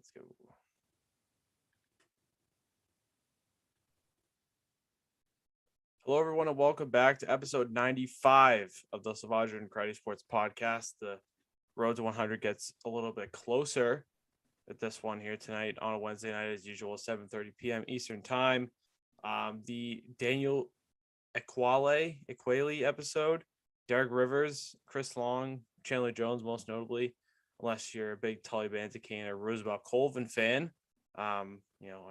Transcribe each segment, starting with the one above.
Let's go. Hello, everyone, and welcome back to episode 95 of the Salvaggio and Cratty Sports Podcast. The road to 100 gets a little bit closer with this one here tonight on a Wednesday night, as usual, 7:30 p.m. Eastern Time. The Daniel Equale episode, Derek Rivers, Chris Long, Chandler Jones, most notably, unless you're a big Tully Bantakane or Roosevelt Colvin fan. I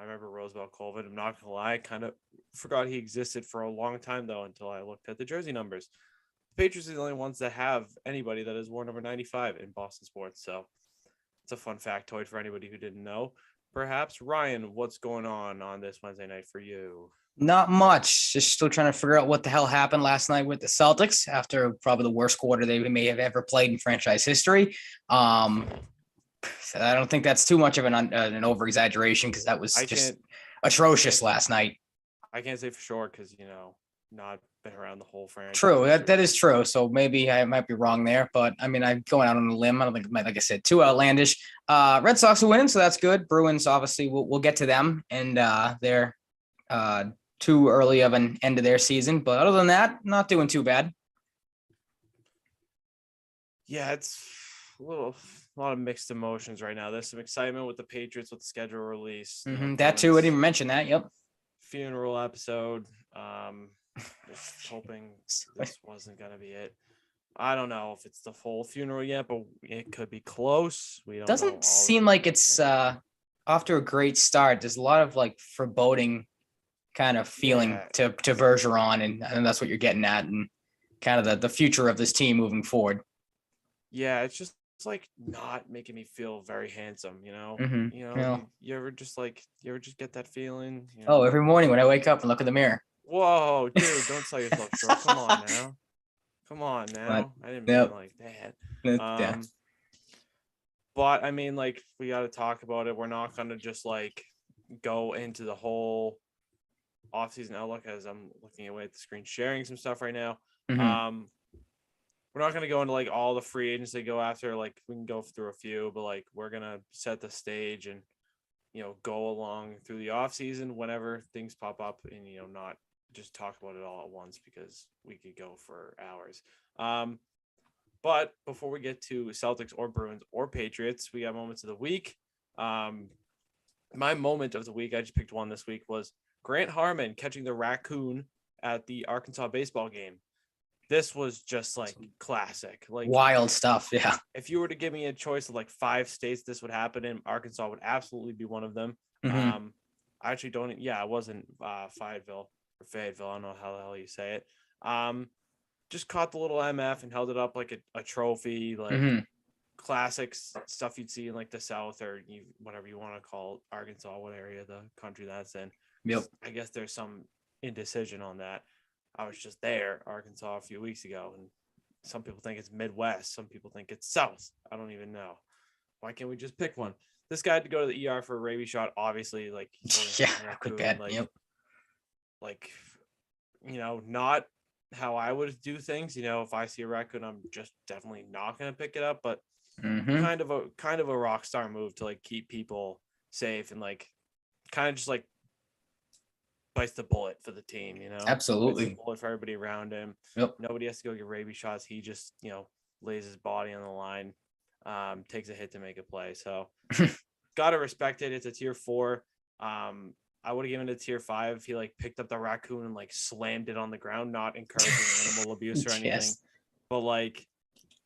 remember Roosevelt Colvin. I'm not gonna lie, I kind of forgot he existed for a long time though until I looked at the jersey numbers. The Patriots are the only ones that have anybody that has worn number 95 in Boston sports, so it's a fun factoid for anybody who didn't know. Perhaps Ryan, what's going on this Wednesday night for you? Not much. Just still trying to figure out what the hell happened last night with the Celtics after probably the worst quarter they may have ever played in franchise history. So I don't think that's too much of an over-exaggeration because that was just atrocious last night. I can't say for sure because, not been around the whole franchise. True, that is true. So maybe I might be wrong there, but I mean, I'm going out on a limb. I don't think, like I said, too outlandish. Red Sox are winning, so that's good. Bruins, obviously, we'll get to them, and they're too early of an end of their season. But other than that, not doing too bad. Yeah, it's a lot of mixed emotions right now. There's some excitement with the Patriots with the schedule release. That too. I didn't even mention that. Yep. Funeral episode. Just hoping this wasn't gonna be it. I don't know if it's the full funeral yet, but it could be close. We don't Doesn't seem like it's off to a great start. There's a lot of like foreboding kind of feeling to Bergeron, and that's what you're getting at, and kind of the future of this team moving forward. Yeah, it's like not making me feel very handsome, Mm-hmm. You ever just get that feeling? Oh, every morning when I wake up and look in the mirror. Whoa, dude, don't sell yourself short. Come on now. I didn't mean like that. But I mean, like, we got to talk about it. We're not going to just like go into the whole offseason outlook as I'm looking away at the screen, sharing some stuff right now. Mm-hmm. We're not going to go into like all the free agents they go after. Like, we can go through a few, but like, we're going to set the stage and, go along through the offseason whenever things pop up and, not just talk about it all at once because we could go for hours. But before we get to Celtics or Bruins or Patriots, we got moments of the week. My moment of the week, I just picked one this week, was Grant Harmon catching the raccoon at the Arkansas baseball game. This was just like classic, like wild stuff. Yeah. If you were to give me a choice of like 5 states this would happen in, Arkansas would absolutely be one of them. Mm-hmm. I actually don't. Yeah, it wasn't Fayetteville. I don't know how the hell you say it. Just caught the little MF and held it up like a trophy, like classic stuff you'd see in like the South or whatever you want to call Arkansas, what area of the country that's in. Yep. I guess there's some indecision on that. I was just there, Arkansas, a few weeks ago, and some people think it's Midwest. Some people think it's South. I don't even know. Why can't we just pick one? This guy had to go to the ER for a rabies shot, obviously. Like, quick bet. Like, like, not how I would do things. If I see a raccoon, I'm just definitely not gonna pick it up. But kind of a rock star move to like keep people safe and like kind of just like bites the bullet for the team. Absolutely. Bites the bullet for everybody around him. Yep. Nobody has to go get rabies shots. He just lays his body on the line, takes a hit to make a play. So gotta respect it. It's a tier 4. I would have given it a tier 5 if he like picked up the raccoon and like slammed it on the ground, not encouraging animal abuse or anything. Yes. But like,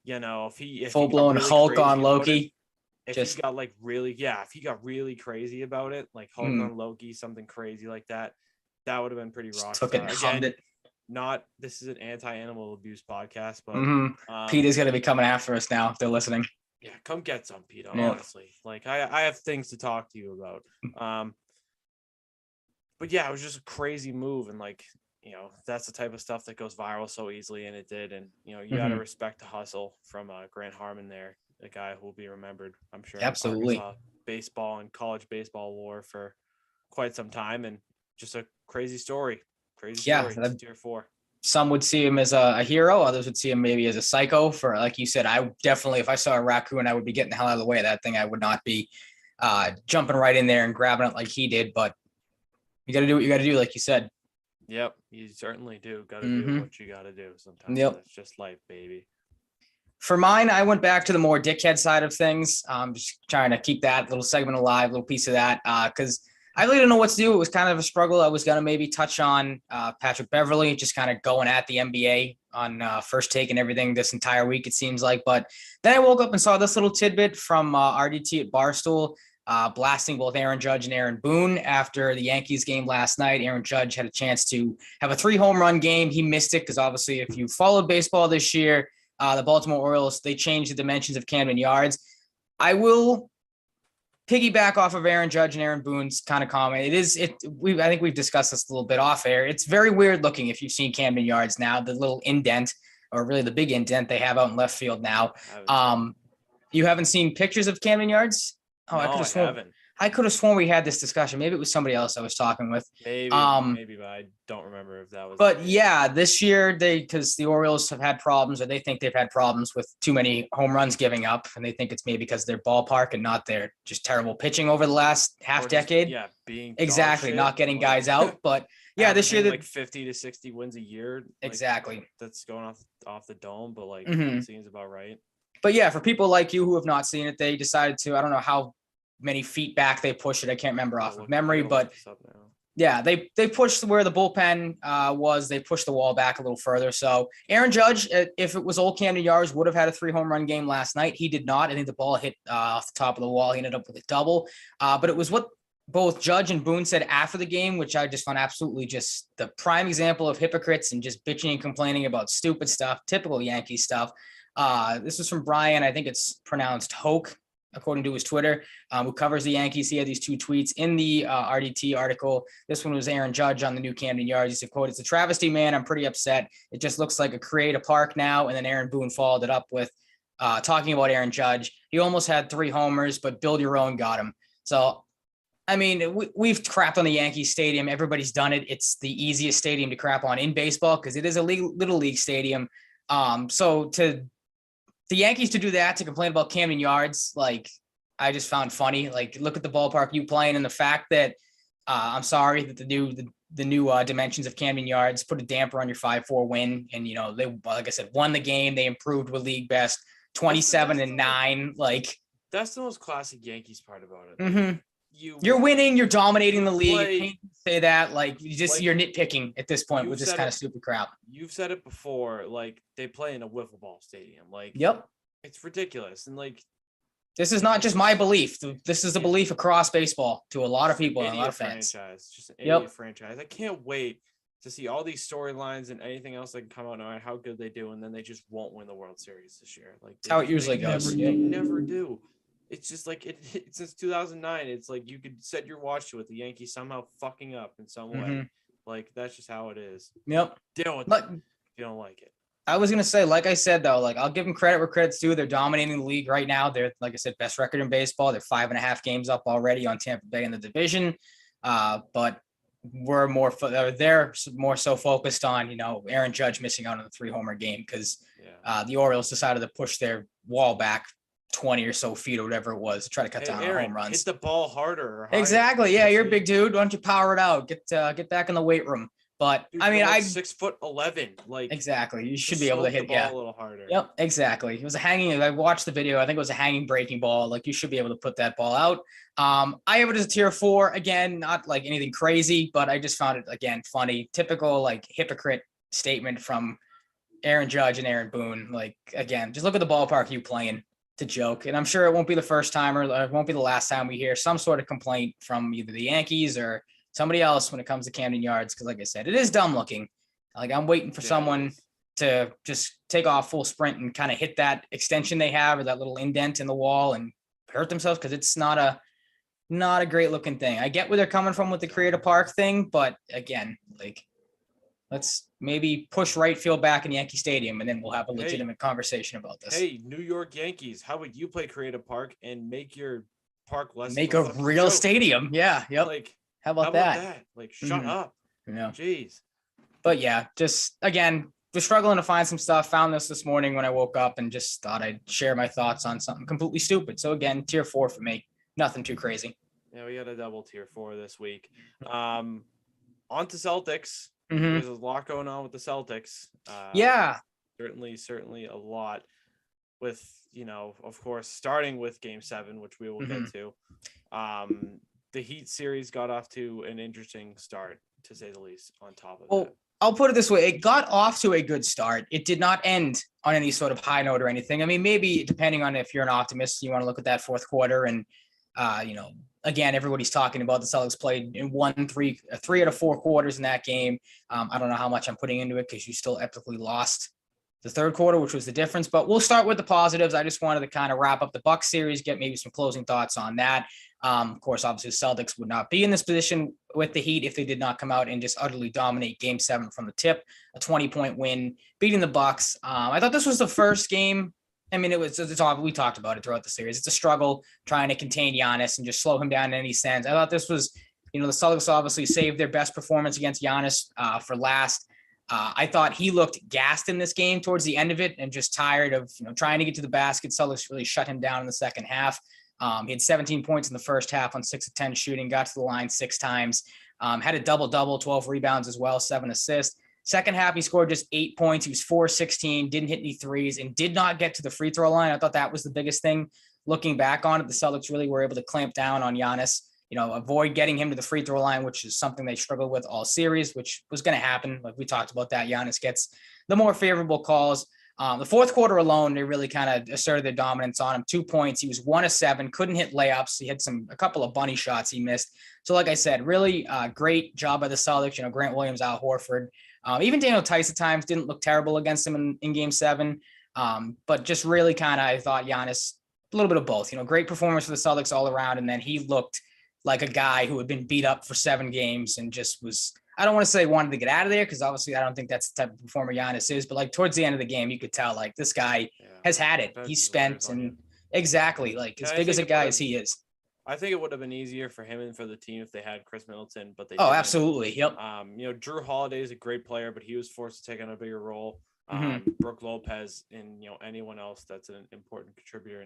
if he full blown really Hulk on Loki, if he got like if he got really crazy about it, like Hulk on Loki, something crazy like that, that would have been pretty rock. Took it and hummed it. This is an anti-animal abuse podcast, but Pete is going to be coming after us now if they're listening. Yeah, come get some, Pete. Honestly, like I have things to talk to you about. But yeah, it was just a crazy move. And like, that's the type of stuff that goes viral so easily. And it did. And, you got to respect the hustle from Grant Harmon there, a guy who will be remembered, I'm sure. Absolutely. Baseball and college baseball lore for quite some time. And just a crazy story. Tier 4. Some would see him as a hero. Others would see him maybe as a psycho. For like you said, I definitely, if I saw a raccoon, I would be getting the hell out of the way of that thing. I would not be jumping right in there and grabbing it like he did. But you got to do what you got to do, like you said. Yep, you certainly do. Got to do what you got to do. Sometimes it's just life, baby. For mine, I went back to the more dickhead side of things. Just trying to keep that little segment alive, little piece of that, because I really didn't know what to do. It was kind of a struggle. I was going to maybe touch on Patrick Beverley, just kind of going at the NBA on First Take and everything this entire week, it seems like. But then I woke up and saw this little tidbit from RDT at Barstool, blasting both Aaron Judge and Aaron Boone after the Yankees game last night. Aaron Judge had a chance to have a 3-home run game. He missed it because obviously if you followed baseball this year, the Baltimore Orioles, they changed the dimensions of Camden Yards. I will piggyback off of Aaron Judge and Aaron Boone's kind of comment. I think we've discussed this a little bit off air. It's very weird looking if you've seen Camden Yards now, the little indent, or really the big indent they have out in left field now. You haven't seen pictures of Camden Yards? Oh, no, I could have sworn we had this discussion. Maybe it was somebody else I was talking with. Maybe, but I don't remember if that was. But yeah, this year because the Orioles have had problems, or they think they've had problems with too many home runs giving up, and they think it's maybe because of their ballpark and not their just terrible pitching over the last half decade. Being exactly not getting guys out. But yeah, this year like 50 to 60 wins a year. Exactly. That's going off the dome, but it seems about right. But yeah, for people like you who have not seen it, they decided to. I don't know how many feet back they pushed it. I can't remember off of memory, but yeah, they pushed where the bullpen was. They pushed the wall back a little further. So Aaron Judge, if it was old Camden Yards, would have had a 3-home run game last night. He did not. I think the ball hit off the top of the wall. He ended up with a double. But it was what both Judge and Boone said after the game, which I just found absolutely just the prime example of hypocrites and just bitching and complaining about stupid stuff, typical Yankee stuff. This was from Brian. I think it's pronounced Hoke, according to his Twitter, who covers the Yankees. He had these 2 tweets in the RDT article. This one was Aaron Judge on the new Camden Yards. He said, quote, "It's a travesty, man. I'm pretty upset. It just looks like a create a park now." And then Aaron Boone followed it up with talking about Aaron Judge. He almost had 3 homers, but build your own got him. So, I mean, we've crapped on the Yankee Stadium. Everybody's done it. It's the easiest stadium to crap on in baseball because it is a little league stadium. So to the Yankees to do that, to complain about Camden Yards, like, I just found funny. Like, look at the ballpark you playing, and the fact that I'm sorry that the new dimensions of Camden Yards put a damper on your 5-4 win. And they, like I said, won the game. They improved with league best 27-9. Like, that's the most classic Yankees part about it. Mm-hmm. You're winning. You're dominating the league. You can't say that. Like, you're nitpicking at this point with this kind of stupid crap. You've said it before. Like, they play in a wiffle ball stadium. Like, yep, it's ridiculous. And like, this is not just my belief. This is the belief across baseball to a lot of people and a lot of fans. Just an idiot franchise. I can't wait to see all these storylines and anything else that can come out, no matter how good they do, and then they just won't win the World Series this year. Like, that's how it usually goes. They never do. It's just like it since 2009. It's like you could set your watch to it. The Yankees somehow fucking up in some way. Like, that's just how it is. Yep. Deal with it if you don't like it. I was gonna say, like I said though, like, I'll give them credit where credit's due. They're dominating the league right now. They're, like I said, best record in baseball. They're 5.5 games up already on Tampa Bay in the division. But they're more so focused on Aaron Judge missing out on the 3-homer game because the Orioles decided to push their wall back 20 or so feet or whatever it was to try to cut down on home runs. Hit the ball harder. Exactly. Yeah, you're a big dude. Why don't you power it out? Get back in the weight room. But dude, I mean, like 6'11". Like, exactly. You should be able to hit the ball a little harder. Yep, exactly. It was a hanging. I watched the video. I think it was a hanging breaking ball. Like, you should be able to put that ball out. I have it as a tier 4. Again, not like anything crazy, but I just found it again funny. Typical like hypocrite statement from Aaron Judge and Aaron Boone. Like, again, just look at the ballpark you playing. To joke, and I'm sure it won't be the first time or it won't be the last time we hear some sort of complaint from either the Yankees or somebody else when it comes to Camden Yards, because like I said, it is dumb looking. Like, I'm waiting for someone to just take off full sprint and kind of hit that extension they have or that little indent in the wall and hurt themselves, because it's not a great looking thing. I get where they're coming from with the create a park thing, but again, like, let's maybe push right field back in Yankee Stadium, and then we'll have a legitimate conversation about this. Hey, New York Yankees, how would you play Creative Park and make your park less? Make a real stadium. Yeah. Yep. Like, how about that? Like, shut up. Jeez. But yeah, just again, was struggling to find some stuff. Found this morning when I woke up and just thought I'd share my thoughts on something completely stupid. So again, tier 4 for me. Nothing too crazy. Yeah, we got a double tier 4 this week. On to Celtics. Mm-hmm. There's a lot going on with the Celtics. Yeah. Certainly a lot with, of course, starting with game 7, which we will Mm-hmm. get to. The Heat series got off to an interesting start, to say the least, on top of Well, that. I'll put it this way. It got off to a good start. It did not end on any sort of high note or anything. I mean, maybe depending on if you're an optimist, you want to look at that fourth quarter and, again, everybody's talking about the Celtics played in three out of four quarters in that game. I don't know how much I'm putting into it because you still epically lost the third quarter, which was the difference. But we'll start with the positives. I just wanted to kind of wrap up the Bucks series, get maybe some closing thoughts on that. Of course, obviously, the Celtics would not be in this position with the Heat if they did not come out and just utterly dominate Game 7 from the tip, a 20-point win, beating the Bucks. I thought this was the first game. I mean, it's all we talked about it throughout the series. It's a struggle trying to contain Giannis and just slow him down in any sense. I thought this was, the Celtics obviously saved their best performance against Giannis for last. I thought he looked gassed in this game towards the end of it and just tired of trying to get to the basket. Celtics really shut him down in the second half. He had 17 points in the first half on 6 of 10 shooting, got to the line 6 times, had a double-double, 12 rebounds as well, 7 assists. Second half, he scored just 8 points. He was 4-16, didn't hit any threes, and did not get to the free throw line. I thought that was the biggest thing. Looking back on it, the Celtics really were able to clamp down on Giannis, avoid getting him to the free throw line, which is something they struggled with all series, which was going to happen. Like we talked about that, Giannis gets the more favorable calls. The fourth quarter alone, they really kind of asserted their dominance on him. 2 points. He was 1 of 7, couldn't hit layups. He had a couple of bunny shots he missed. So like I said, really great job by the Celtics. Grant Williams, Al Horford, even Daniel Tice at times didn't look terrible against him in game 7. But just really kind of, I thought Giannis, a little bit of both, great performance for the Celtics all around. And then he looked like a guy who had been beat up for 7 games and just was, I don't want to say wanted to get out of there, because obviously I don't think that's the type of performer Giannis is, but like towards the end of the game, you could tell like this guy has had it. He's spent, and exactly like as big as a guy as he is. I think it would have been easier for him and for the team if they had Chris Middleton, but they didn't. Absolutely. Yep. Drew Holiday is a great player, but he was forced to take on a bigger role. Brook Lopez and anyone else that's an important contributor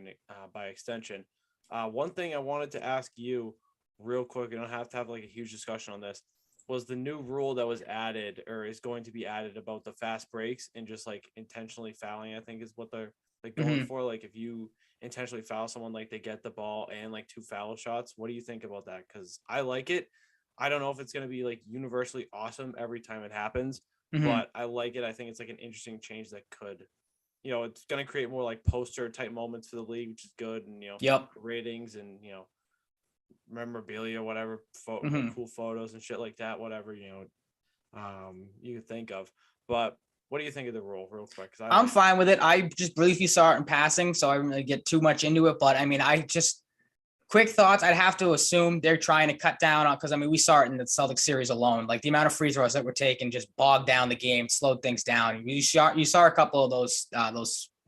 by extension. One thing I wanted to ask you real quick, you don't have to have like a huge discussion on this, was the new rule that was added or is going to be added about the fast breaks and just like intentionally fouling, I think is what they're like going for. Like if you intentionally foul someone, like they get the ball and like 2 foul shots. What do you think about that? Because I like it. I don't know if it's going to be like universally awesome every time it happens, but I like it. I think it's like an interesting change that could, it's going to create more like poster type moments for the league, which is good. And, ratings and, memorabilia, whatever, cool photos and shit like that, whatever, you could think of. But what do you think of the rule real quick? I'm fine with it. I just briefly saw it in passing, so I didn't really get too much into it. But I mean, quick thoughts. I'd have to assume they're trying to cut down on, because I mean, we saw it in the Celtics series alone. Like the amount of free throws that were taken just bogged down the game, slowed things down. You saw a couple of those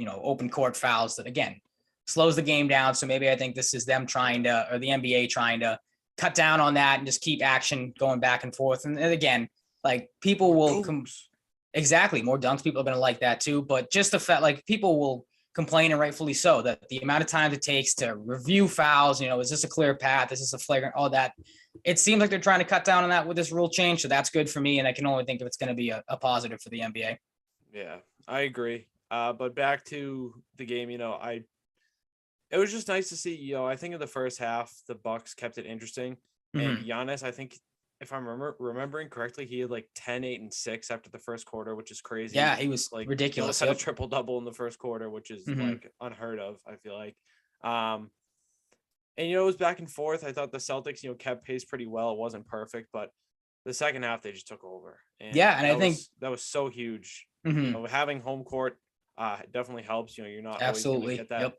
open court fouls that again slows the game down. So maybe I think this is them or the NBA trying to cut down on that and just keep action going back and forth. And again, like people will exactly more dunks. People are going to like that too. But just the fact, like people will complain, and rightfully so, that the amount of time it takes to review fouls, is this a clear path? Is this a flagrant? All that. It seems like they're trying to cut down on that with this rule change. So that's good for me. And I can only think if it's going to be a positive for the NBA. Yeah, I agree. But back to the game, it was just nice to see, I think in the first half, the Bucks kept it interesting. And Giannis, I think if I'm remembering correctly, he had like 10, 8, and 6 after the first quarter, which is crazy. Yeah, he was like ridiculous. He had a triple-double in the first quarter, which is like unheard of, I feel like. And, it was back and forth. I thought the Celtics, kept pace pretty well. It wasn't perfect, but the second half, they just took over. And I think that was so huge. Having home court definitely helps. You're not absolutely always going to get that.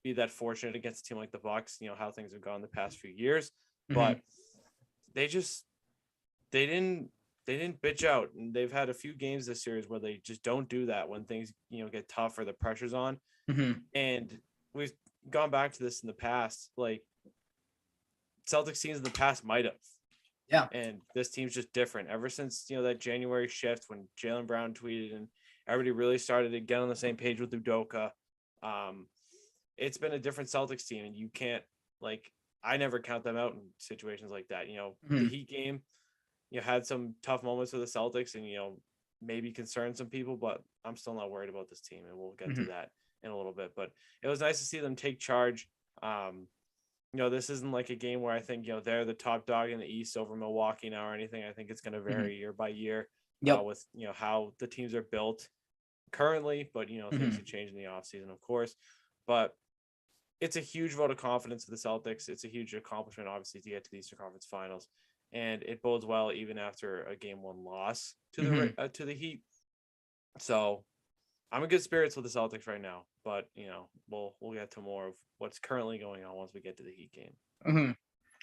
Be that fortunate against a team like the Bucks, how things have gone the past few years, but they didn't bitch out, and they've had a few games this series where they just don't do that when things get tough or the pressure's on. And we've gone back to this in the past, like Celtics teams in the past might have, and this team's just different ever since that January shift when Jaylen Brown tweeted and everybody really started to get on the same page with Udoka. It's been a different Celtics team, and you can't like I never count them out in situations like that. You know, the Mhm. Heat game, you had some tough moments with the Celtics, and maybe concerned some people, but I'm still not worried about this team, and we'll get to Mhm. that in a little bit. But it was nice to see them take charge. This isn't like a game where I think they're the top dog in the East over Milwaukee now or anything. I think it's going to Mhm. vary year by year Yep. with how the teams are built currently, but things Mhm. can change in the offseason, of course. But it's a huge vote of confidence for the Celtics. It's a huge accomplishment, obviously, to get to the Eastern Conference Finals, and it bodes well even after a Game 1 loss to Mhm. the Heat. So I'm in good spirits with the Celtics right now, but we'll get to more of what's currently going on once we get to the Heat game. Mhm.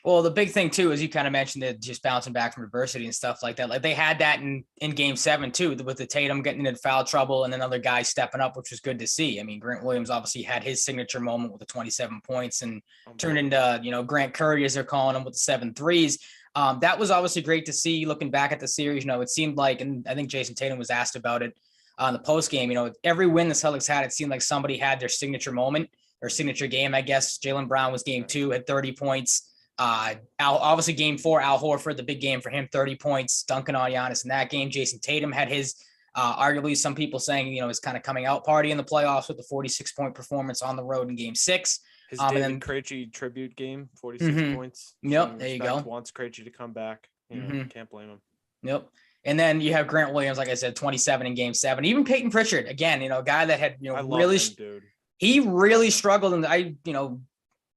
Well, the big thing too, as you kind of mentioned, it just bouncing back from adversity and stuff like that. Like they had that in Game 7 too, with the Tatum getting into foul trouble and another guy stepping up, which was good to see. I mean, Grant Williams obviously had his signature moment with the 27 points and turned into Grant Curry, as they're calling him, with the 7 threes. That was obviously great to see. Looking back at the series, it seemed like, and I think Jason Tatum was asked about it on the post game. Every win the Celtics had, it seemed like somebody had their signature moment or signature game. I guess Jaylen Brown was Game 2, had 30 points. Obviously Game 4, Al Horford, the big game for him, 30 points, dunking on Giannis in that game. Jason Tatum had his, arguably some people saying, his kind of coming out party in the playoffs with the 46-point performance on the road in Game 6. His David Krejci tribute game, 46 points. Yep, there you go. Wants Krejci to come back. Can't blame him. Yep. And then you have Grant Williams, like I said, 27 in Game 7. Even Peyton Pritchard, again, a guy that had, I really, love him, dude. He really struggled. And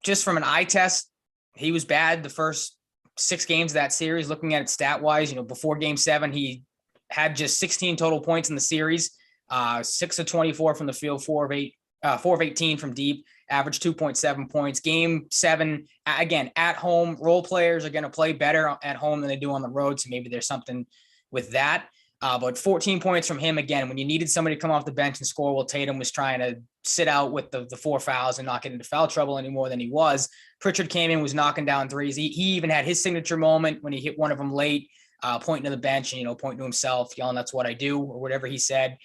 just from an eye test, he was bad the first 6 games of that series. Looking at it stat wise, before Game 7, he had just 16 total points in the series, 6 of 24 from the field, 4 of 18 from deep, average 2.7 points. Game 7, again, at home, role players are going to play better at home than they do on the road. So maybe there's something with that. But 14 points from him again, when you needed somebody to come off the bench and score, while Tatum was trying to sit out with the 4 fouls and not get into foul trouble any more than he was. Pritchard came in, was knocking down threes. He even had his signature moment when he hit one of them late, pointing to the bench and, pointing to himself, yelling, "That's what I do," or whatever he said.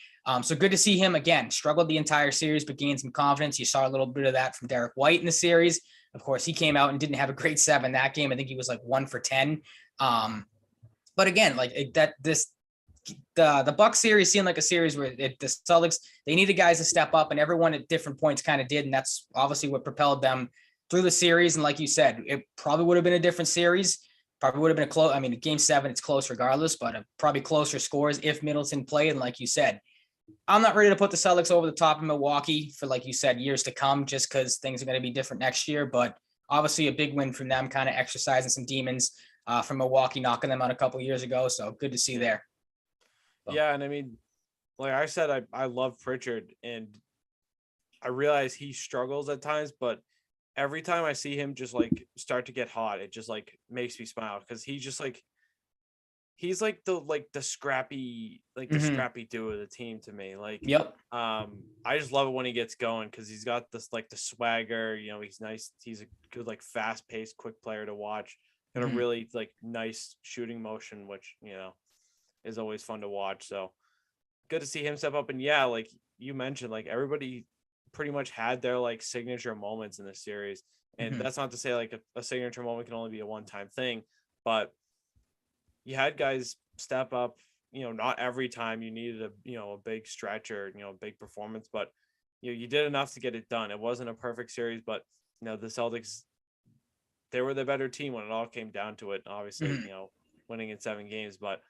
So good to see him again. Struggled the entire series, but gained some confidence. You saw a little bit of that from Derek White in the series. Of course, he came out and didn't have a great 7 that game. I think he was like 1 for 10. But again, the Bucks series seemed like a series where the Celtics, they needed guys to step up, and everyone at different points kind of did. And that's obviously what propelled them through the series. And like you said, it probably would have been a different series. Probably would have been a close. I mean, Game 7, it's close regardless, but probably closer scores if Middleton played. And like you said, I'm not ready to put the Celtics over the top of Milwaukee for, like you said, years to come, just because things are going to be different next year. But obviously a big win from them, kind of exercising some demons from Milwaukee, knocking them out a couple of years ago. So good to see there. Yeah, and I mean, like I said, I love Pritchard, and I realize he struggles at times, but every time I see him just like start to get hot, it just like makes me smile, because he's just like the scrappy the scrappy duo of the team to me. Like, yep. I just love it when he gets going, because he's got this the swagger. He's nice. He's a good fast paced, quick player to watch, and a really nice shooting motion, which is always fun to watch. So good to see him step up. And yeah, like you mentioned, everybody pretty much had their signature moments in this series. And that's not to say a signature moment can only be a one-time thing, but you had guys step up. Not every time you needed a big stretch or a big performance, but you did enough to get it done. It wasn't a perfect series, but the Celtics, they were the better team when it all came down to it. Obviously, winning in 7 games, but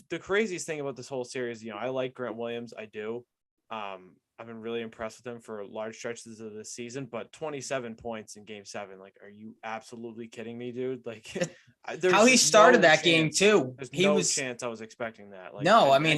the craziest thing about this whole series, I like Grant Williams. I do. I've been really impressed with him for large stretches of this season, but 27 points in Game 7. Are you absolutely kidding me, dude? How he started that game too. There's no chance I was expecting that. No, I mean,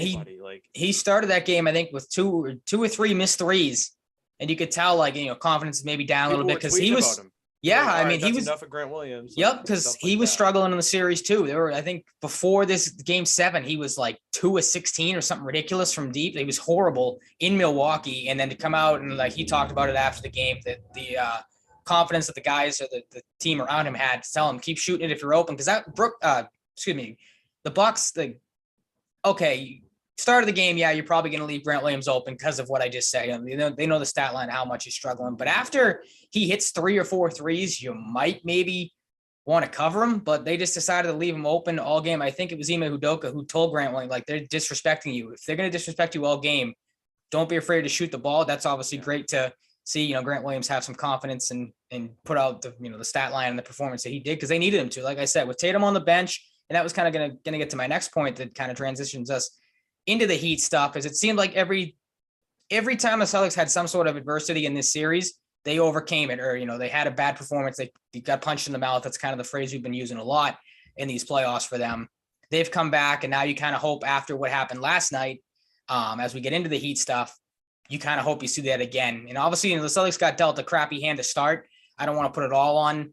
he started that game, I think, with two or three missed threes, and you could tell confidence maybe down a little bit, because he was. Yeah, I mean, he was enough of Grant Williams. Yep, because he was struggling in the series too. There were, I think, before this Game 7, he was 2 of 16 or something ridiculous from deep. He was horrible in Milwaukee, and then to come out and he talked about it after the game, that the confidence that the guys or the team around him had to tell him, keep shooting it if you're open, because the Bucks, okay, start of the game, yeah, you're probably going to leave Grant Williams open because of what I just said. They know the stat line, how much he's struggling. But after he hits 3 or 4 threes, you might maybe want to cover him, but they just decided to leave him open all game. I think it was Ime Udoka who told Grant Williams, like, they're disrespecting you. If they're going to disrespect you all game, don't be afraid to shoot the ball. That's obviously great to see, Grant Williams have some confidence and put out the stat line and the performance that he did because they needed him to. Like I said, with Tatum on the bench, and that was kind of going to get to my next point that kind of transitions us into the Heat stuff, is it seemed like every time the Celtics had some sort of adversity in this series, they overcame it, or they had a bad performance, they got punched in the mouth. That's kind of the phrase we've been using a lot in these playoffs for them. They've come back, and now you kind of hope after what happened last night, as we get into the Heat stuff, you kind of hope you see that again. And obviously, the Celtics got dealt a crappy hand to start. I don't want to put it all on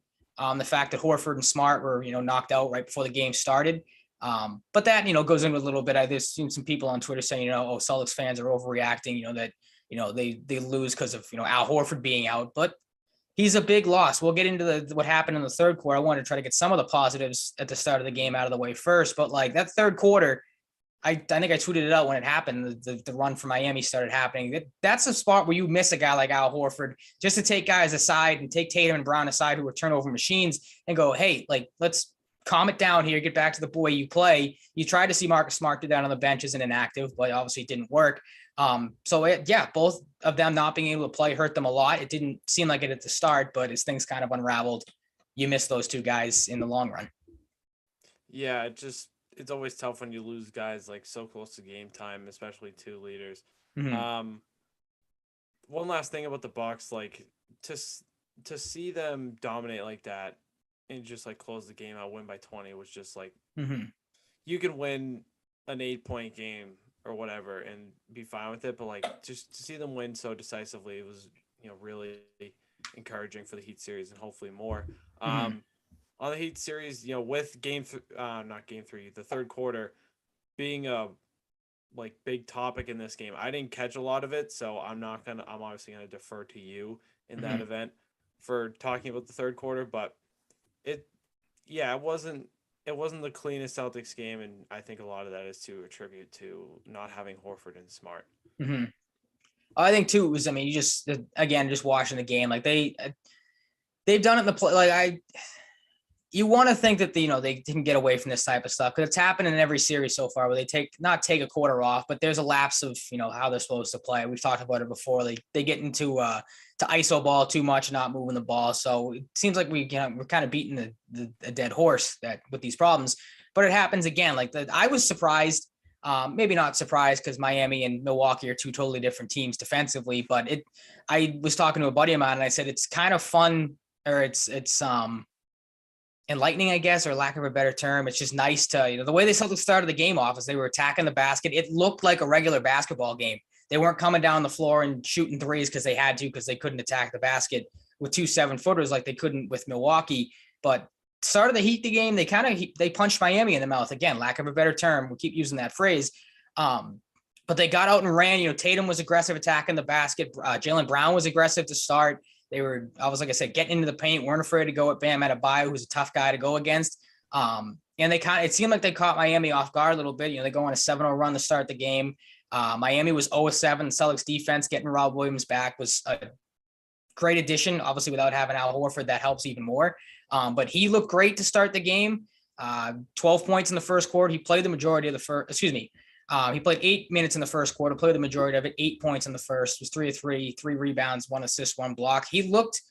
the fact that Horford and Smart were, knocked out right before the game started. But that, goes into a little bit. I've seen some people on Twitter saying, Celtics fans are overreacting, that, they lose because of, Al Horford being out, but he's a big loss. We'll get into what happened in the third quarter. I wanted to try to get some of the positives at the start of the game out of the way first, but like that third quarter, I think I tweeted it out when it happened. The run from Miami started happening. That's a spot where you miss a guy like Al Horford just to take guys aside and take Tatum and Brown aside who are turnover machines and go, hey, like, let's calm it down here. Get back to the way you play. You tried to see Marcus Smart do that on the bench as an inactive, but obviously it didn't work. Both of them not being able to play hurt them a lot. It didn't seem like it at the start, but as things kind of unraveled, you miss those two guys in the long run. Yeah, it's always tough when you lose guys like so close to game time, especially two leaders. Mm-hmm. One last thing about the Bucks, like to see them dominate like that and just like close the game out, win by 20 was just like you can win an 8-point game or whatever and be fine with it, but like just to see them win so decisively, it was really encouraging for the Heat series and hopefully more. On the Heat series, with not game 3, the third quarter being a like big topic in this game, I didn't catch a lot of it, so I'm obviously gonna defer to you in that event for talking about the third quarter. But it wasn't the cleanest Celtics game, and I think a lot of that is to attribute to not having Horford and Smart. I think too it was, you just watching the game, like they've done it in the play. Like you want to think that they didn't get away from this type of stuff because it's happened in every series so far where they not take a quarter off, but there's a lapse of how they're supposed to play. We've talked about it before. They get into to ISO ball too much, not moving the ball. So it seems like we're kind of beating a dead horse that with these problems, but it happens again. I was surprised, maybe not surprised because Miami and Milwaukee are two totally different teams defensively, but I was talking to a buddy of mine and I said, it's kind of fun, or it's enlightening, I guess, or lack of a better term. It's just nice to, the way they started the game off is they were attacking the basket. It looked like a regular basketball game. They weren't coming down the floor and shooting threes because they had to, because they couldn't attack the basket with 2 7-footers like they couldn't with Milwaukee. But started the Heat the game, they punched Miami in the mouth. Again, lack of a better term. We keep using that phrase. But they got out and ran. Tatum was aggressive attacking the basket. Jaylen Brown was aggressive to start. They were, like I said, getting into the paint, weren't afraid to go at Bam Adebayo, who's a tough guy to go against. And it seemed like they caught Miami off guard a little bit. They go on a 7-0 run to start the game. Miami was 0-7. The Celtics defense, getting Rob Williams back, was a great addition. Obviously, without having Al Horford, that helps even more. But he looked great to start the game. 12 points in the first quarter. He played the majority of the first, he played 8 minutes in the first quarter, played the majority of it, 8 points in the first, was 3 of 3, 3 rebounds, 1 assist, 1 block. He looked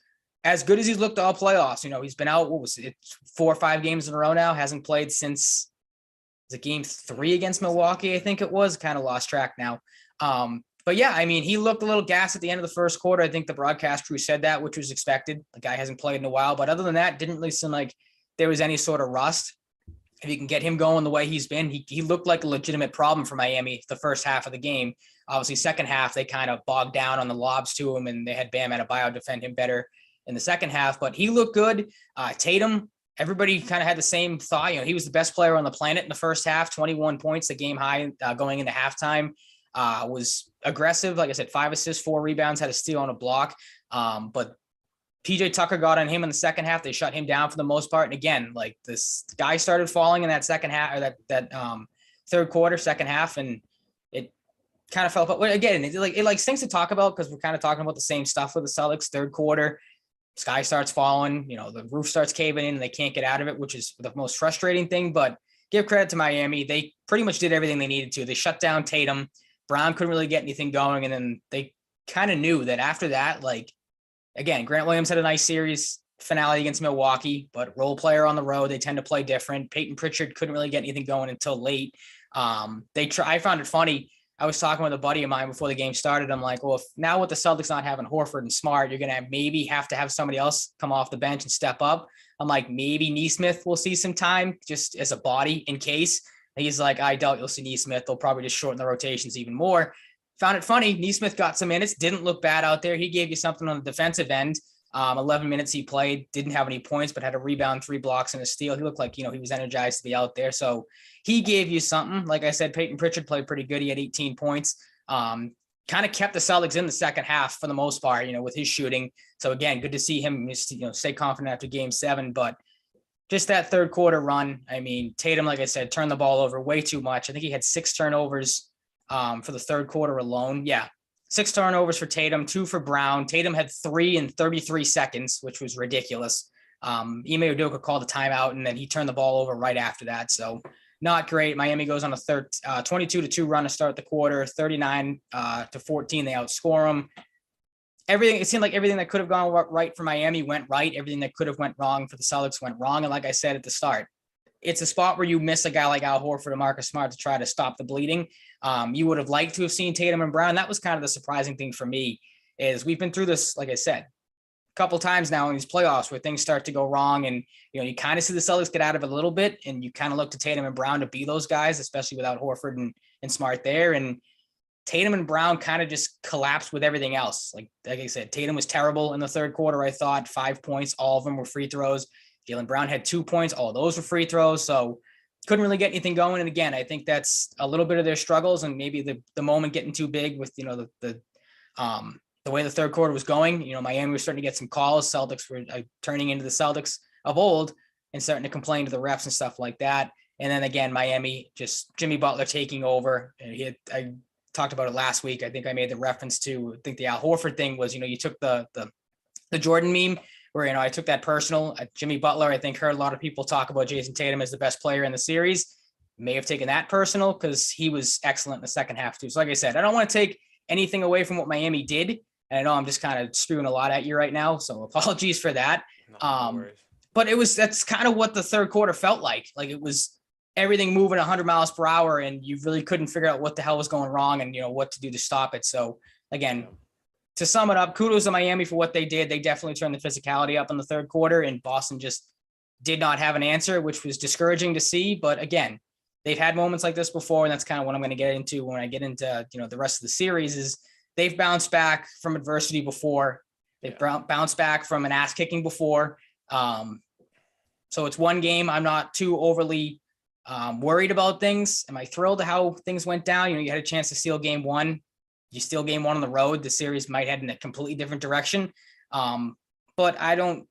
as good as he's looked all playoffs. He's been out, 4 or 5 games in a row now, hasn't played since game 3 against Milwaukee, I think it was. Kind of lost track now. But yeah, he looked a little gassed at the end of the first quarter. I think the broadcast crew said that, which was expected. The guy hasn't played in a while, but other than that, didn't really seem like there was any sort of rust. If you can get him going the way he's been, he looked like a legitimate problem for Miami the first half of the game. Obviously, second half, they kind of bogged down on the lobs to him, and they had Bam Adebayo defend him better in the second half. But he looked good. Tatum, everybody kind of had the same thought. He was the best player on the planet in the first half, 21 points, the game high going into halftime. Was aggressive. Like I said, 5 assists, 4 rebounds, had a steal on a block. But PJ Tucker got on him in the second half. They shut him down for the most part. And again, this guy started falling in that second half, or that third quarter, second half, and kind of fell apart. Well, again, it stinks to talk about because we're kind of talking about the same stuff with the Celtics. Third quarter, sky starts falling, the roof starts caving in and they can't get out of it, which is the most frustrating thing. But give credit to Miami. They pretty much did everything they needed to. They shut down Tatum. Brown couldn't really get anything going. And then they kind of knew that after that, again, Grant Williams had a nice series finale against Milwaukee, but role player on the road, they tend to play different. Peyton Pritchard couldn't really get anything going until late. I found it funny. I was talking with a buddy of mine before the game started. I'm like, well, if now with the Celtics not having Horford and Smart, you're going to maybe have to have somebody else come off the bench and step up. I'm like, maybe Nesmith will see some time just as a body in case. And he's like, I doubt you'll see Nesmith. They'll probably just shorten the rotations even more. Found it funny. Nesmith got some minutes, didn't look bad out there. He gave you something on the defensive end. 11 minutes he played, didn't have any points, but had a rebound, 3 blocks, and a steal. He looked like, he was energized to be out there. So he gave you something. Like I said, Peyton Pritchard played pretty good. He had 18 points. Kind of kept the Celtics in the second half for the most part, with his shooting. So again, good to see him just, stay confident after game 7. But just that third quarter run, Tatum, like I said, turned the ball over way too much. I think he had 6 turnovers for the third quarter alone. Yeah. 6 turnovers for Tatum, 2 for Brown. Tatum had 3 in 33 seconds, which was ridiculous. Ime Udoka called a timeout, and then he turned the ball over right after that. So not great. Miami goes on a 22-2 run to start the quarter, 39-14. They outscore them. It seemed like everything that could have gone right for Miami went right. Everything that could have went wrong for the Celtics went wrong. And like I said at the start, it's a spot where you miss a guy like Al Horford and Marcus Smart to try to stop the bleeding. You would have liked to have seen Tatum and Brown. That was kind of the surprising thing for me is we've been through this, like I said, a couple times now in these playoffs where things start to go wrong. And, you kind of see the Celtics get out of it a little bit and you kind of look to Tatum and Brown to be those guys, especially without Horford and Smart there. And Tatum and Brown kind of just collapsed with everything else. Like I said, Tatum was terrible in the third quarter. I thought 5 points, all of them were free throws. Jaylen Brown had 2 points. All those were free throws. So couldn't really get anything going. And again, I think that's a little bit of their struggles and maybe the moment getting too big with, the way the third quarter was going. Miami was starting to get some calls. Celtics were turning into the Celtics of old and starting to complain to the refs and stuff like that. And then again, Miami, just Jimmy Butler taking over. And I talked about it last week. I think I made the reference to, I think the Al Horford thing was, you took the Jordan meme where, I took that personal. Jimmy Butler, I think, heard a lot of people talk about Jason Tatum as the best player in the series. May have taken that personal because he was excellent in the second half too. So like I said, I don't want to take anything away from what Miami did. And I know I'm just kind of spewing a lot at you right now. So apologies for that. No but that's kind of what the third quarter felt like. Like it was everything moving 100 miles per hour and you really couldn't figure out what the hell was going wrong and, what to do to stop it. So again, to sum it up, kudos to Miami for what they did. They definitely turned the physicality up in the third quarter, and Boston just did not have an answer, which was discouraging to see. But again, they've had moments like this before, and that's kind of what I'm going to get into when I get into the rest of the series. Is they've bounced back from adversity before. They've bounced back from an ass kicking before. So it's one game. I'm not too overly worried about things. Am I thrilled to how things went down? You had a chance to steal game 1. You steal game 1 on the road, the series might head in a completely different direction. But I don't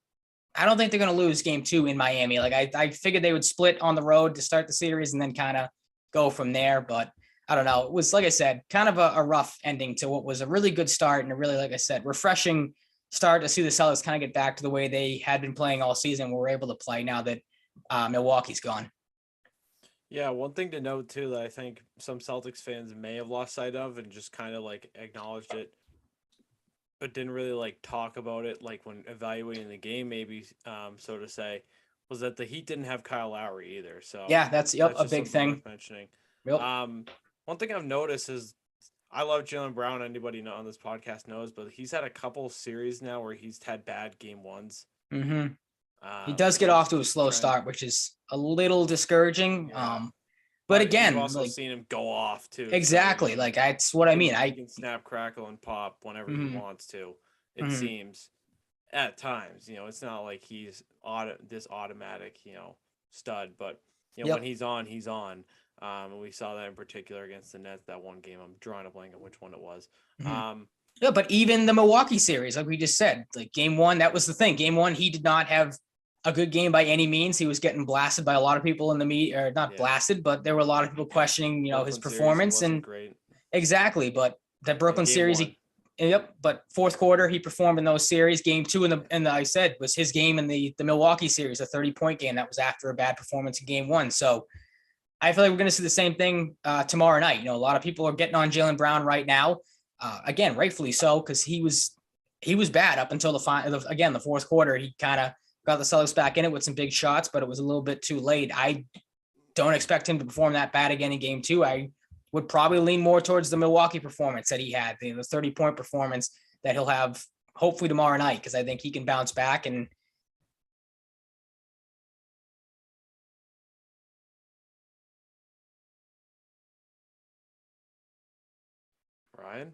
think they're going to lose game 2 in Miami. Like I figured they would split on the road to start the series and then kind of go from there. But I don't know. It was, like I said, kind of a rough ending to what was a really good start and a really, like I said, refreshing start to see the Celtics kind of get back to the way they had been playing all season. We're able to play now that Milwaukee's gone. Yeah, one thing to note too that I think some Celtics fans may have lost sight of and just kind of acknowledged it, but didn't really talk about it when evaluating the game, maybe so to say, was that the Heat didn't have Kyle Lowry either. So yeah, that's a big thing worth mentioning. Yep. One thing I've noticed is I love Jaylen Brown. Anybody on this podcast knows, but he's had a couple series now where he's had bad game 1s. Mm-hmm. He does get off to a slow start, which is a little discouraging. Yeah. But again, you've also seen him go off too. Exactly. So, that's what I mean. He can snap, crackle, and pop whenever he wants to. It seems at times, it's not like he's this automatic, stud, but when he's on, he's on. And we saw that in particular against the Nets, that one game. I'm drawing a blank on which one it was. Yeah, but even the Milwaukee series, like we just said, game 1, that was the thing. Game 1, he did not have a good game by any means. He was getting blasted by a lot of people in the media, or not blasted, but there were a lot of people questioning, his performance. And great. Exactly, but the Brooklyn game series, one. yep. But fourth quarter, he performed in those series. Game two, I said was his game in the Milwaukee series, a 30-point game. That was after a bad performance in game one. So I feel like we're going to see the same thing tomorrow night. You know, a lot of people are getting on Jaylen Brown right now. Again, rightfully so, because he was bad up until the fourth quarter. He kind of got the Celtics back in it with some big shots, but it was a little bit too late. I don't expect him to perform that bad again in game two. I would probably lean more towards the Milwaukee performance that he had, the 30-point performance that he'll have hopefully tomorrow night, because I think he can bounce back. And Ryan?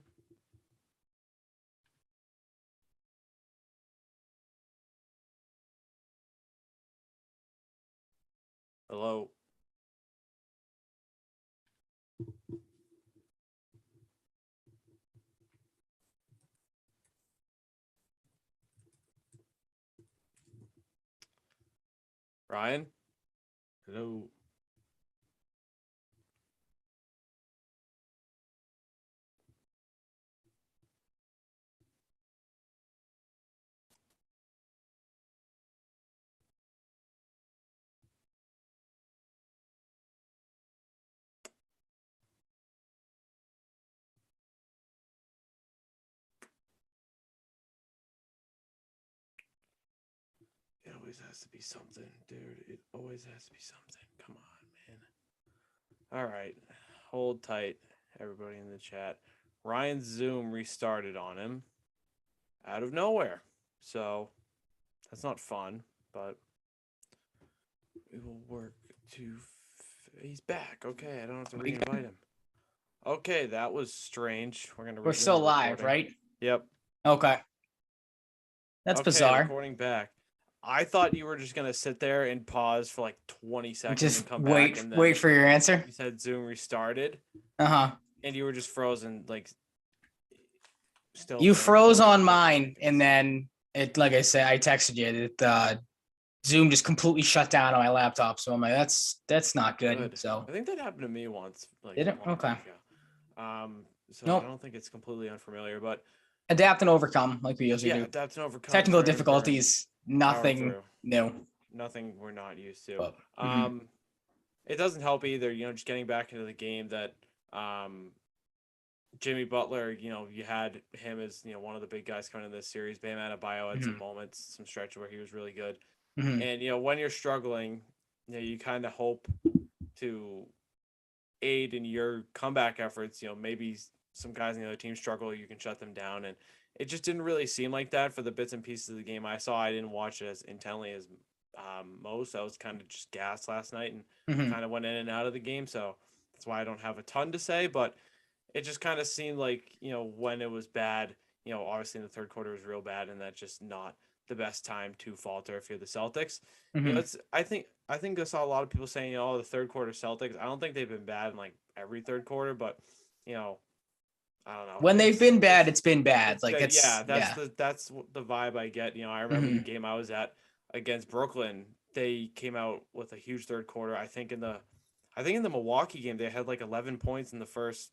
Hello? Ryan? Hello? It always has to be something, dude. It always has to be something. Come on, man. All right. Hold tight, everybody in the chat. Ryan's Zoom restarted on him out of nowhere. So that's not fun, but we will work to. He's back. Okay, I don't have to re-invite him. Okay, that was strange. we're still live, right? Yep. Okay. That's bizarre. Recording back. I thought you were just gonna sit there and pause for like 20 seconds Just and come wait, back. And then wait for your answer. You said Zoom restarted. Uh-huh. And you were just frozen, like still. You froze on mine, and then it, like I said, I texted you that Zoom just completely shut down on my laptop. So I'm like, that's not good. So I think that happened to me once. Like, did it? Okay. So nope. I don't think it's completely unfamiliar, but adapt and overcome, like we usually do. Yeah, adapt and overcome. Technical difficulties, nothing new. Nothing we're not used to. But, It doesn't help either, just getting back into the game that Jimmy Butler, you had him as, one of the big guys coming in this series. Bam Adebayo had some moments, some stretch where he was really good. And, when you're struggling, you kind of hope to aid in your comeback efforts. Maybe some guys in the other team struggle, you can shut them down. And it just didn't really seem like that for the bits and pieces of the game I saw. I didn't watch it as intently as most. I was kind of just gassed last night and kind of went in and out of the game. So that's why I don't have a ton to say, but it just kind of seemed like, when it was bad, obviously in the third quarter was real bad, and that's just not the best time to falter if you're the Celtics. I think I saw a lot of people saying, the third quarter Celtics. I don't think they've been bad in like every third quarter, but I don't know. When they've been bad, it's been bad. Like that's the vibe I get. I remember the game I was at against Brooklyn. They came out with a huge third quarter. I think in the Milwaukee game they had like 11 points in the first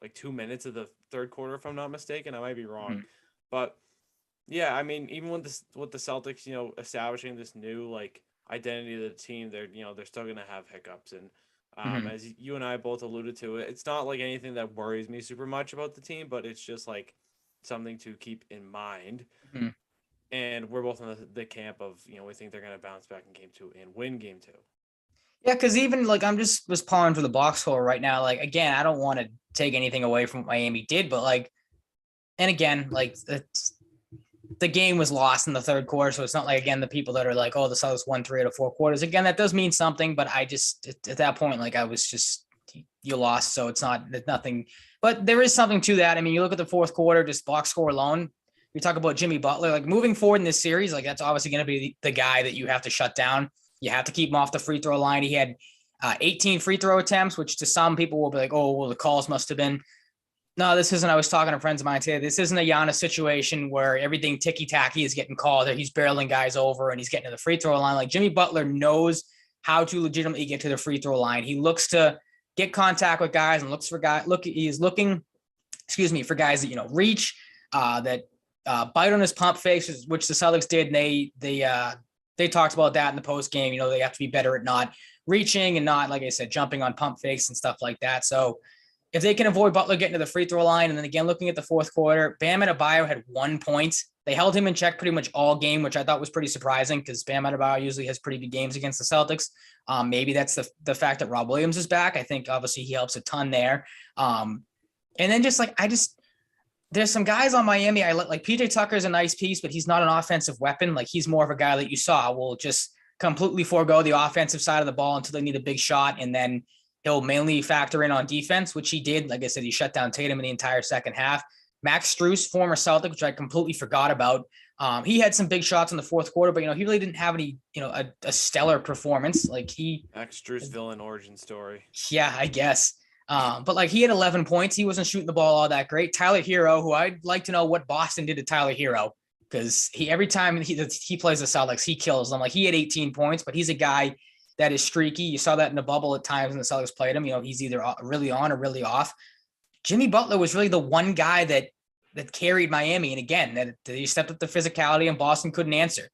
like 2 minutes of the third quarter, if I'm not mistaken. I might be wrong, but yeah, I mean, even with the Celtics, establishing this new like identity of the team, they're still gonna have hiccups. And as you and I both alluded to, it's not like anything that worries me super much about the team, but it's just like something to keep in mind. And we're both in the camp of, we think they're going to bounce back in game two and win game two. Yeah, because even like I'm just was pawing for the box score right now. Like, again, I don't want to take anything away from what Miami did, but like, and again, like the game was lost in the third quarter. So it's not like, again, the people that are like, oh, the Celtics won 3 out of 4 quarters. Again, that does mean something, but I just, at that point, like I was just, you lost. So it's nothing, but there is something to that. I mean, you look at the fourth quarter, just box score alone. We talk about Jimmy Butler, like moving forward in this series, like that's obviously going to be the guy that you have to shut down. You have to keep him off the free throw line. He had 18 free throw attempts, which to some people will be like, oh, well, the calls must have been. No, this isn't. I was talking to friends of mine today. This isn't a Giannis situation where everything ticky-tacky is getting called, or he's barreling guys over and he's getting to the free throw line. Like Jimmy Butler knows how to legitimately get to the free throw line. He looks to get contact with guys and looks for guys. He's looking, for guys that, reach, that bite on his pump fakes, which the Celtics did. And they talked about that in the post game. They have to be better at not reaching and not, like I said, jumping on pump fakes and stuff like that. So if they can avoid Butler getting to the free throw line, and then again, looking at the fourth quarter, Bam Adebayo had 1 point. They held him in check pretty much all game, which I thought was pretty surprising because Bam Adebayo usually has pretty good games against the Celtics. Maybe that's the fact that Rob Williams is back. I think obviously he helps a ton there. And then there's some guys on Miami. I like PJ Tucker is a nice piece, but he's not an offensive weapon. Like he's more of a guy that you saw will just completely forego the offensive side of the ball until they need a big shot. And then he'll mainly factor in on defense, which he did. Like I said, he shut down Tatum in the entire second half. Max Strus, former Celtic, which I completely forgot about. He had some big shots in the fourth quarter, but, he really didn't have any, a stellar performance. Like Max Strus villain origin story. Yeah, I guess. But he had 11 points. He wasn't shooting the ball all that great. Tyler Hero, who I'd like to know what Boston did to Tyler Hero, because every time he plays the Celtics, he kills them. He had 18 points, but he's a guy that is streaky. You saw that in the bubble at times when the Celtics played him. He's either really on or really off. Jimmy Butler was really the one guy that carried Miami. And again, that he stepped up the physicality and Boston couldn't answer.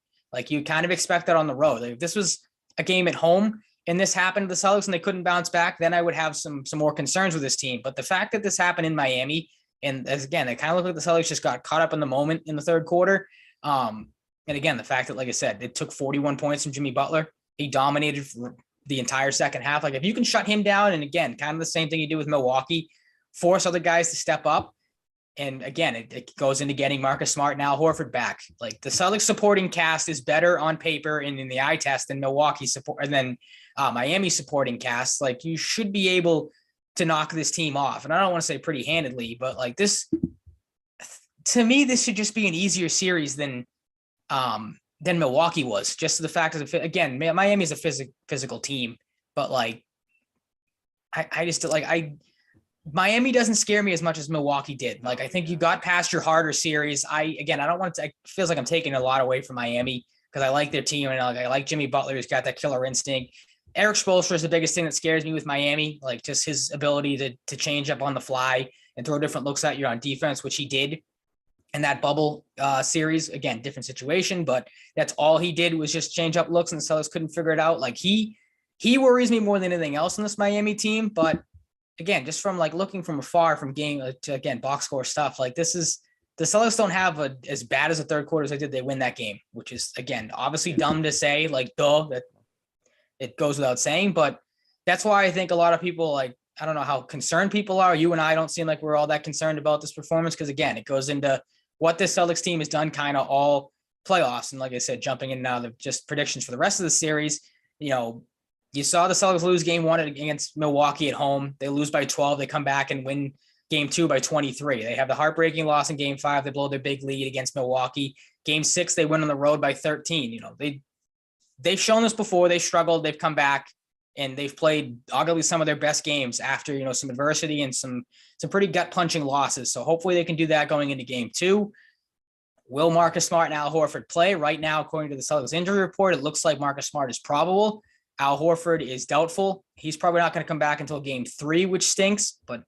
You kind of expect that on the road. If this was a game at home and this happened to the Celtics and they couldn't bounce back, then I would have some more concerns with this team. But the fact that this happened in Miami, and again, it kind of looked like the Celtics just got caught up in the moment in the third quarter. And again, the fact that, like I said, it took 41 points from Jimmy Butler. He dominated for the entire second half. If you can shut him down, and again, kind of the same thing you do with Milwaukee, force other guys to step up. And again, it goes into getting Marcus Smart and Al Horford back. The Celtics supporting cast is better on paper and in the eye test than Milwaukee support, and then Miami supporting cast. You should be able to knock this team off. And I don't want to say pretty handedly, but this, to me, this should just be an easier series than Milwaukee was. Just the fact of again, Miami is a physical team, but Miami doesn't scare me as much as Milwaukee did. I think you got past your harder series. I don't want to, it feels like I'm taking a lot away from Miami because I like their team and I like Jimmy Butler, who's got that killer instinct. Eric Spoelstra is the biggest thing that scares me with Miami, just his ability to change up on the fly and throw different looks at you on defense, which he did in that bubble series. Again, different situation, but that's all he did was just change up looks and the Celtics couldn't figure it out. He worries me more than anything else in this Miami team, but again, just from looking from afar from game to, again, box score stuff, this is, the Celtics don't have as bad as the third quarter as they did. They win that game, which is, again, obviously dumb to say, that it goes without saying, but that's why I think a lot of people, I don't know how concerned people are. You and I don't seem like we're all that concerned about this performance because, again, it goes into what this Celtics team has done kind of all playoffs. And like I said, jumping in now, just predictions for the rest of the series, you saw the Celtics lose game 1 against Milwaukee at home. They lose by 12. They come back and win game 2 by 23. They have the heartbreaking loss in game 5. They blow their big lead against Milwaukee. Game 6, they win on the road by 13. They've shown this before. They struggled. They've come back and they've played arguably some of their best games after, some adversity and some pretty gut punching losses. So hopefully they can do that going into game 2. Will Marcus Smart and Al Horford play? Right now, according to the Celtics injury report, it looks like Marcus Smart is probable. Al Horford is doubtful. He's probably not going to come back until game 3, which stinks, but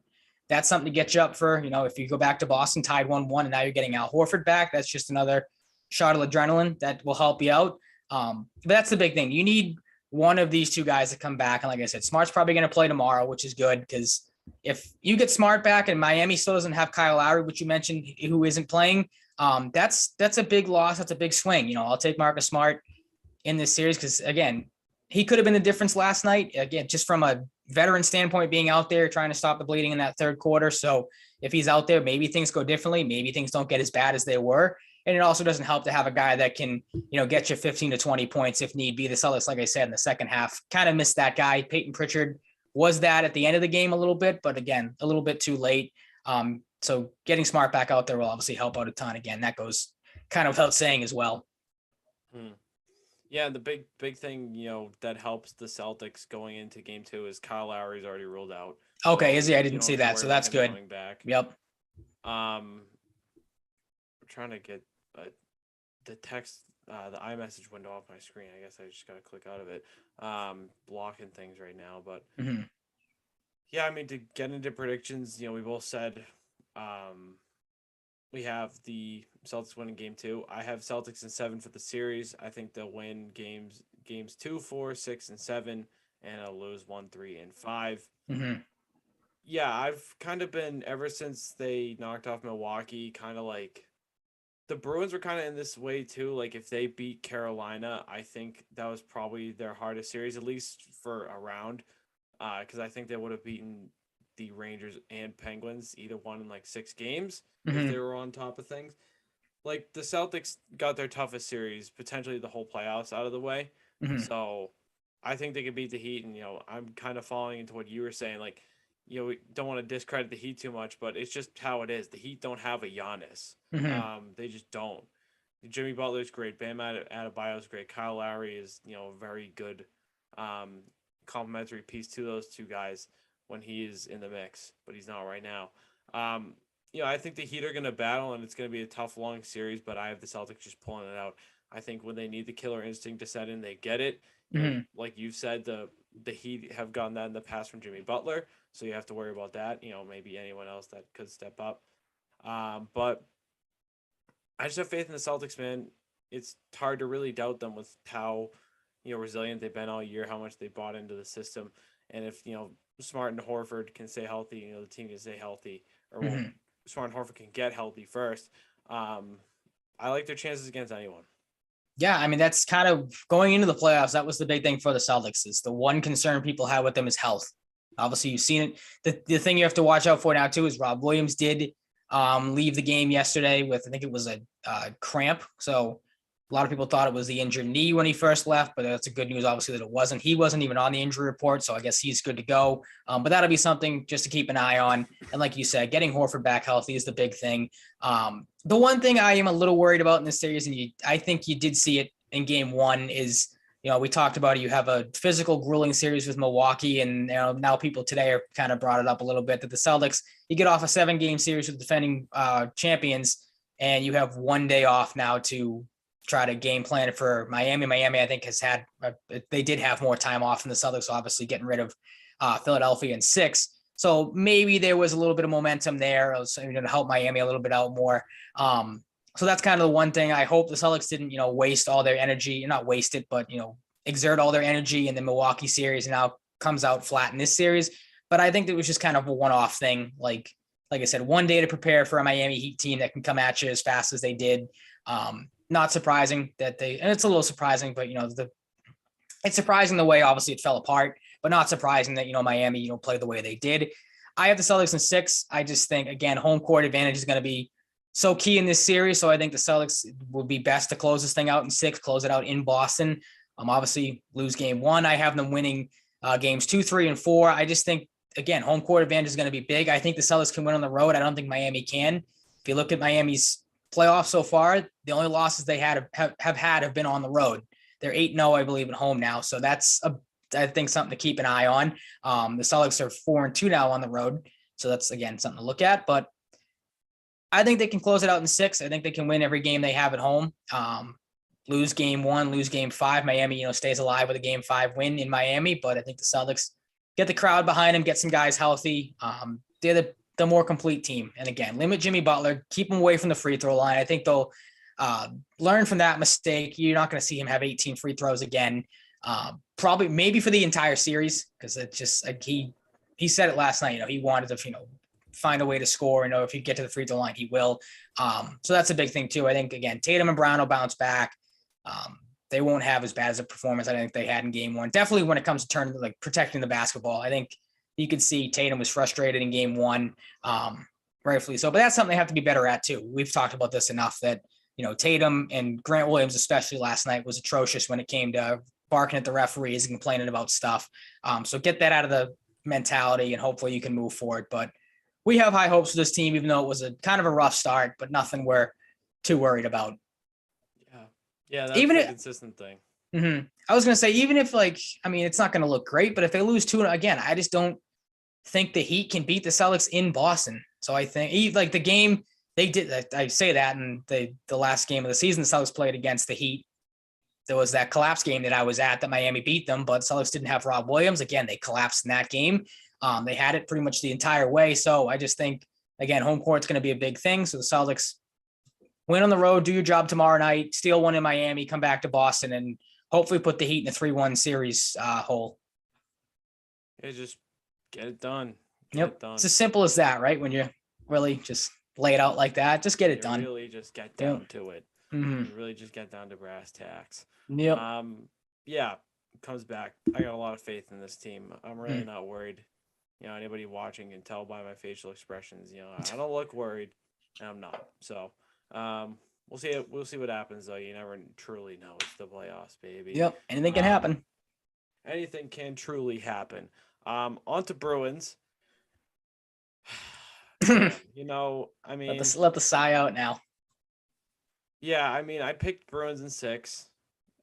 that's something to get you up for. If you go back to Boston, tied 1-1, and now you're getting Al Horford back, that's just another shot of adrenaline that will help you out. But that's the big thing. You need one of these two guys to come back. And like I said, Smart's probably going to play tomorrow, which is good because if you get Smart back and Miami still doesn't have Kyle Lowry, which you mentioned, who isn't playing, that's a big loss. That's a big swing. I'll take Marcus Smart in this series because, again, he could have been the difference last night, again, just from a veteran standpoint, being out there trying to stop the bleeding in that third quarter. So if he's out there, maybe things go differently. Maybe things don't get as bad as they were. And it also doesn't help to have a guy that can, get you 15 to 20 points if need be. The Celtics, like I said, in the second half, kind of missed that guy. Peyton Pritchard was that at the end of the game a little bit, but again, a little bit too late. So getting Smart back out there will obviously help out a ton. Again, that goes kind of without saying as well. Yeah, the big thing, that helps the Celtics going into game 2 is Kyle Lowry's already ruled out. Okay, is he? I didn't see that, so that's good. Back. Yep. We're trying to get the text, the iMessage window off my screen. I guess I just got to click out of it. Blocking things right now, but Yeah, I mean, to get into predictions, we both said we have the Celtics winning game 2. I have Celtics in 7 for the series. I think they'll win games 2, 4, 6, and 7, and I'll lose 1, 3, and 5. Mm-hmm. Yeah, I've kind of been ever since they knocked off Milwaukee, kind of like the Bruins were kind of in this way too. Like if they beat Carolina, I think that was probably their hardest series, at least for a round. Because I think they would have beaten the Rangers and Penguins, either one in like 6 games if Mm-hmm. they were on top of things. Like the Celtics got their toughest series, potentially the whole playoffs out of the way. Mm-hmm. So I think they could beat the Heat. And, I'm kind of falling into what you were saying. Like, we don't want to discredit the Heat too much, but it's just how it is. The Heat don't have a Giannis. Mm-hmm. They just don't. Jimmy Butler's great. Bam Adebayo's great. Kyle Lowry is, a very good complementary piece to those two guys when he is in the mix, but he's not right now. I think the Heat are going to battle, and it's going to be a tough, long series, but I have the Celtics just pulling it out. I think when they need the killer instinct to set in, they get it. Mm-hmm. Like you've said, the Heat have gotten that in the past from Jimmy Butler, so you have to worry about that. Maybe anyone else that could step up. But I just have faith in the Celtics, man. It's hard to really doubt them with how resilient they've been all year, how much they bought into the system, and if Smart and Horford can stay healthy, the team can stay healthy, or well, Mm-hmm. Smart and Horford can get healthy first. I like their chances against anyone. Yeah, I mean, that's kind of going into the playoffs. That was the big thing for the Celtics. Is the one concern people have with them is health. Obviously, you've seen it. The thing you have to watch out for now too is Rob Williams did leave the game yesterday with, I think it was a cramp. So a lot of people thought it was the injured knee when he first left, but that's a good news, obviously, that it wasn't. He wasn't even on the injury report, so I guess he's good to go. But that'll be something just to keep an eye on. And like you said, getting Horford back healthy is the big thing. The one thing I am a little worried about in this series, and I think you did see it in game 1, is, we talked about it. You have a physical, grueling series with Milwaukee, and now people today are kind of brought it up a little bit that the Celtics, you get off a 7-game series with defending champions, and you have one day off now to try to game plan it for Miami. Miami, I think, has had they did have more time off than the Celtics, obviously getting rid of Philadelphia in 6. So maybe there was a little bit of momentum there, to help Miami a little bit out more. So that's kind of the one thing. I hope the Celtics didn't, waste all their energy, not waste it, but, exert all their energy in the Milwaukee series and now comes out flat in this series. But I think it was just kind of a one-off thing. Like I said, one day to prepare for a Miami Heat team that can come at you as fast as they did. Not surprising and it's a little surprising, but, it's surprising the way, obviously, it fell apart, but not surprising that, Miami, played the way they did. I have the Celtics in 6. I just think, again, home court advantage is going to be so key in this series. So I think the Celtics would be best to close this thing out in 6, close it out in Boston. Obviously lose game 1. I have them winning games 2, 3, and 4. I just think, again, home court advantage is going to be big. I think the Celtics can win on the road. I don't think Miami can. If you look at Miami's playoffs so far, the only losses they have been on the road. They're 8-0, I believe, at home now. So that's I think something to keep an eye on. The Celtics are 4-2 now on the road. So that's, again, something to look at. But I think they can close it out in 6. I think they can win every game they have at home. Lose game 1, lose game 5. Miami, stays alive with a game 5 win in Miami. But I think the Celtics get the crowd behind them, get some guys healthy. They're the more complete team. And again, limit Jimmy Butler, keep him away from the free throw line. I think they'll learn from that mistake. You're not going to see him have 18 free throws again. Probably maybe for the entire series, because it's just like he said it last night. He wanted to find a way to score. If you get to the free throw line, he will. So that's a big thing too. I think, again, Tatum and Brown will bounce back. They won't have as bad as a performance I think they had in game 1. Definitely when it comes to turning, like, protecting the basketball. I think you could see Tatum was frustrated in game 1, rightfully so. But that's something they have to be better at too. We've talked about this enough that Tatum and Grant Williams, especially last night, was atrocious when it came to barking at the referees and complaining about stuff. So get that out of the mentality, and hopefully you can move forward. But we have high hopes for this team, even though it was a kind of a rough start, but nothing we're too worried about. Yeah, that's even a consistent thing. Mm-hmm. I was going to say, even if, it's not going to look great, but if they lose 2 again, I just don't think the Heat can beat the Celtics in Boston. So I think, the game they did, I say that, and the last game of the season, the Celtics played against the Heat. There was that collapse game that I was at that Miami beat them, but Celtics didn't have Rob Williams. Again, they collapsed in that game. They had it pretty much the entire way. So I just think, again, home court's going to be a big thing. So the Celtics win on the road, do your job tomorrow night, steal one in Miami, come back to Boston, and hopefully put the Heat in a 3-1 series hole. Yeah, just get it done. Get it done. It's as simple as that, right? When you really just lay it out like that, just get it done. Really just get down to it. Mm-hmm. You really just get down to brass tacks. Yep. Yeah, comes back. I got a lot of faith in this team. I'm really not worried. Anybody watching can tell by my facial expressions. I don't look worried, and I'm not. So, we'll see. We'll see what happens, though. You never truly know. It's the playoffs, baby. Yep. Anything can happen. Anything can truly happen. On to Bruins. I mean, let the sigh out now. Yeah, I mean, I picked Bruins in 6.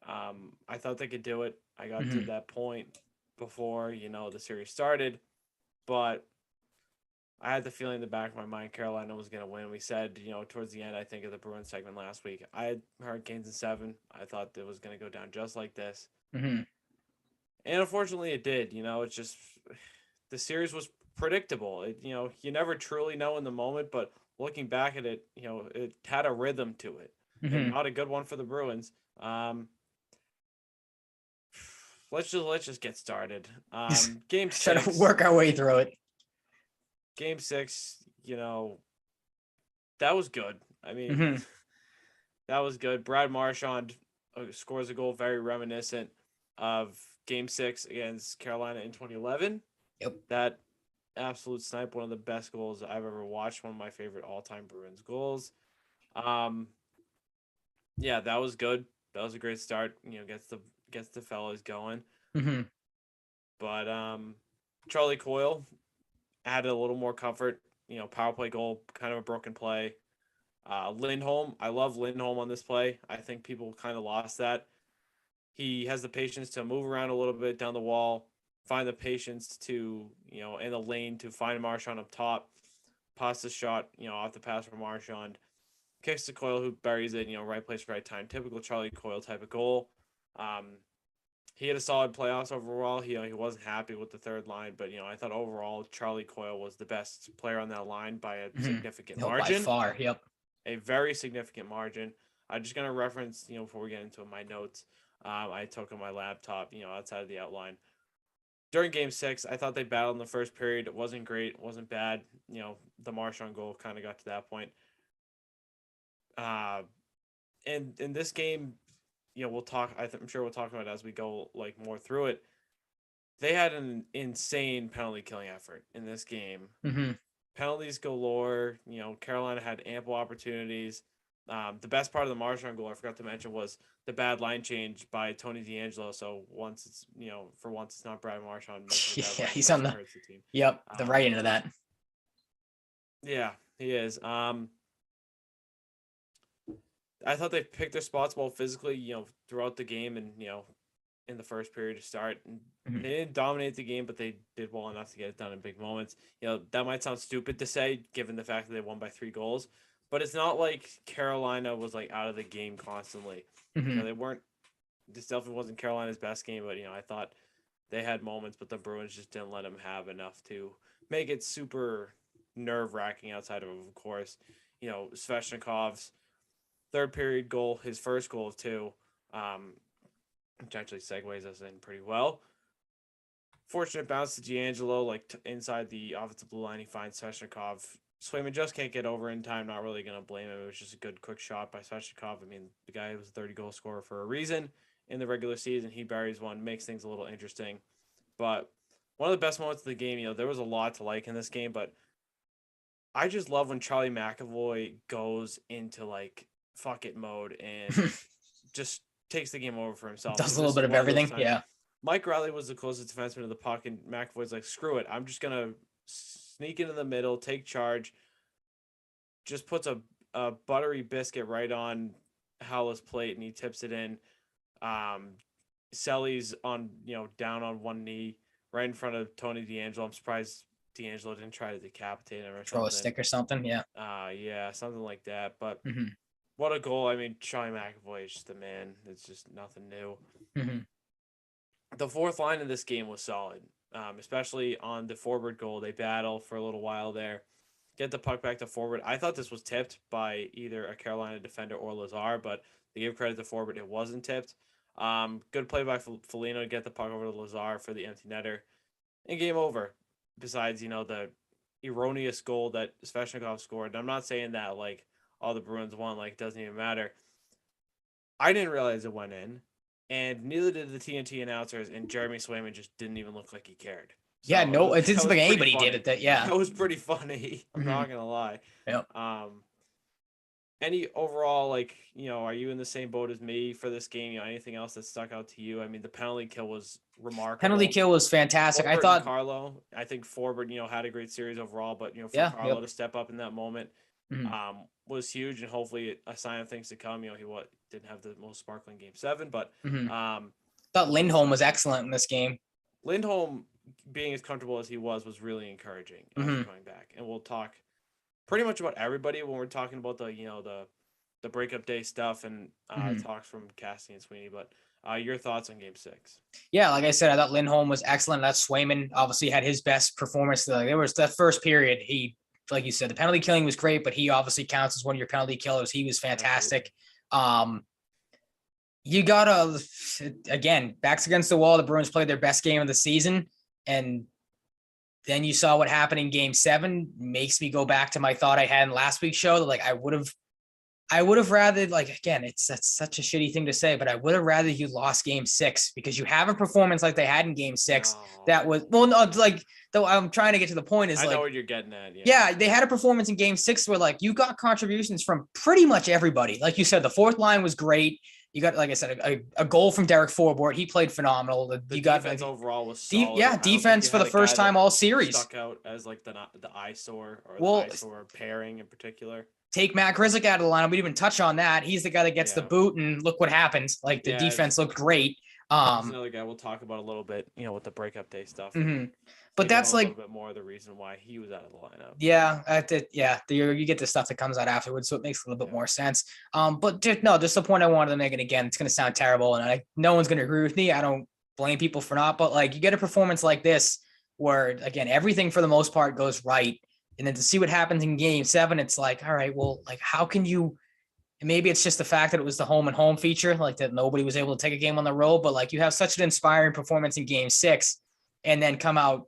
I thought they could do it. I got to that point before, the series started, but I had the feeling in the back of my mind Carolina was going to win. We said, towards the end, I think of the Bruins segment last week, I had Hurricanes in 7. I thought it was going to go down just like this. Mm-hmm. And unfortunately it did. It's just the series was predictable. You never truly know in the moment, but looking back at it, it had a rhythm to it. And not a good one for the Bruins. Let's just get started. Game 6. Try to work our way through it. Game 6, that was good. I mean, that was good. Brad Marchand scores a goal very reminiscent of Game 6 against Carolina in 2011. Yep. That absolute snipe, one of the best goals I've ever watched. One of my favorite all-time Bruins goals. Yeah, that was good. That was a great start. Gets the fellas going. But Charlie Coyle added a little more comfort. Power play goal, kind of a broken play. Lindholm, I love Lindholm on this play. I think people kind of lost that. He has the patience to move around a little bit down the wall, find the patience to, in the lane to find Marchand up top, pass the shot, off the pass from Marchand. Kicks to Coyle, who buries it, right place, right time. Typical Charlie Coyle type of goal. He had a solid playoffs overall. He wasn't happy with the third line, but, I thought overall Charlie Coyle was the best player on that line by a significant margin. By far, yep. A very significant margin. I'm just going to reference, before we get into my notes, I took on my laptop, outside of the outline. During Game 6, I thought they battled in the first period. It wasn't great. It wasn't bad. The Marchand goal kind of got to that point. And in this game, we'll talk. I'm sure we'll talk about it as we go more through it. They had an insane penalty killing effort in this game. Penalties galore. Carolina had ample opportunities. The best part of the Marchand goal I forgot to mention was the bad line change by Tony DeAngelo. So once it's for once it's not Brad Marchand. Yeah, he's on the team. Yep, the right end of that. Yeah, he is. I thought they picked their spots well physically, throughout the game and, in the first period to start. And they didn't dominate the game, but they did well enough to get it done in big moments. That might sound stupid to say, given the fact that they won by 3 goals, but it's not like Carolina was out of the game constantly. They weren't. This definitely wasn't Carolina's best game, but I thought they had moments, but the Bruins just didn't let them have enough to make it super nerve-wracking. Outside of course, Svechnikov's third period goal, his first goal of 2, which actually segues us in pretty well. Fortunate bounce to D'Angelo, inside the offensive blue line. He finds Svechnikov. Swayman just can't get over in time. Not really going to blame him. It was just a good, quick shot by Svechnikov. I mean, the guy was a 30-goal scorer for a reason in the regular season. He buries one, makes things a little interesting. But one of the best moments of the game, there was a lot to like in this game, but I just love when Charlie McAvoy goes into, fuck it mode and just takes the game over for himself. Does a little bit of everything, yeah. Mike Riley was the closest defenseman to the puck, and McAvoy's like, screw it. I'm just going to sneak into the middle, take charge. Just puts a buttery biscuit right on Howlett's plate, and he tips it in. Selly's on, down on one knee right in front of Tony DeAngelo. I'm surprised DeAngelo didn't try to decapitate him or throw a stick or something, yeah. Yeah, something like that. But what a goal. I mean, Charlie McAvoy is just a man. It's just nothing new. The fourth line of this game was solid. especially on the forward goal. They battle for a little while there, get the puck back to forward. I thought this was tipped by either a Carolina defender or Lazar, but they give credit to forward. It wasn't tipped. Good play by Foligno to get the puck over to Lazar for the empty netter, and game over. Besides, the erroneous goal that Svechnikov scored. And I'm not saying that like all the Bruins won, like it doesn't even matter. I didn't realize it went in, and neither did the TNT announcers. And Jeremy Swayman just didn't even look like he cared. So Yeah, no, it didn't seem like anybody funny. did it. That yeah, That was pretty funny. I'm Mm-hmm. not gonna lie. Yep. Any overall, like, are you in the same boat as me for this game? Anything else that stuck out to you? I mean, the penalty kill was remarkable. Penalty kill was fantastic. Forbert I thought Carlo. I think Forbert, had a great series overall, but for Yeah, Carlo yep. to step up in that moment, was huge, and hopefully a sign of things to come. He didn't have the most sparkling game 7, but thought Lindholm was excellent in this game. Lindholm being as comfortable as he was really encouraging after coming back. And we'll talk pretty much about everybody when we're talking about the breakup day stuff and talks from Cassidy and Sweeney. But your thoughts on Game 6? Yeah, like I said, I thought Lindholm was excellent. That Swayman obviously had his best performance. There was that first period. He, like you said, the penalty killing was great, but he obviously counts as one of your penalty killers. He was fantastic. You gotta, again, backs against the wall. The Bruins played their best game of the season, and then you saw what happened in Game 7. Makes me go back to my thought I had in last week's show. That like I would have rather, like, again, that's such a shitty thing to say, but I would have rather you lost Game 6 because you have a performance like they had in Game 6 that was though I'm trying to get to the point is I like, know what you're getting at. Yeah, they had a performance in Game 6 where like you got contributions from pretty much everybody. Like you said, the fourth line was great. You got, like I said, a goal from Derek Forbort. He played phenomenal. The you got defense overall was solid. Defense for the first time all series. Stuck out as like the eyesore or the eyesore pairing in particular. Take Matt Grzelcyk out of the lineup. We didn't even touch on that. He's the guy that gets the boot, and look what happens. Like the defense looked great. He's another guy we'll talk about a little bit, with the breakup day stuff. But that's like a little bit more of the reason why he was out of the lineup. You get the stuff that comes out afterwards, so it makes a little bit more sense. But just the point I wanted to make, it again, it's going to sound terrible, and no one's going to agree with me. I don't blame people for not, but like you get a performance like this where, again, everything for the most part goes right, and then to see what happens in Game 7, it's like, all right, well, like how can you? Maybe it's just the fact that it was the home and home feature, like that nobody was able to take a game on the road, but like you have such an inspiring performance in Game 6, and then come out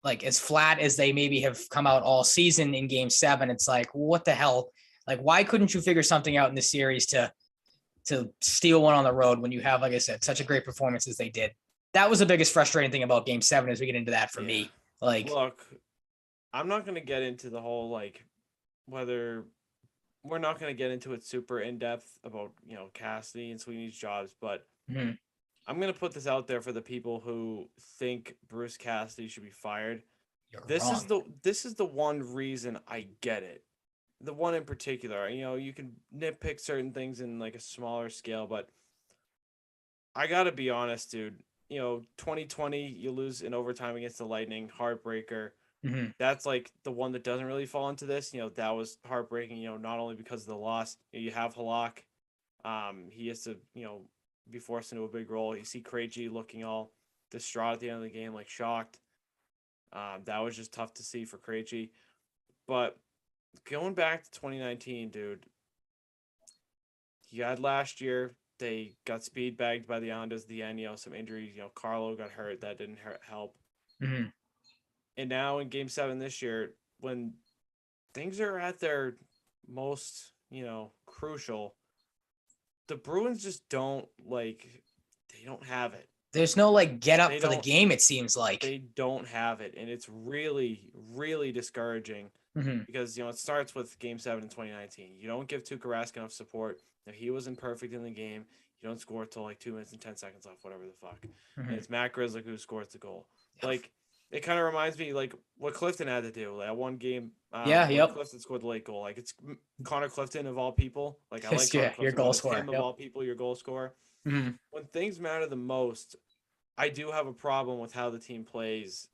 like as flat as they maybe have come out all season in Game 7. It's like, what the hell? Like, why couldn't you figure something out in this series to steal one on the road when you have, like I said, such a great performance as they did? That was the biggest frustrating thing about Game 7 as we get into that for me. Like, look, I'm not going to get into the whole, like, whether we're not going to get into it super in depth about, Cassidy and Sweeney's jobs, but I'm going to put this out there for the people who think Bruce Cassidy should be fired. This is the one reason I get it. The one in particular, you can nitpick certain things in like a smaller scale, but I got to be honest, dude. 2020, you lose in overtime against the Lightning, heartbreaker. That's like the one that doesn't really fall into this. That was heartbreaking, not only because of the loss. You have Halak. He has to, be forced into a big role. You see Krejci looking all distraught at the end of the game, like shocked. That was just tough to see for Krejci. But going back to 2019, dude, you had last year, they got speed bagged by the Islanders at the end, some injuries. Carlo got hurt. That didn't help. And now in Game 7 this year, when things are at their most, crucial, the Bruins just don't, they don't have it. There's no, get up for the game, it seems like. They don't have it, and it's really, really discouraging because, it starts with Game 7 in 2019. You don't give Tuukka Rask enough support. He wasn't perfect in the game. You don't score until 2 minutes and 10 seconds off, whatever the fuck. And it's Matt Grzelcyk who scores the goal. It kind of reminds me what Clifton had to do that one game. Clifton scored the late goal. It's Connor Clifton of all people. I like Connor Clifton, your goal scorer. Him of all people, your goal scorer. When things matter the most, I do have a problem with how the team plays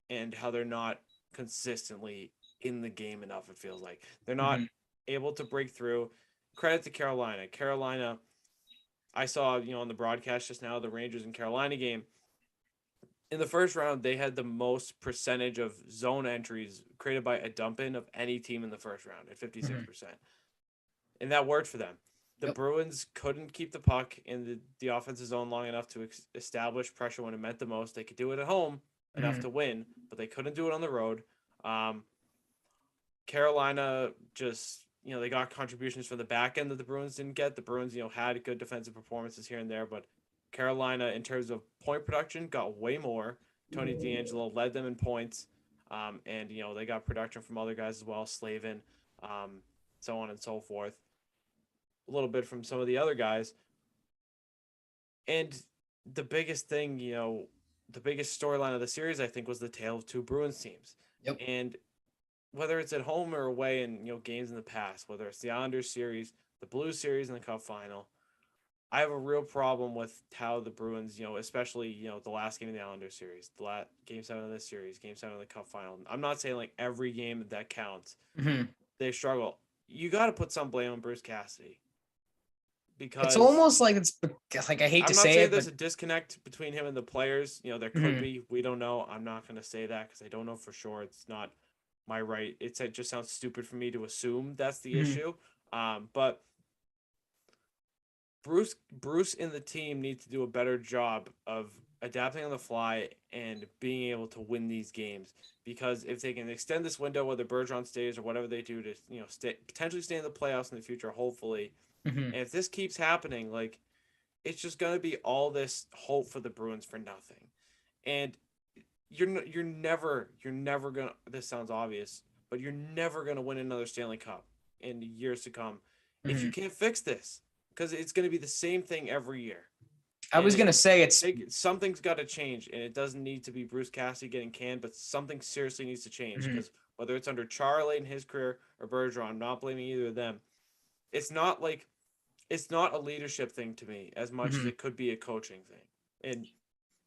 and how they're not consistently in the game enough. It feels like they're not able to break through. Credit to Carolina. I saw on the broadcast just now the Rangers and Carolina game. in the first round, they had the most percentage of zone entries created by a dump in of any team in the first round at 56%. And that worked for them. The Yep. Bruins couldn't keep the puck in the offensive zone long enough to establish pressure when it meant the most. They could do it at home enough to win, but they couldn't do it on the road. Carolina just, they got contributions from the back end that the Bruins didn't get. The Bruins, had good defensive performances here and there, but Carolina, in terms of point production, got way more. Tony DeAngelo led them in points, and they got production from other guys as well, Slavin, so on and so forth. A little bit from some of the other guys, and the biggest thing, the biggest storyline of the series, I think, was the tale of two Bruins teams. Yep. And whether it's at home or away in games in the past, whether it's the Islanders series, the Blues series, and the Cup final, I have a real problem with how the Bruins, especially, the last game of the Islanders series, game 7 of this series, game 7 of the Cup final. I'm not saying like every game that counts. They struggle. You got to put some blame on Bruce Cassidy. Because it's almost like I hate to say it. I'm not saying there's a disconnect between him and the players. There could be. We don't know. I'm not going to say that because I don't know for sure. It's not my right. It just sounds stupid for me to assume that's the issue. But Bruce and the team need to do a better job of adapting on the fly and being able to win these games. Because if they can extend this window, whether Bergeron stays or whatever they do to potentially stay in the playoffs in the future, hopefully. And if this keeps happening, like, it's just gonna be all this hope for the Bruins for nothing. And you're never gonna. This sounds obvious, but you're never gonna win another Stanley Cup in years to come if you can't fix this. Because it's going to be the same thing every year. I was going to say something's got to change, and it doesn't need to be Bruce Cassidy getting canned, but something seriously needs to change. Because whether it's under Charlie in his career or Bergeron, I'm not blaming either of them. It's not a leadership thing to me as much as it could be a coaching thing. And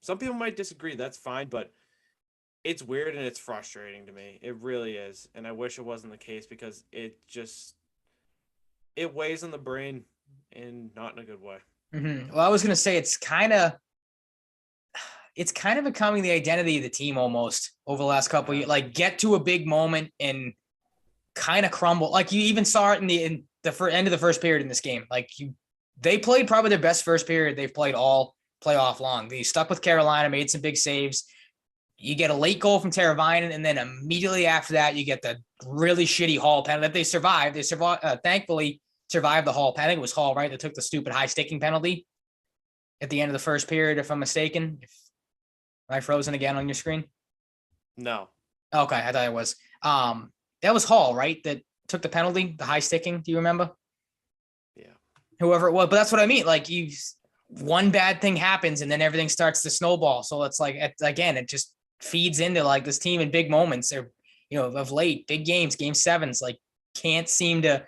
some people might disagree. That's fine, but it's weird and it's frustrating to me. It really is, and I wish it wasn't the case because it weighs on the brain. And not in a good way. Well, I was going to say it's kind of becoming the identity of the team almost over the last couple of years. Like, get to a big moment and kind of crumble. Like, you even saw it in the end of the first period in this game. Like, they played probably their best first period they've played all playoff long. They stuck with Carolina, made some big saves. You get a late goal from Teravainen, and then immediately after that, you get the really shitty Hall penalty that they survived. Thankfully, survived the Hall penalty. It was Hall, right? That took the stupid high sticking penalty at the end of the first period, if I'm mistaken. Am I frozen again on your screen? No. Okay, I thought it was. That was Hall, right? That took the penalty, the high sticking. Do you remember? Yeah. Whoever it was, but that's what I mean. Like, one bad thing happens and then everything starts to snowball. So it's like, again, it just feeds into like this team in big moments or, of late, big games, game 7s, like can't seem to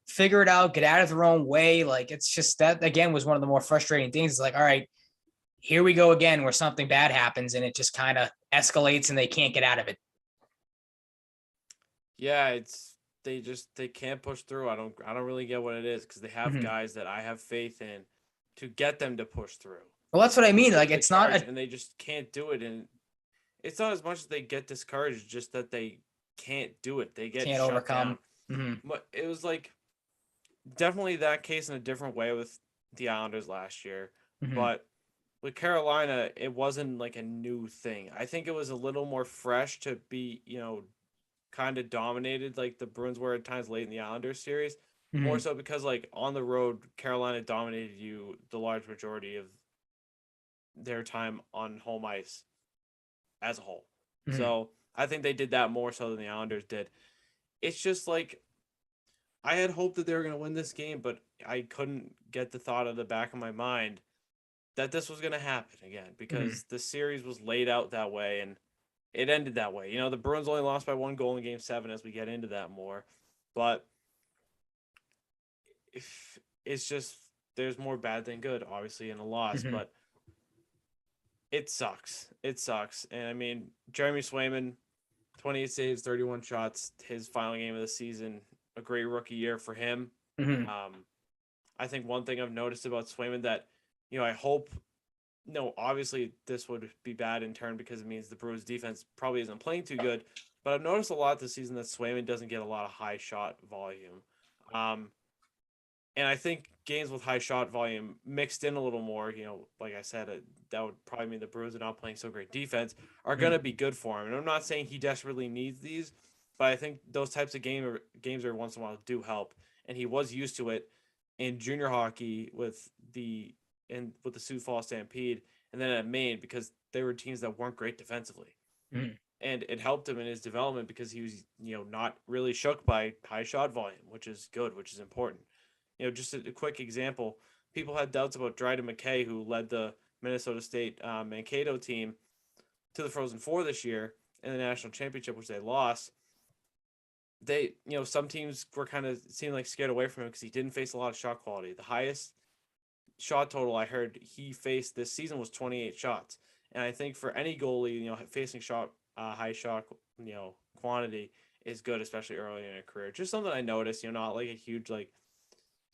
figure it out, get out of their own way. Like, it's just that, again, was one of the more frustrating things. It's like, all right, here we go again, where something bad happens and it just kind of escalates and they can't get out of it. Yeah, they can't push through. I don't really get what it is because they have guys that I have faith in to get them to push through. Well, that's what I mean. Like, it's not, and they just can't do it. And it's not as much as they get discouraged, just that they can't do it. They can't overcome. But it was like, definitely that case in a different way with the Islanders last year. But with Carolina, it wasn't like a new thing. I think it was a little more fresh to be, kind of dominated like the Bruins were at times late in the Islanders series. More so because, like, on the road, Carolina dominated you the large majority of their time on home ice as a whole. So I think they did that more so than the Islanders did. It's just like, I had hoped that they were going to win this game, but I couldn't get the thought of the back of my mind that this was going to happen again because the series was laid out that way and it ended that way. The Bruins only lost by 1 goal in game 7 as we get into that more. But it's just, there's more bad than good, obviously, in a loss, but it sucks. It sucks. And I mean, Jeremy Swayman, 28 saves, 31 shots, his final game of the season, a great rookie year for him. I think one thing I've noticed about Swayman that, I hope no, obviously this would be bad in turn because it means the Bruins defense probably isn't playing too good. But I've noticed a lot this season that Swayman doesn't get a lot of high shot volume. Um, and I think games with high shot volume mixed in a little more, like I said, that would probably mean the Bruins are not playing so great defense, are going to be good for him. And I'm not saying he desperately needs these, but I think those types of games every once in a while do help. And he was used to it in junior hockey with the Sioux Falls Stampede, and then at Maine because they were teams that weren't great defensively. Mhm. And it helped him in his development because he was, not really shook by high shot volume, which is good, which is important. Just a quick example, people had doubts about Dryden McKay, who led the Minnesota State Mankato team to the Frozen Four this year in the national championship, which they lost. They, some teams were kind of seemed like scared away from him because he didn't face a lot of shot quality. The highest shot total I heard he faced this season was 28 shots. And I think for any goalie, facing high shot, quantity is good, especially early in a career. Just something I noticed, not like a huge like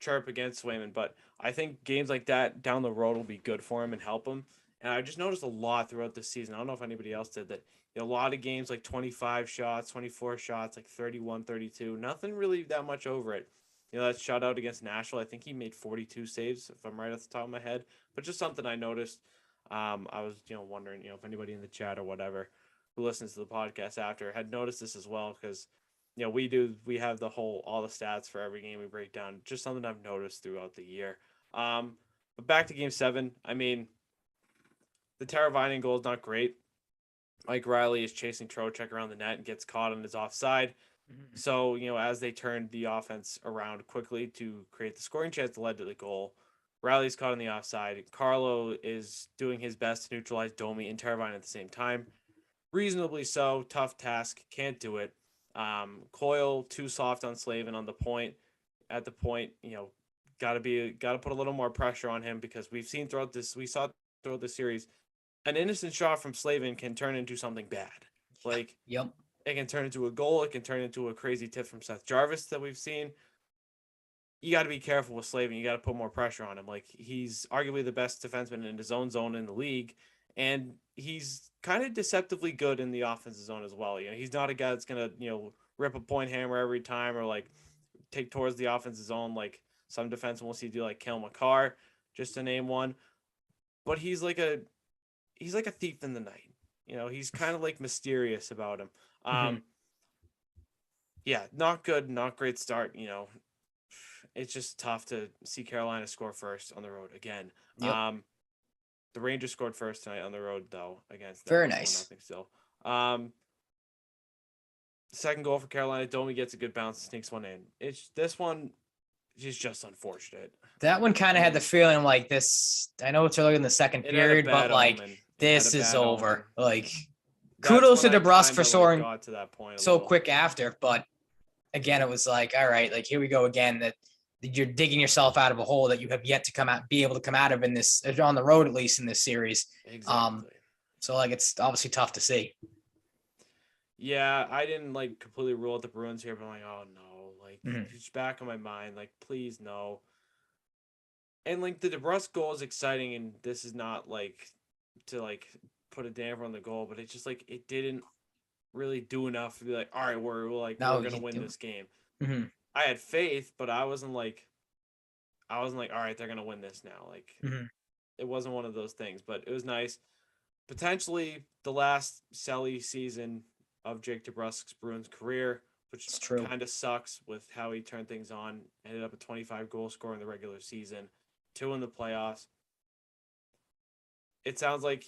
chirp against Swayman, but I think games like that down the road will be good for him and help him. And I just noticed a lot throughout the season. I don't know if anybody else did that. A lot of games like 25 shots, 24 shots, like 31, 32. Nothing really that much over it. That shutout against Nashville, I think he made 42 saves, if I'm right off the top of my head. But just something I noticed. I was, wondering, if anybody in the chat or whatever who listens to the podcast after had noticed this as well, because we have all the stats for every game we break down. Just something I've noticed throughout the year. But back to game 7. I mean, the Teravainen goal is not great. Mike Riley is chasing Trocheck around the net and gets caught on his offside. Mhm. So, as they turned the offense around quickly to create the scoring chance that led to the goal, Riley's caught on the offside. Carlo is doing his best to neutralize Domi and Teravainen at the same time. Reasonably so. Tough task. Can't do it. Coyle too soft on Slavin on the point. At the point, got to put a little more pressure on him because we saw throughout the series, an innocent shot from Slavin can turn into something bad. Like Yep. it can turn into a goal. It can turn into a crazy tip from Seth Jarvis that we've seen. You got to be careful with Slavin. You got to put more pressure on him. Like he's arguably the best defenseman in his own zone in the league, and he's kind of deceptively good in the offensive zone as well. He's not a guy that's gonna rip a point hammer every time or like take towards the offensive zone like some defensemen will see do like Kale McCarr, just to name one. But he's like a thief in the night. He's kind of like mysterious about him. Mhm. Yeah, not good, not great start. It's just tough to see Carolina score first on the road again. Yep. The Rangers scored first tonight on the road though against them. Very It's nice. 1-0 still. Second goal for Carolina. Domi gets a good bounce, sneaks one in. This one is just unfortunate. That one kind of had the feeling like this. I know it's early in the second It had a period, but bad like omen. It had a this is bad over. omen. Like That's kudos to when I DeBrusque kind for of like soaring got to that point a so little. quick after, but again, it was like, all right, like here we go again. That you're digging yourself out of a hole that you have yet to be able to come out of in this, on the road at least in this series. Exactly. So like it's obviously tough to see. Yeah, I didn't like completely rule out the Bruins here, but I'm like, oh no, like Mhm. it's back in my mind, like please no. And like the DeBrusque goal is exciting, and this is not like to like put a damper on the goal, but it's just like it didn't really do enough to be like, all right, we're No, gonna win this game. Mhm. I had faith, but I wasn't like, all right, they're gonna win this now. Like Mhm. it wasn't one of those things, but it was nice. Potentially the last Selly season of Jake DeBrusque's Bruins career, which It's true. kind of sucks with how he turned things on. Ended up a 25 goal scorer in the regular season, 2 in the playoffs. It sounds like,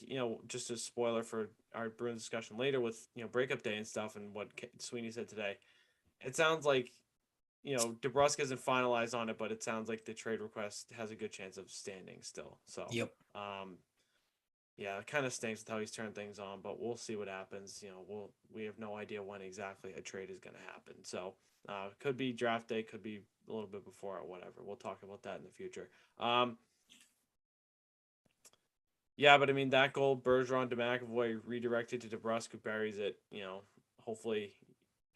just a spoiler for our Bruins discussion later with, breakup day and stuff and what Sweeney said today. It sounds like, DeBrusque isn't finalized on it, but it sounds like the trade request has a good chance of standing still. So, Yep. yeah, it kind of stinks with how he's turned things on, but we'll see what happens. We have no idea when exactly a trade is going to happen. So, could be draft day, could be a little bit before or whatever. We'll talk about that in the future. Yeah, but I mean that goal, Bergeron to McAvoy redirected to DeBrusque, who buries it. Hopefully,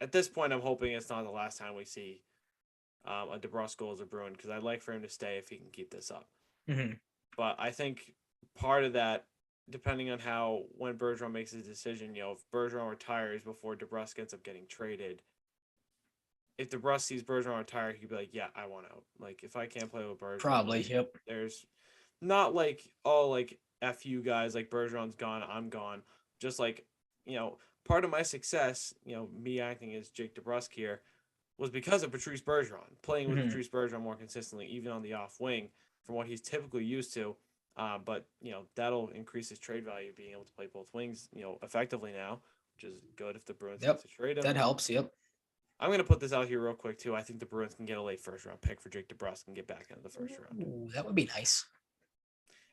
at this point, I'm hoping it's not the last time we see a DeBrusque goal as a Bruin because I'd like for him to stay if he can keep this up. Mhm. But I think part of that, depending on when Bergeron makes his decision, if Bergeron retires before DeBrusk ends up getting traded, if DeBrusk sees Bergeron retire, he'd be like, yeah, I want out. Like, if I can't play with Bergeron, Probably. like, Yep. there's not like, oh, like, F you guys, like, Bergeron's gone, I'm gone. Just like, part of my success, me acting as Jake DeBrusk here, was because of Patrice Bergeron, playing with Patrice Bergeron more consistently, even on the off wing, from what he's typically used to. But that'll increase his trade value, being able to play both wings, effectively now, which is good if the Bruins have to trade him. That helps. Yep. I'm gonna put this out here real quick too. I think the Bruins can get a late first round pick for Jake DeBrusk and get back into the first round. Ooh, that would be nice.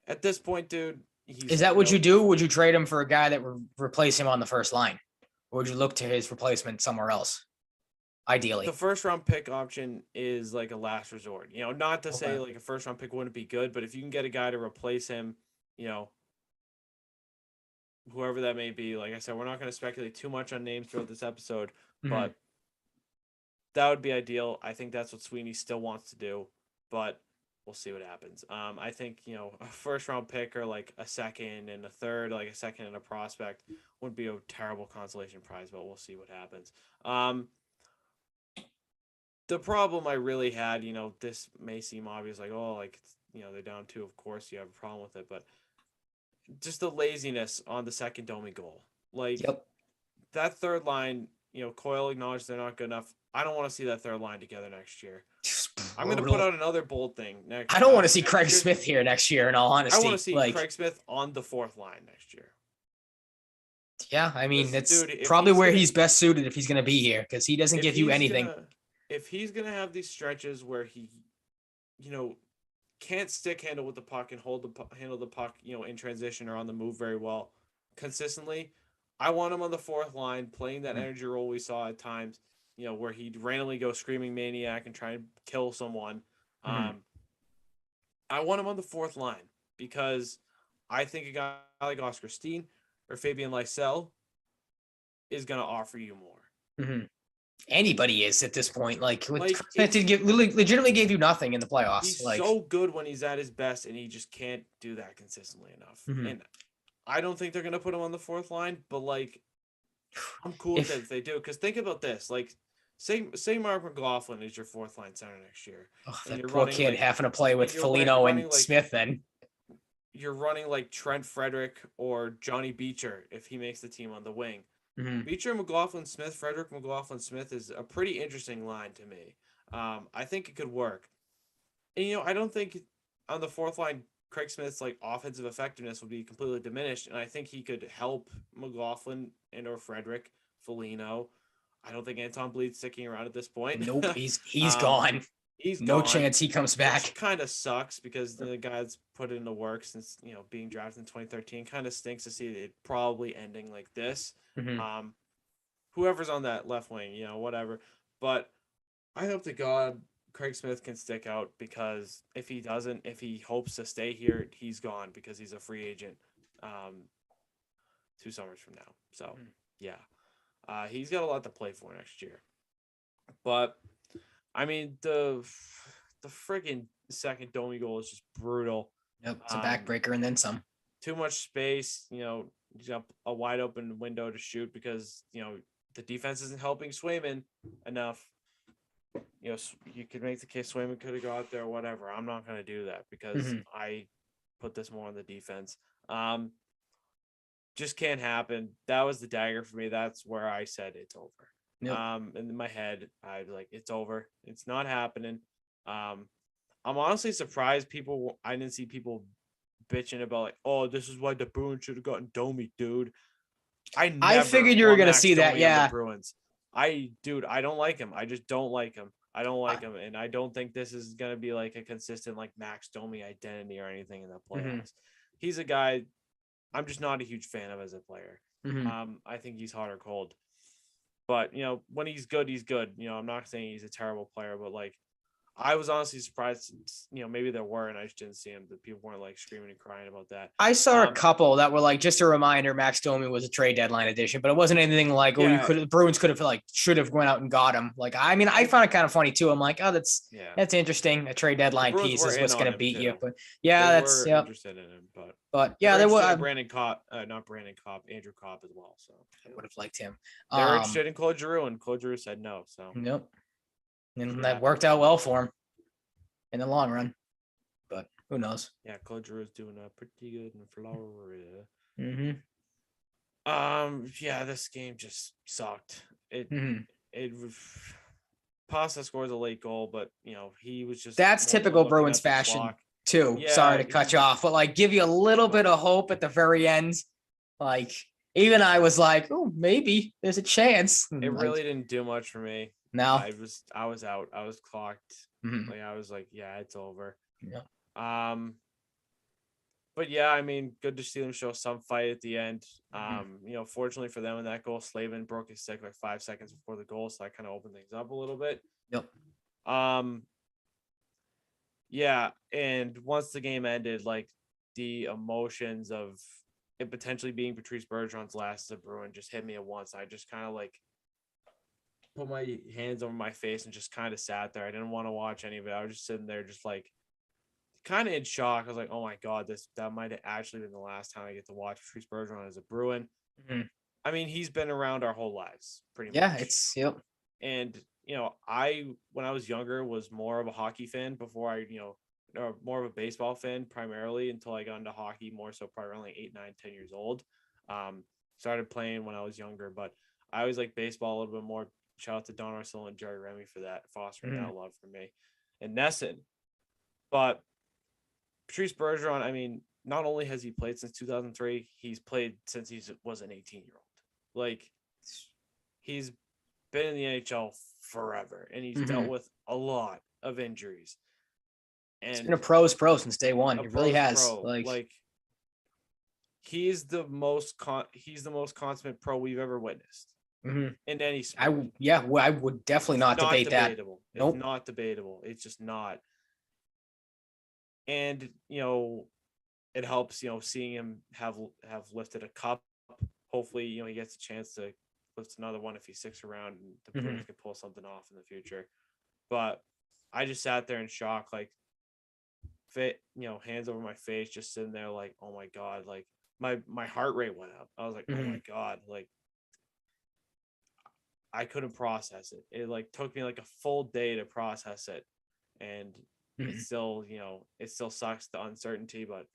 At this point, dude, is that what you do? Would you trade him for a guy that would replace him on the first line, or would you look to his replacement somewhere else? Ideally, the first round pick option is like a last resort. Not to say like a first round pick wouldn't be good, but if you can get a guy to replace him, whoever that may be, like I said, we're not going to speculate too much on names throughout this episode, but that would be ideal. I think that's what Sweeney still wants to do, but we'll see what happens. I think, a first round pick or like a second and a third, like a second and a prospect wouldn't be a terrible consolation prize, but we'll see what happens. The problem I really had, this may seem obvious, like, oh, like, they're down 2, of course you have a problem with it, but just the laziness on the second Domi goal. Like, that third line, Coyle acknowledged they're not good enough. I don't want to see that third line together next year. I'm going to put out another bold thing next. I don't want to see Craig Smith here next year, in all honesty. I want to see Craig Smith on the fourth line next year. Yeah, I mean, that's probably where he's best suited if he's going to be here, because he doesn't give you anything. If he's going to have these stretches where he, can't stick handle with the puck and handle the puck, in transition or on the move very well consistently, I want him on the fourth line playing that energy role we saw at times, where he'd randomly go screaming maniac and try and kill someone. I want him on the fourth line because I think a guy like Oscar Steen or Fabian Lysell is going to offer you more. Anybody is at this point. Like legitimately gave you nothing in the playoffs. He's so good when he's at his best, and he just can't do that consistently enough. And I don't think they're going to put him on the fourth line, but like, I'm cool with it if they do. Because think about this, like, say Mark McLaughlin is your fourth line center next year. Oh, that poor kid having to play with Foligno and Smith. Then you're running like Trent Frederick or Johnny Beecher if he makes the team on the wing. Beecher, McLaughlin, Smith, Frederick, McLaughlin, Smith is a pretty interesting line to me. I think it could work. And, I don't think on the fourth line, Craig Smith's like offensive effectiveness would be completely diminished. And I think he could help McLaughlin and or Frederick, Foligno. I don't think Anton Bleed's sticking around at this point. Nope, he's gone. He's no gone, chance he comes back. Which kind of sucks because the guy's put it into work since, being drafted in 2013. Kind of stinks to see it probably ending like this. Whoever's on that left wing, whatever. But I hope to God Craig Smith can stick out, because if he doesn't, if he hopes to stay here, he's gone because he's a free agent 2 summers from now. So, yeah. He's got a lot to play for next year. But, I mean, the freaking second Domi goal is just brutal. Yep, it's a backbreaker and then some. Too much space, jump a wide open window to shoot because, the defense isn't helping Swayman enough. You could make the case Swayman could have got out there or whatever. I'm not going to do that because I put this more on the defense. Just can't happen. That was the dagger for me. That's where I said it's over. Yep. And in my head, I was like, it's over. It's not happening. I'm honestly surprised I didn't see people bitching about like, oh, this is why the Bruins should have gotten Domi, dude. I figured you were gonna see that, yeah. Bruins. I don't like him. I just don't like him. I don't like him, and I don't think this is gonna be like a consistent like Max Domi identity or anything in the playoffs. He's a guy I'm just not a huge fan of as a player. I think he's hot or cold. But when he's good, he's good. I'm not saying he's a terrible player, but like I was honestly surprised. Maybe there were, and I just didn't see them. That people weren't like screaming and crying about that. I saw a couple that were like, just a reminder, Max Domi was a trade deadline edition, but it wasn't anything like, the Bruins should have went out and got him. Like, I mean, I found it kind of funny too. I'm like, oh, that's interesting. A trade deadline piece is what's going to beat you. But yeah, interested in him, but yeah, they were Brandon Kopp, not Brandon Kopp, Andrew Kopp as well. So I would have liked him. They're interested in Claude Giroux, and Claude Giroux said no. So nope. And that worked out well for him in the long run, but who knows? Yeah, Claude Giroux is doing pretty good in Florida. Yeah, this game just sucked. It Pasta scores a late goal, but he was just that's typical Bruins fashion too. Yeah, sorry to cut you off, but like give you a little bit of hope at the very end. Like even I was like, oh, maybe there's a chance. It really didn't do much for me. No, I was out. I was clocked. Like I was like, yeah, it's over. Yeah. But yeah, I mean, good to see them show some fight at the end. Fortunately for them in that goal, Slavin broke his stick like 5 seconds before the goal, so that kind of opened things up a little bit. Yep. Yeah, and once the game ended, like the emotions of it potentially being Patrice Bergeron's last as a Bruin just hit me at once. I just kind of like put my hands over my face and just kind of sat there. I didn't want to watch any of it. I was just sitting there just like kind of in shock. I was like, oh my God, that might have actually been the last time I get to watch Patrice Bergeron as a Bruin. I mean, he's been around our whole lives pretty much. Yeah, And, when I was younger was more of a hockey fan before I, or more of a baseball fan primarily until I got into hockey more so probably around like 8, 9, 10 years old. Started playing when I was younger, but I always like baseball a little bit more. Shout out to Don Arcel and Jerry Remy for that, fostering that love for me and Nesson. But Patrice Bergeron, I mean, not only has he played since 2003, he's played since he was an 18-year-old. Like, he's been in the NHL forever, and he's dealt with a lot of injuries. And he's been a pro's pro since day one. He really has. Like he's the most consummate pro we've ever witnessed. In any sport. I would definitely not debate that. It's not debatable. It's just not. And it helps seeing him have lifted a cup. Hopefully he gets a chance to lift another one if he sticks around and the Bruins can pull something off in the future. But I just sat there in shock, like hands over my face, just sitting there like, oh my God, like my heart rate went up. I was like, oh my God, like I couldn't process it. It like took me like a full day to process it. And it still, it still sucks, the uncertainty, but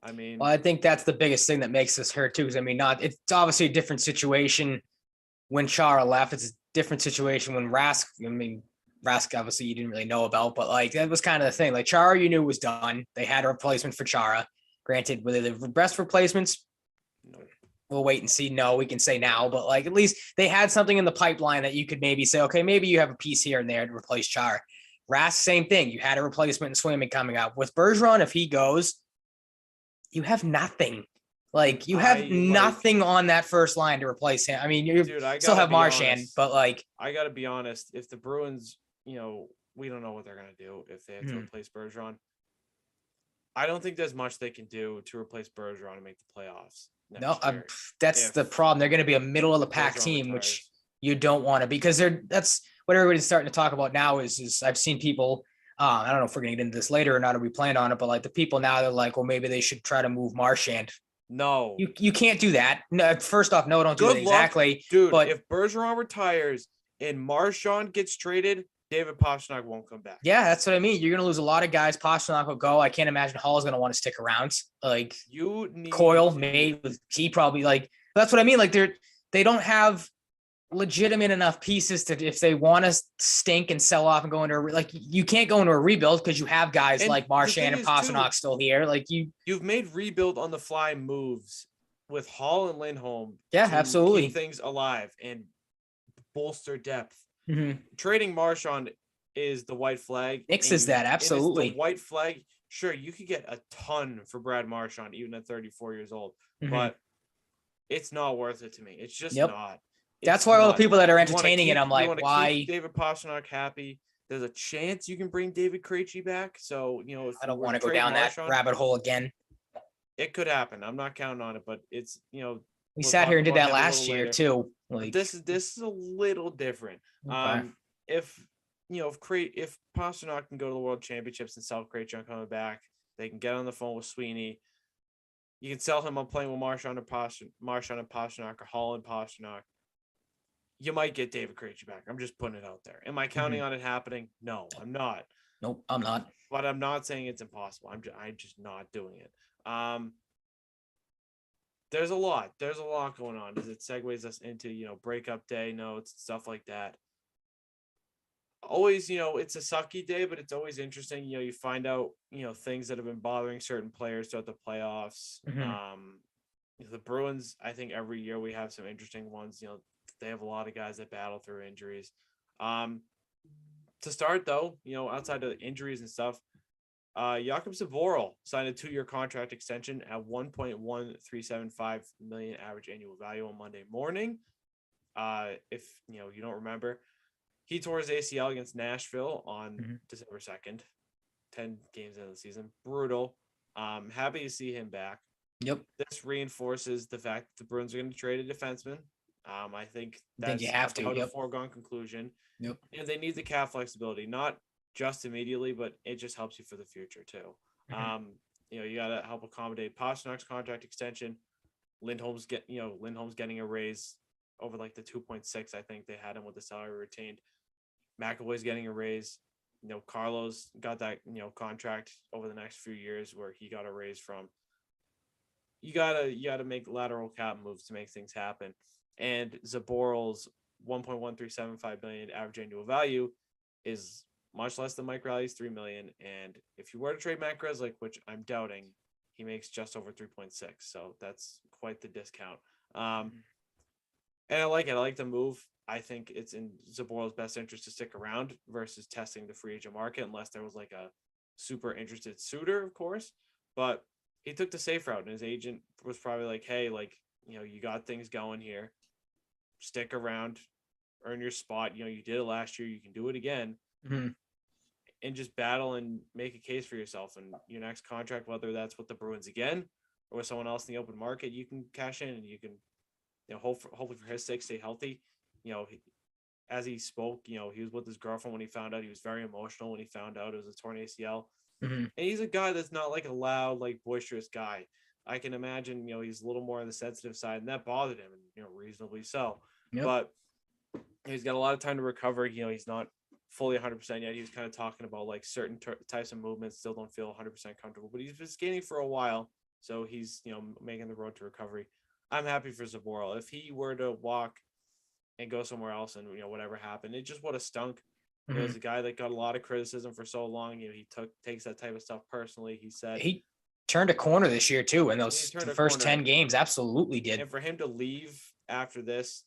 I mean, well, I think that's the biggest thing that makes this hurt too. Cause I mean, it's obviously a different situation when Chara left. It's a different situation when Rask obviously you didn't really know about, but like, that was kind of the thing. Like Chara, you knew was done. They had a replacement for Chara. Granted, whether the best replacements, we'll wait and see. No, we can say now, but like at least they had something in the pipeline that you could maybe say, okay, maybe you have a piece here and there to replace Chara. Rask, same thing. You had a replacement in Swayman coming up. With Bergeron, if he goes, you have nothing. Like you have nothing on that first line to replace him. I mean, still have Marchand, but like I gotta be honest. If the Bruins, we don't know what they're gonna do if they have to replace Bergeron. I don't think there's much they can do to replace Bergeron and make the playoffs. No, that's the problem. They're going to be a middle of the pack team, which you don't want to, because that's what everybody's starting to talk about now is I've seen people, I don't know if we're going to get into this later or not, or we planned on it, but like the people now, they're like, well, maybe they should try to move Marchand. No, you can't do that. No, first off, no, don't do that. Exactly. Dude, but if Bergeron retires and Marchand gets traded, David Pastrnak won't come back. Yeah, that's what I mean. You're going to lose a lot of guys. Pastrnak will go. I can't imagine Hall's going to want to stick around. Like Coyle, he probably like, that's what I mean. Like they don't have legitimate enough pieces to, if they want to stink and sell off and go into you can't go into a rebuild because you have guys like Marchand and Pastrnak still here. Like you've made rebuild on the fly moves with Hall and Lindholm. Yeah, absolutely. Keep things alive and bolster depth. Trading Marchand is the white flag. Nixes that, absolutely. The white flag, sure, you could get a ton for Brad Marchand, even at 34 years old, but it's not worth it to me. It's just not. That's why all the people that are entertaining it, I'm like, why? Keep David Pastrnak happy. There's a chance you can bring David Krejci back. So, if I don't you were want to go trade down that Marchand, rabbit hole again. it could happen. I'm not counting on it, but it's, We we'll sat here talk and did about that him a last little year later. too. But Like this is a little different. okay. If if Pastrnak can go to the World Championships and sell Krejci coming back, they can get on the phone with Sweeney. You can sell him on playing with Marchand and Pastrnak or Holland Pastrnak. You might get David Krejci back. I'm just putting it out there. Am I counting on it happening? No, I'm not. Nope, I'm not. But I'm not saying it's impossible. I'm just not doing it. There's a lot going on as it segues us into, breakup day notes, stuff like that. Always, it's a sucky day, but it's always interesting. You find out, things that have been bothering certain players throughout the playoffs. The Bruins, I think every year we have some interesting ones. They have a lot of guys that battle through injuries. To start though, outside of injuries and stuff, Jakub Zboril signed a 2-year contract extension at $1.1375 million average annual value on Monday morning. If you don't remember, he tore his ACL against Nashville on December 2nd, 10 games into the season. Brutal. Happy to see him back. Yep. This reinforces the fact that the Bruins are going to trade a defenseman. I think that's you have to. a foregone conclusion. Yep. And they need the cap flexibility, not just immediately, but it just helps you for the future too. You got to help accommodate Pasternak's contract extension. Lindholm's getting a raise over like the 2.6. I think they had him with the salary retained. McAvoy's getting a raise. Carlos got that, contract over the next few years where he got a raise from. You gotta make lateral cap moves to make things happen. And Zboril's $1.1375 million average annual value is much less than Mike Riley's $3 million. And if you were to trade Matt Grzelcyk, which I'm doubting, he makes just over 3.6. So that's quite the discount. And I like it. I like the move. I think it's in Zboril's best interest to stick around versus testing the free agent market, unless there was like a super interested suitor, of course. But he took the safe route, and his agent was probably like, hey, you got things going here. Stick around, earn your spot. You did it last year. You can do it again. And just battle and make a case for yourself. And your next contract, whether that's with the Bruins again or with someone else in the open market, you can cash in and you can, hopefully for his sake, stay healthy. As he spoke, he was with his girlfriend when he found out. He was very emotional when he found out it was a torn ACL. And he's a guy that's not like a loud, like boisterous guy. I can imagine, he's a little more on the sensitive side, and that bothered him, and reasonably so. Yep. But he's got a lot of time to recover. He's not fully 100% yet. He was kind of talking about like certain types of movements still don't feel 100% comfortable, but he's been skating for a while, so he's making the road to recovery. I'm happy for Zboril. If he were to walk and go somewhere else, and whatever happened, it just would have stunk. It was a guy that got a lot of criticism for so long. He takes that type of stuff personally. He said he turned a corner this year too in those first 10 games. Absolutely did. And for him to leave after this,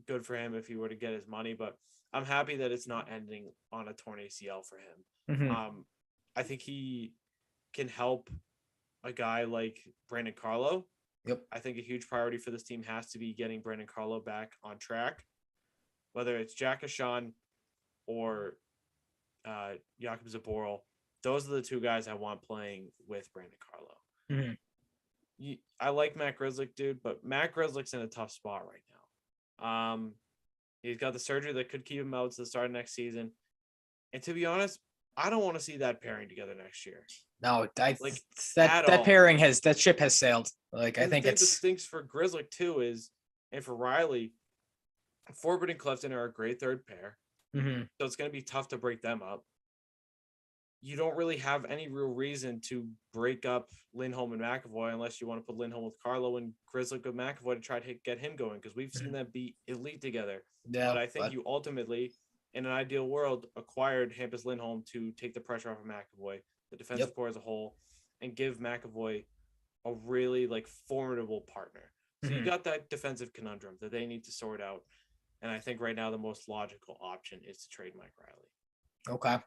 good for him if he were to get his money. But I'm happy that it's not ending on a torn ACL for him. I think he can help a guy like Brandon Carlo. Yep. I think a huge priority for this team has to be getting Brandon Carlo back on track, whether it's Jack Ashawn or Jakub Zboril. Those are the two guys I want playing with Brandon Carlo. I like Matt Grzelcyk, dude, but Matt Grzelcyk's in a tough spot right now. He's got the surgery that could keep him out to the start of next season. And to be honest, I don't want to see that pairing together next year. No, that pairing that ship has sailed. Like, I think it's stinks for Grzelcyk too and for Riley, Forbort and Clifton are a great third pair. So it's going to be tough to break them up. You don't really have any real reason to break up Lindholm and McAvoy unless you want to put Lindholm with Carlo and Grzelcyk with McAvoy to try to get him going, because we've seen them be elite together. Yeah, but I think you ultimately, in an ideal world, acquired Hampus Lindholm to take the pressure off of McAvoy, the defensive core as a whole, and give McAvoy a really formidable partner. So you got that defensive conundrum that they need to sort out. And I think right now the most logical option is to trade Mike Riley. Okay.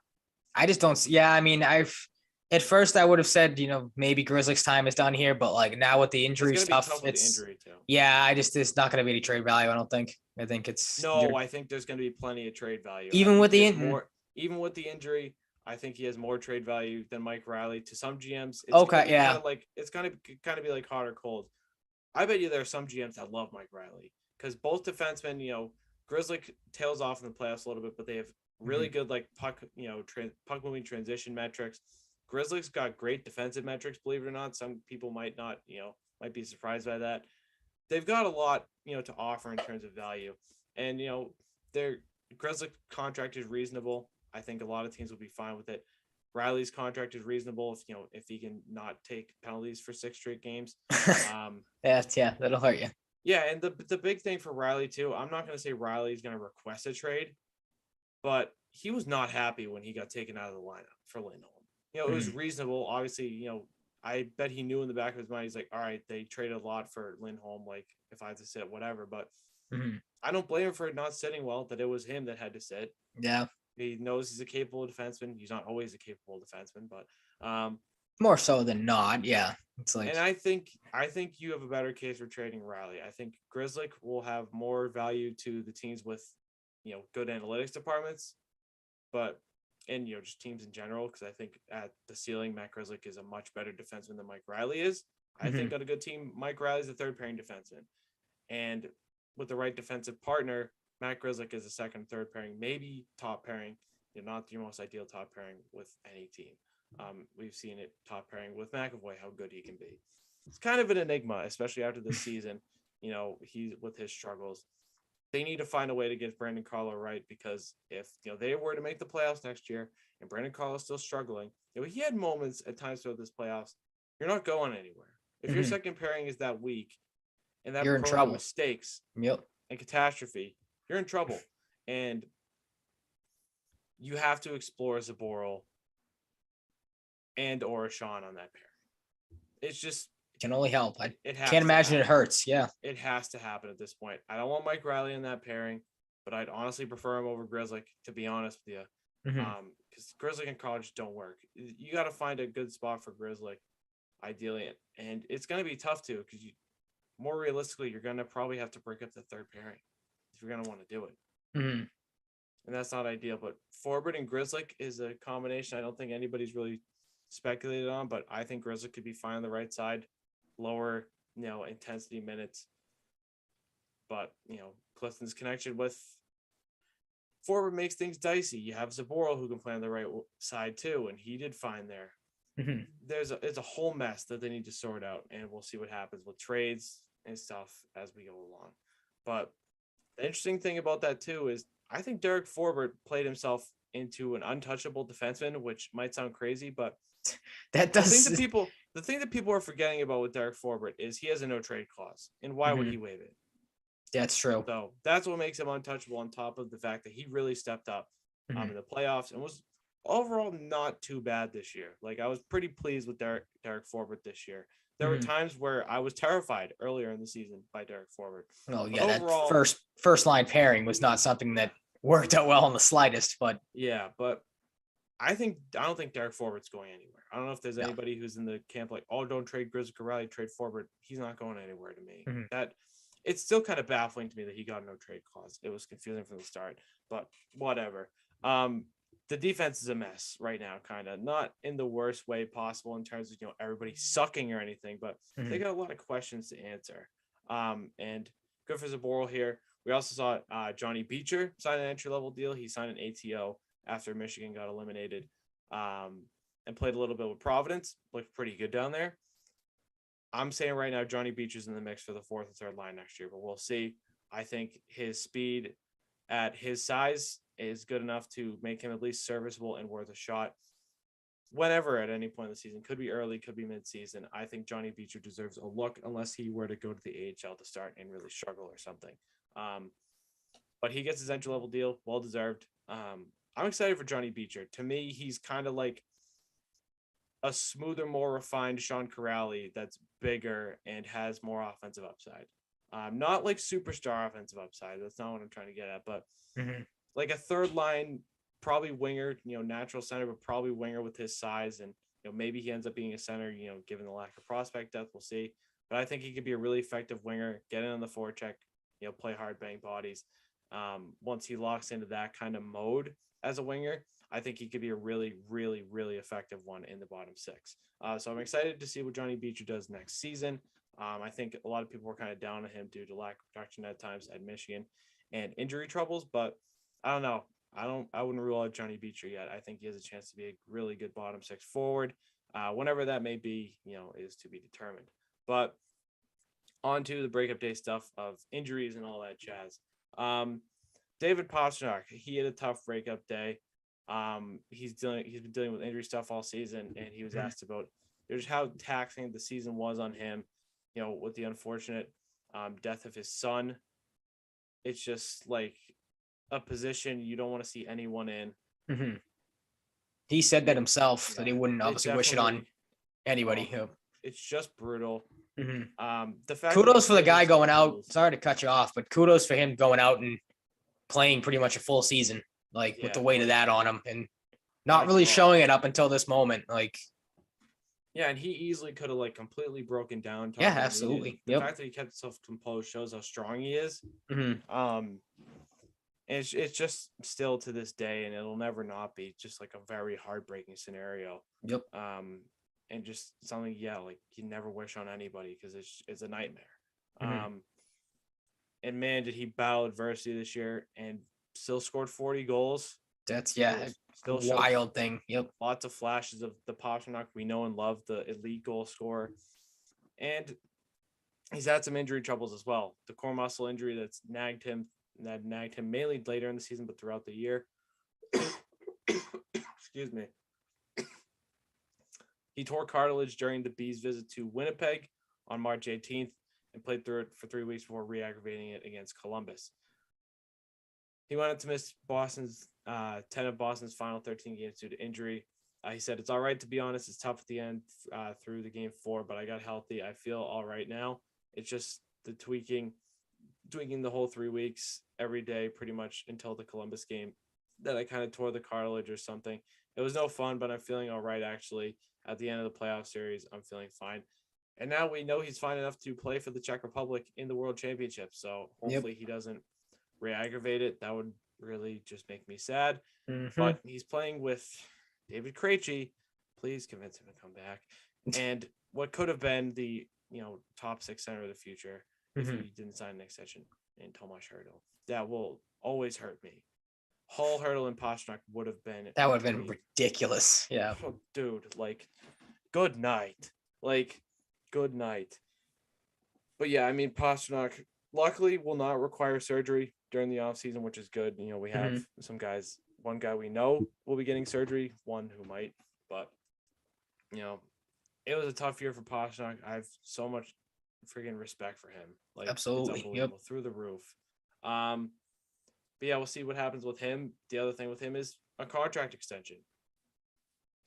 I just don't see. Yeah, I mean, at first I would have said, maybe Grzelcyk's time is done here, but now with the injury stuff, it's injury too. Yeah, it's not going to be any trade value. I don't think. I think it's I think there's going to be plenty of trade value. Even with the even with the injury, I think he has more trade value than Mike Riley. To some GMs, Okay, yeah. it's gonna kind of be like hot or cold. I bet you there are some GMs that love Mike Riley because both defensemen, Grizzly tails off in the playoffs a little bit, but they have really good like puck, puck moving transition metrics. Grizzlies got great defensive metrics, believe it or not. Some people might not, might be surprised by that. They've got a lot, to offer in terms of value, and their Grizzly contract is reasonable. I think a lot of teams will be fine with it. Riley's contract is reasonable if he can not take penalties for 6 straight games. That'll hurt you. Yeah, and the big thing for Riley too, I'm not going to say Riley's going to request a trade, but he was not happy when he got taken out of the lineup for Lindholm. It was reasonable. Obviously, I bet he knew in the back of his mind, he's like, all right, they traded a lot for Lindholm. Like, if I have to sit, whatever. But I don't blame him for not sitting well, that it was him that had to sit. Yeah. He knows he's a capable defenseman. He's not always a capable defenseman, but more so than not. Yeah. It's like, and I think you have a better case for trading Riley. I think Grizzly will have more value to the teams with, good analytics departments, and just teams in general, because I think at the ceiling, Matt Grizzlick is a much better defenseman than Mike Riley is. I think on a good team, Mike Riley's the third pairing defenseman, and with the right defensive partner, Matt Grizzlick is a second, third pairing, maybe top pairing. Not your most ideal top pairing with any team. We've seen it top pairing with McAvoy, how good he can be. It's kind of an enigma, especially after this season. He's with his struggles. They need to find a way to get Brandon Carlo right, because if they were to make the playoffs next year and Brandon Carlo is still struggling, he had moments at times throughout this playoffs. You're not going anywhere. If your second pairing is that weak and that you're in trouble, mistakes and catastrophe, you're in trouble. And you have to explore Zaboral and or Sean on that pair. It's just can only help. I can't imagine it hurts. Yeah. It has to happen at this point. I don't want Mike Riley in that pairing, but I'd honestly prefer him over Grizzly, to be honest with you. Because Grizzly and Carl just don't work. You got to find a good spot for Grizzly, ideally. And it's going to be tough too, because more realistically, you're going to probably have to break up the third pairing if you're going to want to do it. And that's not ideal. But Forbort and Grizzly is a combination I don't think anybody's really speculated on, but I think Grizzly could be fine on the right side, lower, intensity minutes. But, Clifton's connection with Forbort makes things dicey. You have Zaboral who can play on the right side too, and he did fine there. It's a whole mess that they need to sort out, and we'll see what happens with trades and stuff as we go along. But the interesting thing about that too is I think Derek Forbort played himself into an untouchable defenseman, which might sound crazy, but that does. The thing that people are forgetting about with Derek Forbort is he has a no trade clause, and why would he waive it? That's true. So that's what makes him untouchable, on top of the fact that he really stepped up in the playoffs and was overall not too bad this year. Like, I was pretty pleased with Derek Forbort this year. There were times where I was terrified earlier in the season by Derek Forbort. Oh yeah, overall, that first line pairing was not something that worked out well in the slightest. But yeah, but I don't think Derek Forbort's going anywhere. I don't know if there's anybody who's in the camp like, oh, don't trade Grizzly Corrali, trade Forbort. He's not going anywhere to me. That it's still kind of baffling to me that he got no trade clause. It was confusing from the start, but whatever. The defense is a mess right now, kind of not in the worst way possible in terms of everybody sucking or anything, but they got a lot of questions to answer. And good for Zaboral here. We also saw Johnny Beecher sign an entry-level deal. He signed an ATO after Michigan got eliminated, and played a little bit with Providence. Looked pretty good down there. I'm saying right now, Johnny Beecher's in the mix for the fourth and third line next year, but we'll see. I think his speed at his size is good enough to make him at least serviceable and worth a shot whenever, at any point in the season. Could be early, could be mid-season. I think Johnny Beecher deserves a look, unless he were to go to the AHL to start and really struggle or something. But he gets his entry-level deal, well-deserved. I'm excited for Johnny Beecher. To me, he's kind of like a smoother, more refined Sean Corrali that's bigger and has more offensive upside. Not like superstar offensive upside. That's not what I'm trying to get at, but like a third line, probably winger, natural center, but probably winger with his size. And, maybe he ends up being a center, given the lack of prospect depth, we'll see. But I think he could be a really effective winger, get in on the forecheck, play hard, bang bodies. Once he locks into that kind of mode as a winger, I think he could be a really, really, really effective one in the bottom six. So I'm excited to see what Johnny Beecher does next season. I think a lot of people were kind of down on him due to lack of production at times at Michigan and injury troubles, but I don't know. I wouldn't rule out Johnny Beecher yet. I think he has a chance to be a really good bottom six forward. Whenever that may be, is to be determined. But on to the breakup day stuff of injuries and all that jazz. David Pastrnak, he had a tough breakup day. He's been dealing with injury stuff all season, and he was asked about just how taxing the season was on him, with the unfortunate death of his son. It's just like a position you don't want to see anyone in. Mm-hmm. He said that himself, that he wouldn't obviously wish it on anybody. It's just brutal. Mm-hmm. The fact kudos for the guy going out. Sorry to cut you off, but kudos for him going out and playing pretty much a full season, with the weight of that on him, and not really showing it up until this moment. Yeah, and he easily could have completely broken down. Yeah, absolutely. The fact that he kept himself composed shows how strong he is. Mm-hmm. It's just still to this day, and it'll never not be, just a very heartbreaking scenario. Yep. And just something, you never wish on anybody, because it's a nightmare. Mm-hmm. And man, did he battle adversity this year and still scored 40 goals. That's still a wild thing. Yep. Lots of flashes of the Pastrnak we know and love, the elite goal scorer. And he's had some injury troubles as well. The core muscle injury that nagged him mainly later in the season, but throughout the year. Excuse me. He tore cartilage during the Bees' visit to Winnipeg on March 18th and played through it for 3 weeks before re-aggravating it against Columbus. He went on to miss 10 of Boston's final 13 games due to injury. He said, "It's all right, to be honest. It's tough at the end through the game 4, but I got healthy. I feel all right now. It's just the tweaking the whole 3 weeks every day pretty much until the Columbus game that I kind of tore the cartilage or something. It was no fun, but I'm feeling all right, actually. At the end of the playoff series, I'm feeling fine." And now we know he's fine enough to play for the Czech Republic in the World Championship. So hopefully he doesn't re-aggravate it. That would really just make me sad. Mm-hmm. But he's playing with David Krejci. Please convince him to come back. And what could have been the top 6 center of the future if he didn't sign an extension in Tomas Hertl. That will always hurt me. Hall, Hertl, and Pastrnak would have been ridiculous. Yeah. Oh, dude, good night. Good night. But yeah, I mean, Pastrnak luckily will not require surgery during the offseason, which is good. We have some guys. One guy we know will be getting surgery, one who might. But, it was a tough year for Pastrnak. I have so much freaking respect for him. Absolutely. Yep. Through the roof. But yeah, we'll see what happens with him. The other thing with him is a contract extension.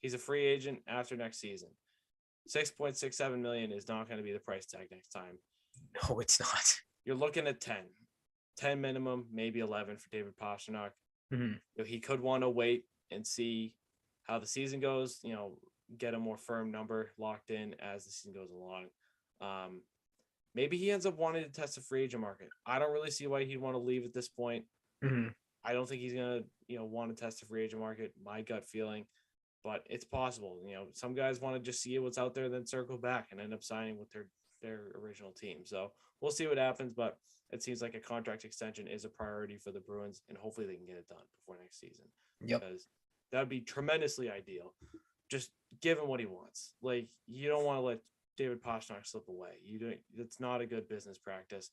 He's a free agent after next season. $6.67 million is not going to be the price tag next time. No, it's not. You're looking at 10 minimum, maybe 11 for David Pastrnak. Mm-hmm. He could want to wait and see how the season goes, get a more firm number locked in as the season goes along. Maybe he ends up wanting to test the free agent market. I don't really see why he'd want to leave at this point. Mm-hmm. I don't think he's going to, want to test the free agent market, my gut feeling, but it's possible. Some guys want to just see what's out there, then circle back and end up signing with their original team. So we'll see what happens, but it seems like a contract extension is a priority for the Bruins, and hopefully they can get it done before next season. Yep. Because that would be tremendously ideal. Just give him what he wants. You don't want to let David Pastrnak slip away. It's not a good business practice.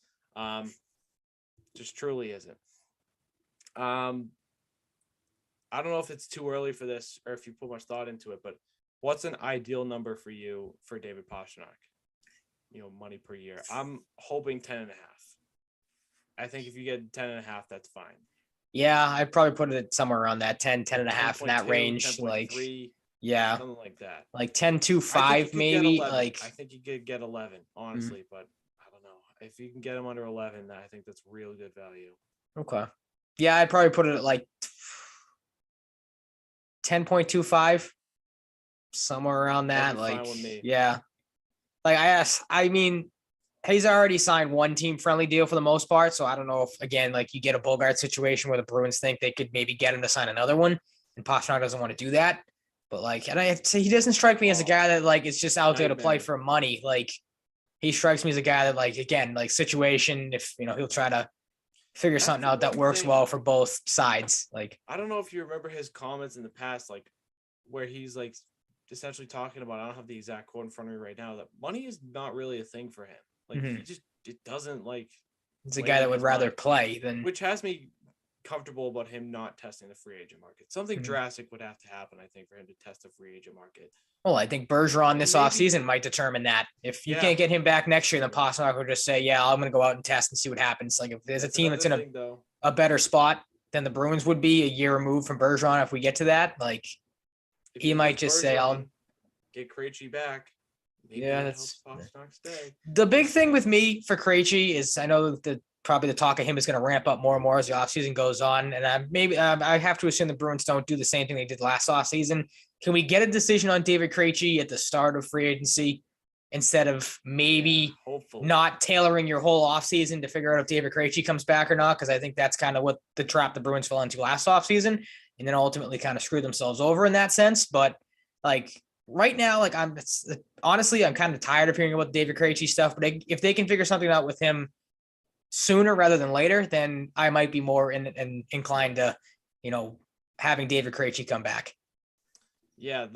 Just truly isn't. I don't know if it's too early for this or if you put much thought into it, but what's an ideal number for you for David Pastrnak? Money per year. I'm hoping 10.5. I think if you get 10.5, that's fine. Yeah, I'd probably put it somewhere around that 10.5 in that range. 10.3, yeah, something like that. 10.25 maybe. I think you could get 11, honestly, but I don't know. If you can get him under 11, I think that's real good value. Okay. Yeah, I'd probably put it at 10.25, somewhere around that. Fine with me. Yeah. I mean, he's already signed one team friendly deal for the most part. So I don't know if, again, you get a Bogart situation where the Bruins think they could maybe get him to sign another one. and Pastrnak doesn't want to do that. But like, and I say he doesn't strike me as a guy that like is just out there to play for money. Like, he strikes me as a guy that like, again, like situation, if he'll try to figure something out that works well for both sides. Like, I don't know if you remember his comments in the past, like where he's like essentially talking about, I don't have the exact quote in front of me right now, that money is not really a thing for him. Like it doesn't like. He's a guy that would rather play than. Which has me comfortable about him not testing the free agent market. Something drastic would have to happen, I think, for him to test the free agent market. Well, I think Bergeron this offseason might determine that. If you can't get him back next year, then Pastrnak will just say, yeah, I'm going to go out and test and see what happens. Like, if there's a team that's in a better spot than the Bruins would be a year removed from Bergeron, if we get to that, like, he might just say, I'll get Krejci back. Maybe that's Pastrnak stay. The big thing with me for Krejci is I know that probably the talk of him is going to ramp up more and more as the offseason goes on. And I have to assume the Bruins don't do the same thing they did last offseason. Can we get a decision on David Krejci at the start of free agency instead of maybe not tailoring your whole offseason to figure out if David Krejci comes back or not? Because I think that's kind of what the trap the Bruins fell into last offseason and then ultimately kind of screwed themselves over in that sense. But like right now, like honestly, I'm kind of tired of hearing about the David Krejci stuff. But if they can figure something out with him sooner rather than later, then I might be more inclined to, having David Krejci come back. Yeah,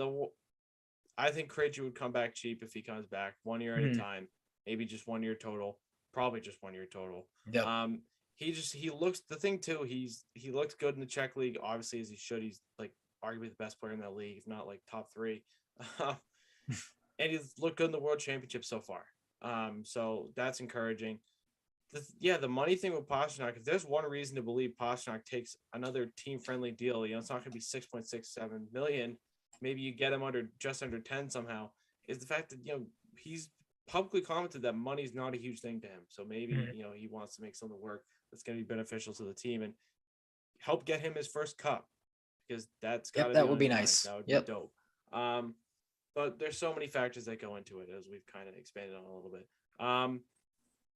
I think Krejci would come back cheap if he comes back 1 year at a time, maybe just 1 year total, probably just 1 year total. Yep. He looks, the thing too, he looks good in the Czech league, obviously, as he should. He's like arguably the best player in that league, if not like top three. And he's looked good in the World Championship so far. So that's encouraging. The money thing with Pastrnak, if there's one reason to believe Pastrnak takes another team-friendly deal, it's not going to be $6.67 million. Maybe you get him just under 10 somehow, is the fact that, he's publicly commented that money's not a huge thing to him. So maybe, he wants to make something work that's going to be beneficial to the team and help get him his first cup, because that's got to that would be nice. That would be dope. But there's so many factors that go into it, as we've kind of expanded on a little bit.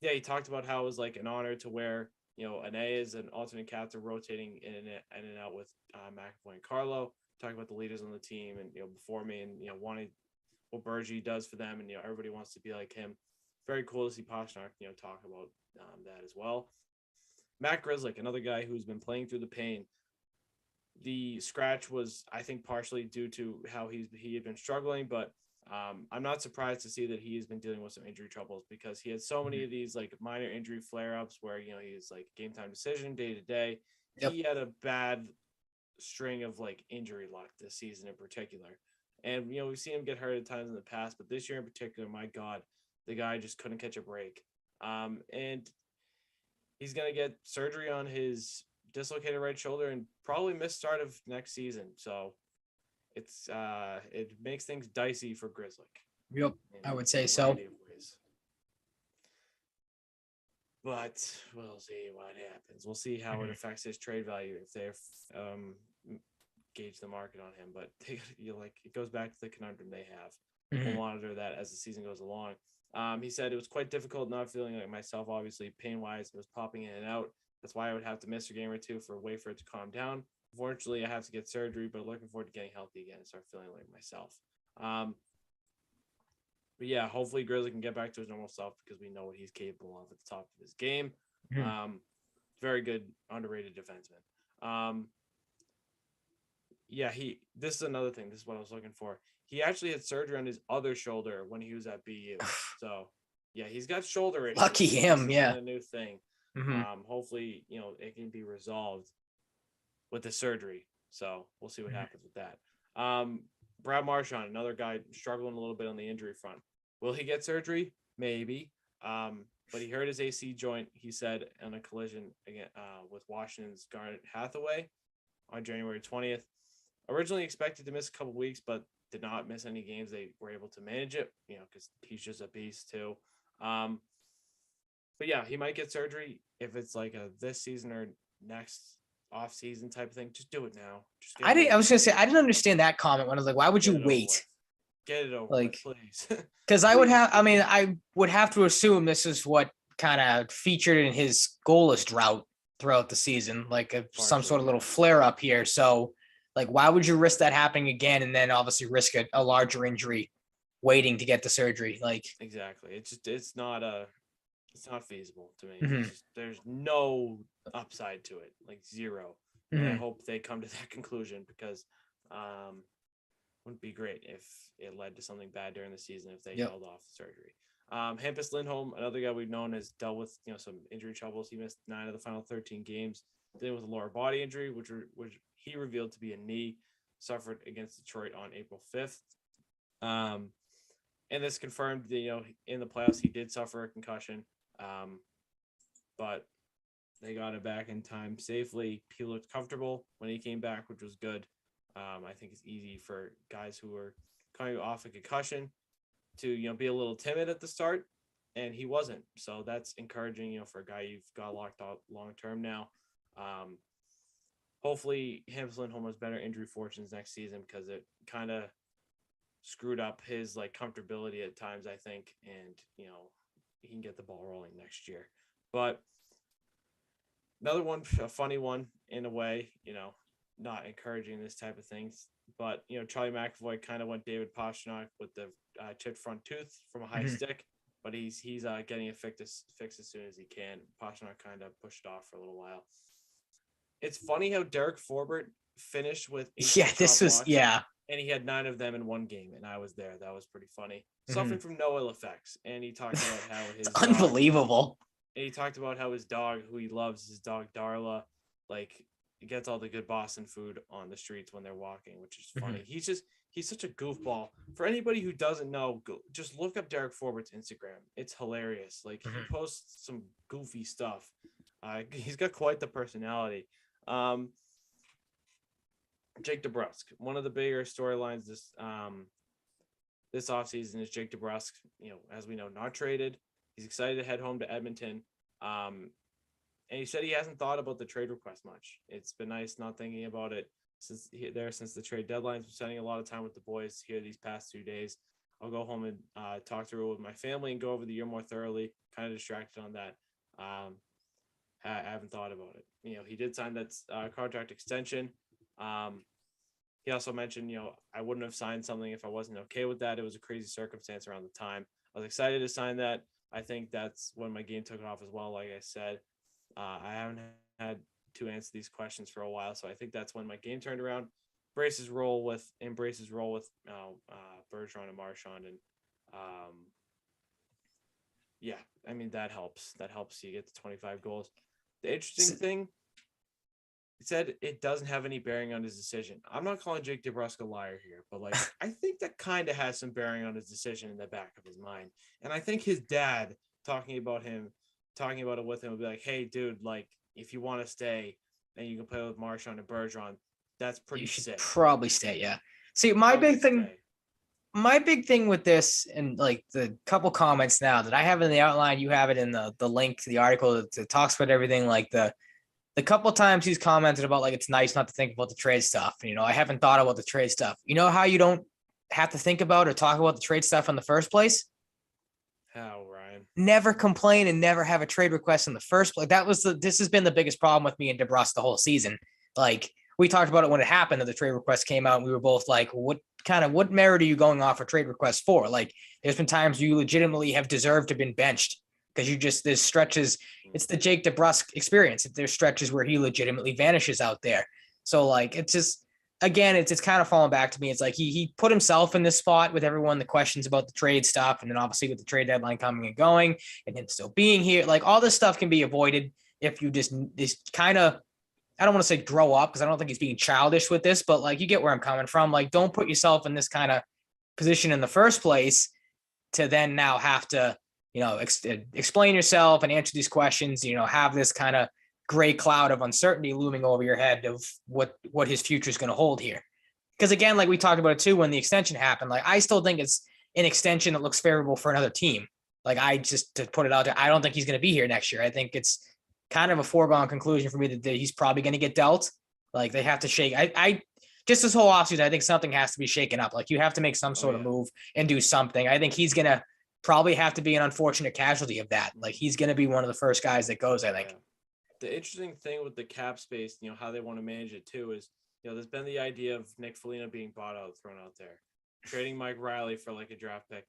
He talked about how it was like an honor to wear, an A as an alternate captain, rotating in and out with McAvoy and Carlo. Talking about the leaders on the team and, before me and, wanting what Bergie does for them. And, everybody wants to be like him. Very cool to see Pastrnak, talk about that as well. Matt Grzelcyk, another guy who's been playing through the pain. The scratch was, I think, partially due to how he had been struggling, but I'm not surprised to see that he has been dealing with some injury troubles, because he had so many of these like minor injury flare-ups where, he's like game time decision day to day. Yep. He had a bad string of like injury luck this season in particular. And, we've seen him get hurt at times in the past, but this year in particular, my God, the guy just couldn't catch a break. And he's going to get surgery on his dislocated right shoulder and probably miss start of next season. So it makes things dicey for Grzelcyk. Yep, I would say so. But we'll see what happens. We'll see how it affects his trade value if they gauge the market on him. But it goes back to the conundrum they have. We'll monitor that as the season goes along. He said it was quite difficult not feeling like myself, obviously pain-wise. It was popping in and out. That's why I would have to miss a game or two for it to calm down. Unfortunately, I have to get surgery, but looking forward to getting healthy again and start feeling like myself. But yeah, hopefully Grizzly can get back to his normal self, because we know what he's capable of at the top of his game. Very good, underrated defenseman. This is another thing. This is what I was looking for. He actually had surgery on his other shoulder when he was at BU. So yeah, he's got shoulder issues. Lucky him. Yeah. A new thing. Hopefully, it can be resolved with the surgery. So we'll see what happens with that. Brad Marchand, another guy struggling a little bit on the injury front. Will he get surgery? Maybe. But he hurt his AC joint, he said, in a collision again with Washington's Garnet Hathaway on January 20th. Originally expected to miss a couple weeks, but did not miss any games. They were able to manage it, because he's just a beast too. But yeah, he might get surgery if it's like a this season or next off season type of thing. Just do it now. I was gonna say, I didn't understand that comment when I was like, why would you wait? Get it over with, please. Because I would have to assume this is what kind of featured in his goalless drought throughout the season, like some sort of little flare up here. So Like, why would you risk that happening again and then obviously risk a larger injury waiting to get the surgery? Like, exactly. It's not feasible to me. mhm. There's no upside to it, like zero. And I hope they come to that conclusion because wouldn't be great if it led to something bad during the season if they held off the surgery. Hampus Lindholm, another guy we've known, has dealt with some injury troubles. He missed 9 of the final 13 games, dealing with a lower body injury, which he revealed to be a knee, suffered against Detroit on April 5th. And this confirmed that, in the playoffs he did suffer a concussion, but they got it back in time safely. He looked comfortable when he came back, which was good. I think it's easy for guys who are coming off a concussion to be a little timid at the start, and he wasn't. So that's encouraging, for a guy you've got locked out long term now. Hopefully, Hampus Lindholm has better injury fortunes next season because it kind of screwed up his comfortability at times, I think, and he can get the ball rolling next year. But another one, a funny one in a way, not encouraging this type of things. But Charlie McAvoy kind of went David Pastrnak with the chipped front tooth from a high stick, but he's getting it fixed as soon as he can. Pastrnak kind of pushed it off for a little while. It's funny how Derek Forbort finished with and he had 9 of them in one game, and I was there. That was pretty funny. Suffering from no ill effects, and he talked about how his unbelievable. And he talked about how his dog, who he loves, his dog Darla, he gets all the good Boston food on the streets when they're walking, which is funny. He's such a goofball. For anybody who doesn't know, just look up Derek Forbort's Instagram. It's hilarious. He posts some goofy stuff. He's got quite the personality. Jake DeBrusk, one of the bigger storylines this offseason is Jake DeBrusk, as we know, not traded. He's excited to head home to Edmonton. And he said he hasn't thought about the trade request much. It's been nice not thinking about it since the trade deadline. Been spending a lot of time with the boys here these past 2 days. I'll go home and talk through it with my family and go over the year more thoroughly. Kind of distracted on that. I haven't thought about it. He did sign that contract extension. He also mentioned, I wouldn't have signed something if I wasn't okay with that. It was a crazy circumstance around the time. I was excited to sign that. I think that's when my game took off as well. Like I said, I haven't had to answer these questions for a while, so I think that's when my game turned around. Brace's role with Bergeron and Marchand, and that helps. That helps you get to 25 goals. The interesting thing, he said it doesn't have any bearing on his decision. I'm not calling Jake DeBrusk a liar here, but I think that kind of has some bearing on his decision in the back of his mind. And I think his dad talking about it with him would be like, hey, dude, if you want to stay and you can play with Marchand and Bergeron, that's pretty sick. Probably stay, yeah. See, my big thing with this, and the couple comments now that I have in the outline, you have it in the link to the article that talks about everything, the couple times he's commented about it's nice not to think about the trade stuff. I haven't thought about the trade stuff. You know how you don't have to think about or talk about the trade stuff in the first place? How, Ryan? Never complain and never have a trade request in the first place. This has been the biggest problem with me and DeBrusk the whole season. We talked about it when it happened that the trade request came out, and we were both like, what merit are you going off a trade request for? There's been times you legitimately have deserved to have been benched because there's stretches. It's the Jake DeBrusk experience. There's stretches where he legitimately vanishes out there. So it's just, again, it's kind of falling back to me. It's he put himself in this spot with everyone, the questions about the trade stuff. And then obviously with the trade deadline coming and going and him still being here, all this stuff can be avoided if you just kind of, I don't want to say grow up, because I don't think he's being childish with this, but you get where I'm coming from. Don't put yourself in this kind of position in the first place to then now have to, explain yourself and answer these questions, have this kind of gray cloud of uncertainty looming over your head of what his future is going to hold here. Because again, we talked about it too, when the extension happened, I still think it's an extension that looks favorable for another team. To put it out there, I don't think he's going to be here next year. I think it's kind of a foregone conclusion for me that he's probably going to get dealt. They have to shake. I just this whole offseason, I think something has to be shaken up. You have to make some sort of move and do something. I think he's going to probably have to be an unfortunate casualty of that. He's going to be one of the first guys that goes, I think. The interesting thing with the cap space, how they want to manage it too, is there's been the idea of Nick Foligno being bought out, thrown out there, trading Mike Riley for like a draft pick.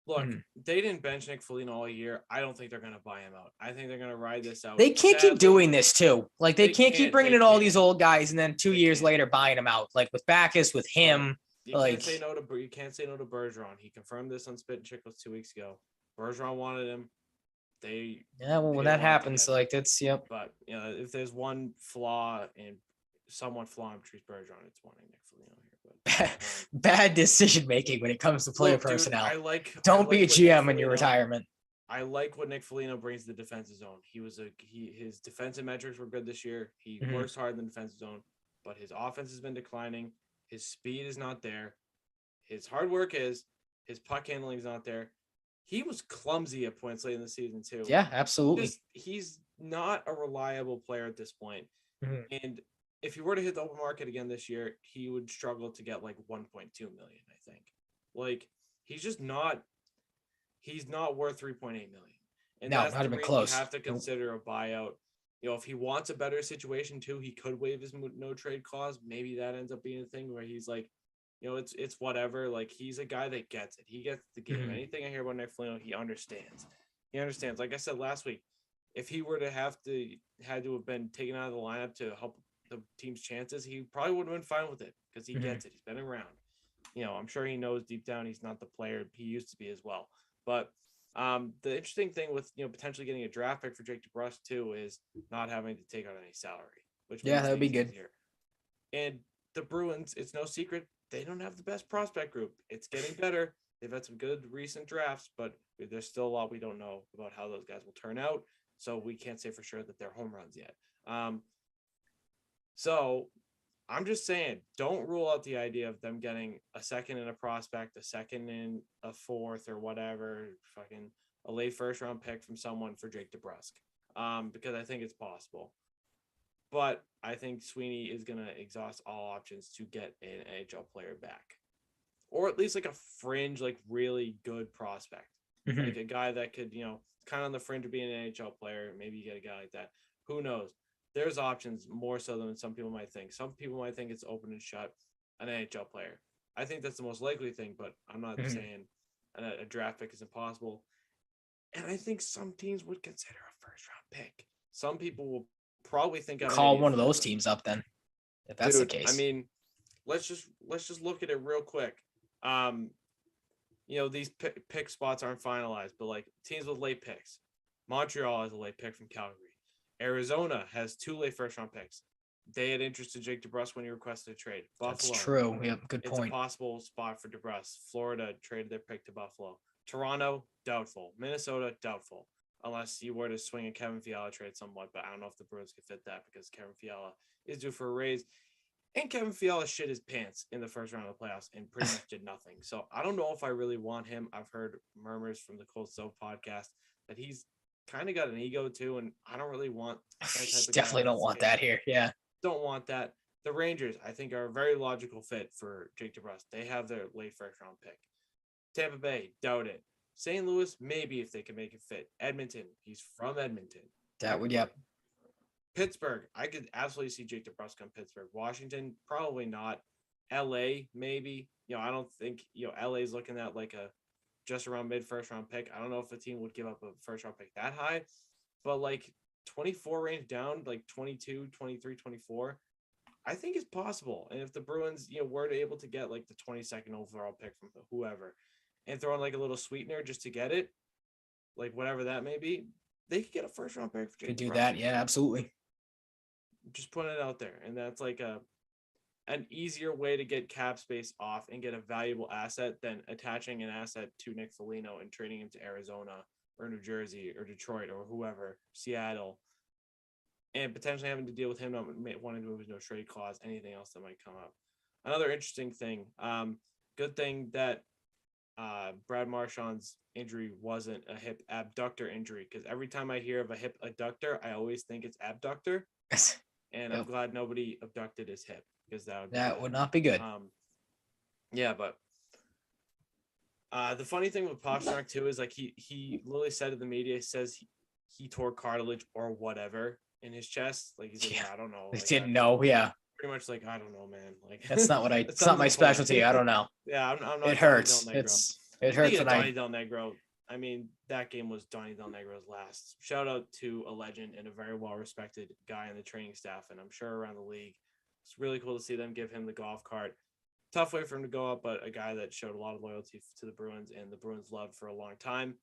Look, they didn't bench Nick Foligno all year. I don't think they're going to buy him out. I think they're going to ride this out. They can't keep doing this too. Like they can't keep bringing in all these old guys and then 2 years later buying them out. Like with Backus, with him. You can't say no to Bergeron. He confirmed this on Spit and Chicklets 2 weeks ago. Bergeron wanted him. When that happens, like that's But if there's one flaw in someone flaw in Patrice Bergeron, it's wanting Nick Foligno here. But bad decision making when it comes to player personnel. Dude, Don't be a GM in your retirement. I like what Nick Foligno brings to the defensive zone. His defensive metrics were good this year. He works hard in the defensive zone, but his offense has been declining. His speed is not there. His hard work is. His puck handling is not there. He was clumsy at points late in the season too. Yeah, absolutely. He's not a reliable player at this point. And if he were to hit the open market again this year, he would struggle to get like 1.2 million, I think. Like he's not worth 3.8 million. And no, that's not the even reason close. You have to consider a buyout. If he wants a better situation too, he could waive his no trade clause. Maybe that ends up being a thing where he's like, it's whatever. Like he's a guy that gets it. He gets the game. Anything I hear about Nick Foligno, he understands. Like I said last week, if he were to had to have been taken out of the lineup to help the team's chances, he probably would have been fine with it because he gets it. He's been around. I'm sure he knows deep down he's not the player he used to be as well. But the interesting thing with potentially getting a draft pick for Jake DeBrusk too is not having to take out any salary, which that would be good. Easier. And the Bruins, it's no secret, they don't have the best prospect group. It's getting better. They've had some good recent drafts, but there's still a lot we don't know about how those guys will turn out. So we can't say for sure that they're home runs yet. So I'm just saying, don't rule out the idea of them getting a second in a prospect, a second in a fourth or whatever, fucking a late first round pick from someone for Jake DeBrusk, because I think it's possible. But I think Sweeney is going to exhaust all options to get an NHL player back, or at least like a fringe, like really good prospect, like a guy that could, kind of on the fringe of being an NHL player. Maybe you get a guy like that. Who knows? There's options more so than some people might think. Some people might think it's open and shut, an NHL player. I think that's the most likely thing, but I'm not saying a draft pick is impossible. And I think some teams would consider a first round pick. Some people will probably think call one of those teams up then, if that's the case. I mean, let's just look at it real quick. These pick spots aren't finalized, but like teams with late picks. Montreal has a late pick from Calgary. Arizona has 2 late first round picks. They had interest in Jake DeBrusk when he requested a trade. Buffalo. That's true. Yeah, good point. It's a possible spot for DeBrusk. Florida traded their pick to Buffalo. Toronto, doubtful. Minnesota, doubtful. Unless you were to swing a Kevin Fiala trade somewhat, but I don't know if the Bruins could fit that because Kevin Fiala is due for a raise. And Kevin Fiala shit his pants in the first round of the playoffs and pretty much did nothing. So I don't know if I really want him. I've heard murmurs from the Cold Stove podcast that he's kind of got an ego too, and I don't really want that type of definitely don't want that here. Yeah. Don't want that. The Rangers, I think, are a very logical fit for Jake DeBrusk. They have their late first round pick. Tampa Bay, doubt it. St. Louis, maybe if they can make it fit. Edmonton, he's from Edmonton. That would, yep. Pittsburgh, I could absolutely see Jake DeBrusk on Pittsburgh. Washington, probably not. LA, maybe. I don't think, LA's looking at like a just around mid first round pick. I don't know if a team would give up a first round pick that high, but like 24 range down, like 22, 23, 24, I think it's possible. And if the Bruins, were able to get like the 22nd overall pick from whoever and throw in like a little sweetener just to get it, like whatever that may be, they could get a first round pick for Jake. Could do that. Yeah, absolutely. Just putting it out there. And that's like an easier way to get cap space off and get a valuable asset than attaching an asset to Nick Foligno and trading him to Arizona or New Jersey or Detroit or whoever, Seattle, and potentially having to deal with him not wanting to move his no trade clause, anything else that might come up. Another interesting thing, good thing that Brad Marchand's injury wasn't a hip abductor injury, because every time I hear of a hip adductor, I always think it's abductor. And I'm glad nobody abducted his hip, because that would not be good. Yeah, but the funny thing with Pastrnak too is like he literally said to the media, says he tore cartilage or whatever in his chest. Like he's like, I don't know. They didn't know. Yeah. pretty much like, I don't know, man. Like That's not what I. it It's not sounds my like porn. specialty. I don't know. Yeah, I'm It not Donnie Del hurts. Negro. It hurts Speaking of when Donnie I. Del Negro, I mean, that game was Donnie Del Negro's last. Shout out to a legend and a very well-respected guy in the training staff, and I'm sure around the league. It's really cool to see them give him the golf cart. Tough way for him to go up, but a guy that showed a lot of loyalty to the Bruins and the Bruins loved for a long time.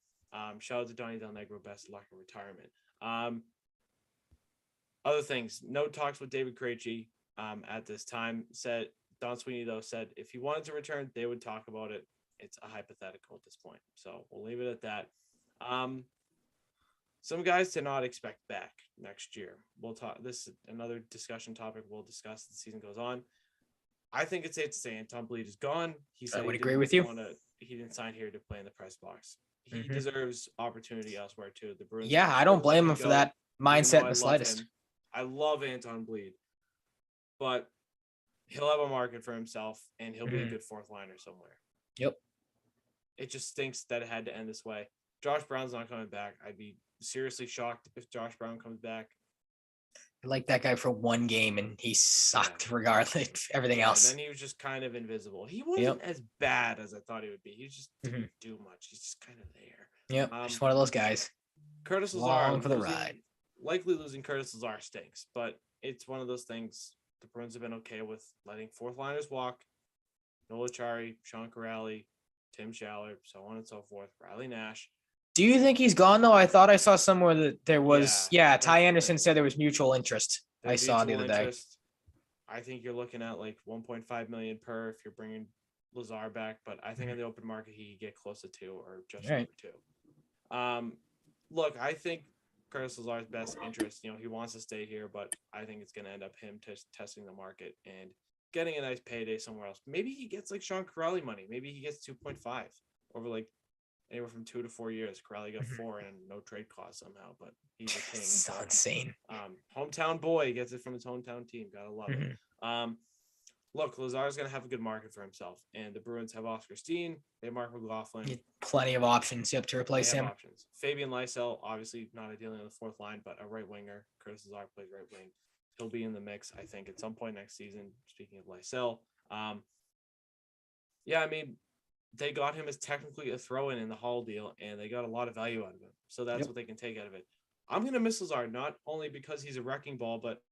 Shout out to Donnie Del Negro. Best of luck in retirement. Other things, no talks with David Krejci at this time. Said Don Sweeney, though, said if he wanted to return, they would talk about it. It's a hypothetical at this point. So we'll leave it at that. Some guys to not expect back next year. We'll talk. This is another discussion topic we'll discuss as the season goes on. I think it's safe to say Anton Bleed is gone. He said I would he agree didn't with you. he didn't sign here to play in the press box. He deserves opportunity elsewhere too. The Bruins. Yeah, I don't blame him for that mindset in the I love slightest. him. I love Anton Bleed, but he'll have a market for himself and he'll be a good fourth liner somewhere. Yep. It just stinks that it had to end this way. Josh Brown's not coming back. I'd be seriously shocked if Josh Brown comes back. I like that guy for one game and he sucked regardless. Everything else. Then he was just kind of invisible. He wasn't as bad as I thought he would be. He just didn't do much. He's just kind of there. Yep. Just one of those guys. Curtis Lazar for the ride. Likely losing Curtis Lazar stinks, but it's one of those things the Bruins have been okay with letting fourth liners walk. Nola Chari, Sean Corrali, Tim Schaller, so on and so forth. Riley Nash. Do you think he's gone though? I thought I saw somewhere that there was. Yeah, Ty Anderson said there was mutual interest. I saw the other day. I think you're looking at like 1.5 million per if you're bringing Lazar back, but I think in the open market he could get close to 2 or just over 2. Look, I think Curtis Lazar's best interest, he wants to stay here, but I think it's going to end up him testing the market and getting a nice payday somewhere else. Maybe he gets like Sean Corrali money. Maybe he gets 2.5 over like anywhere from 2 to 4 years. Corrali got 4 and no trade cost somehow, but he's a king. So insane. Hometown boy gets it from his hometown team. Gotta love it. Look, Lazar's going to have a good market for himself, and the Bruins have Oscar Steen. They have Mark McLaughlin. Plenty of options to replace him. Options. Fabian Lysell, obviously not ideally on the fourth line, but a right winger. Curtis Lazar plays right wing. He'll be in the mix, I think, at some point next season. Speaking of Lysell, they got him as technically a throw-in in the Hall deal, and they got a lot of value out of him. So that's what they can take out of it. I'm going to miss Lazar, not only because he's a wrecking ball, but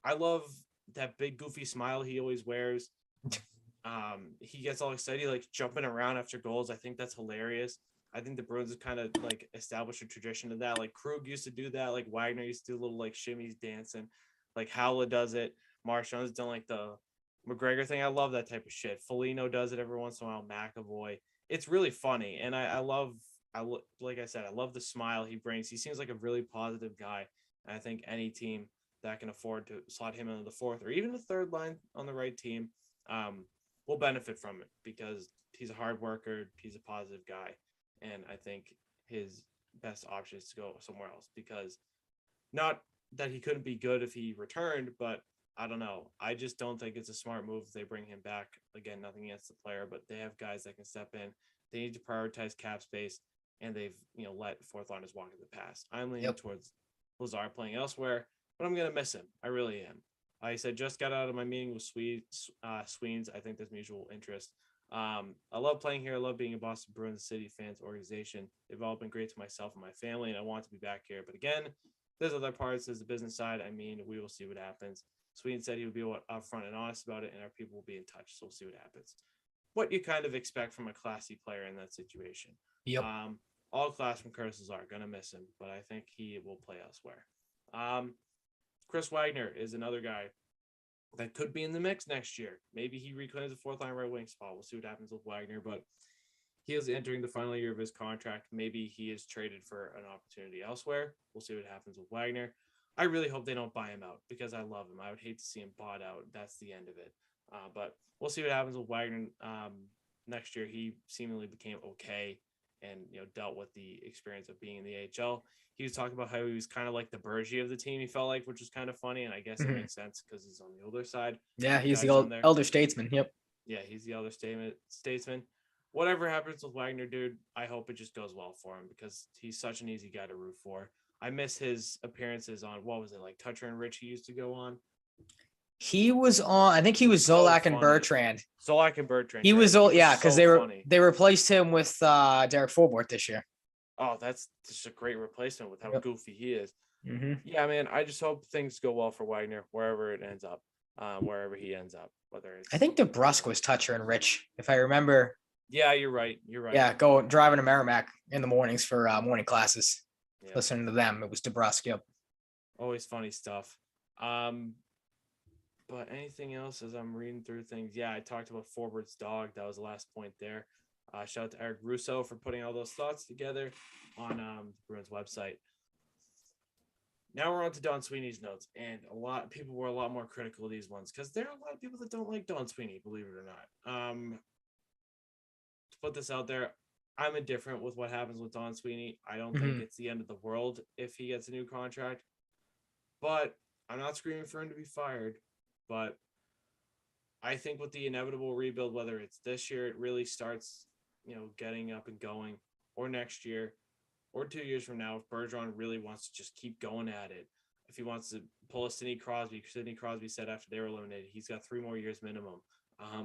I love that big goofy smile he always wears. He gets all excited, like jumping around after goals. I think that's hilarious. I think the Bruins have kind of like established a tradition of that. Like Krug used to do that. Like Wagner used to do little like shimmies dancing. Like Howla does it. Marchand's done like the McGregor thing. I love that type of shit. Foligno does it every once in a while. McAvoy. It's really funny. And like I said, I love the smile he brings. He seems like a really positive guy. And I think any team that can afford to slot him into the fourth or even the third line on the right team will benefit from it because he's a hard worker. He's a positive guy. And I think his best option is to go somewhere else because not that he couldn't be good if he returned, but I don't know. I just don't think it's a smart move if they bring him back. Again, nothing against the player, but they have guys that can step in. They need to prioritize cap space, and they've let fourth liners walk in the past. I'm leaning towards Lazar playing elsewhere, but I'm going to miss him. I really am. I said just got out of my meeting with Sweens. I think there's mutual interest. I love playing here. I love being a Boston Bruins City fans organization. They've all been great to myself and my family, and I want to be back here. But again, there's other parts. There's the business side. I mean, we will see what happens. Sweden said he would be upfront and honest about it, and our people will be in touch. So we'll see what happens. What you kind of expect from a classy player in that situation. Yep. All class from Curtis Lazar. Gonna miss him, but I think he will play elsewhere. Chris Wagner is another guy that could be in the mix next year. Maybe he reclaims the fourth line right wing spot. We'll see what happens with Wagner, but he is entering the final year of his contract. Maybe he is traded for an opportunity elsewhere. We'll see what happens with Wagner. I really hope they don't buy him out because I love him. I would hate to see him bought out. That's the end of it. But we'll see what happens with Wagner next year. He seemingly became okay and dealt with the experience of being in the AHL. He was talking about how he was kind of like the Bergie of the team, he felt like, which was kind of funny. And I guess it makes sense because he's on the older side. Yeah, he's the elder statesman. Yep. Yeah, he's the elder statesman. Whatever happens with Wagner, dude, I hope it just goes well for him because he's such an easy guy to root for. I miss his appearances on, what was it, like Toucher and Rich he used to go on? He was on. I think he was So Zolak and funny. Bertrand. Zolak and Bertrand. He was because so funny. they replaced him with Derek Forbort this year. Oh, that's just a great replacement with how goofy he is. Mm-hmm. Yeah, man. I just hope things go well for Wagner wherever it ends up, wherever he ends up. Whether it's I think DeBrusque was Toucher and Rich, if I remember. Yeah, you're right. You're right. Yeah, driving to Merrimack in the mornings for morning classes. Yeah. Listening to them, it was DeBrusque. Yep. Always funny stuff. But anything else as I'm reading through things? Yeah, I talked about Forward's dog. That was the last point there. Shout out to Eric Russo for putting all those thoughts together on the Bruins website. Now we're on to Don Sweeney's notes, and a lot of people were a lot more critical of these ones because there are a lot of people that don't like Don Sweeney, believe it or not. To put this out there, I'm indifferent with what happens with Don Sweeney. I don't think it's the end of the world if he gets a new contract, but I'm not screaming for him to be fired. But I think with the inevitable rebuild, whether it's this year, it really starts, getting up and going, or next year, or 2 years from now, if Bergeron really wants to just keep going at it, if he wants to pull a Sidney Crosby said after they were eliminated, he's got 3 more years minimum. I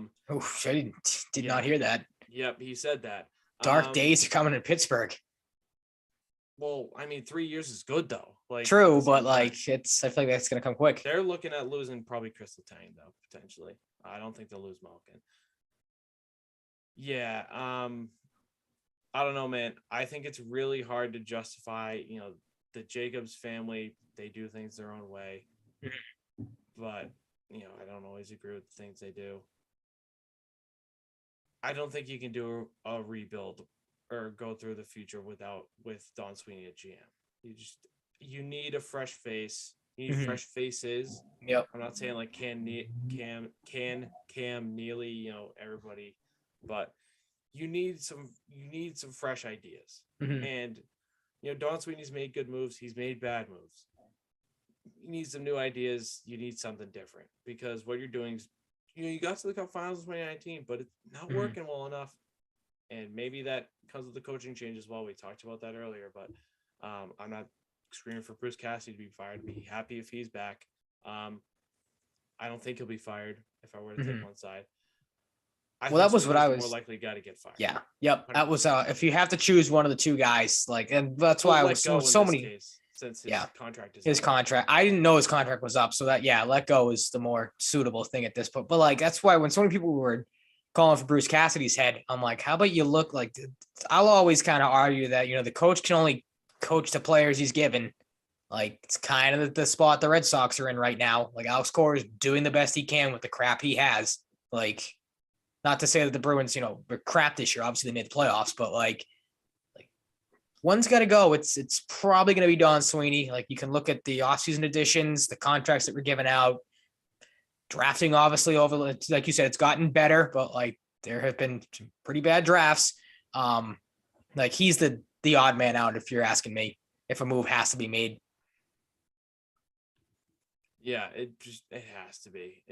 did not hear that. Yep, he said that. Dark days are coming to Pittsburgh. Well, 3 years is good though. True, but I feel like that's gonna come quick. They're looking at losing probably Crystal Tang though, potentially. I don't think they'll lose Malkin. Yeah, I don't know, man. I think it's really hard to justify, the Jacobs family. They do things their own way, but I don't always agree with the things they do. I don't think you can do a rebuild or go through the future with Don Sweeney at GM. You need a fresh face. You need fresh faces. Yep. I'm not saying like Cam Neely, everybody, but you need some fresh ideas. And Don Sweeney's made good moves. He's made bad moves. You need some new ideas. You need something different because what you're doing is, you got to the Cup Finals in 2019, but it's not working well enough. And maybe that comes with the coaching change as well. We talked about that earlier, but I'm not screaming for Bruce Cassidy to be fired. I'd be happy if he's back. I don't think he'll be fired if I were to take one side. That was what I was more likely guy to get fired. Yeah. Yep. 100%. That was if you have to choose one of the two guys, and that's why I was so many. Case, since his contract is contract. I didn't know his contract was up, so that let go is the more suitable thing at this point. But that's why when so many people were calling for Bruce Cassidy's head, I'm like, how about you look like? I'll always kind of argue that the coach can only coach the players he's given. It's kind of the spot the Red Sox are in right now. Alex Cora is doing the best he can with the crap he has. Not to say that the Bruins, were crap this year. Obviously, they made the playoffs, but one's got to go. It's probably going to be Don Sweeney. You can look at the offseason additions, the contracts that were given out, drafting. Obviously, over like you said, it's gotten better, but there have been some pretty bad drafts. He's the odd man out, if you're asking me, if a move has to be made. Yeah, it has to be.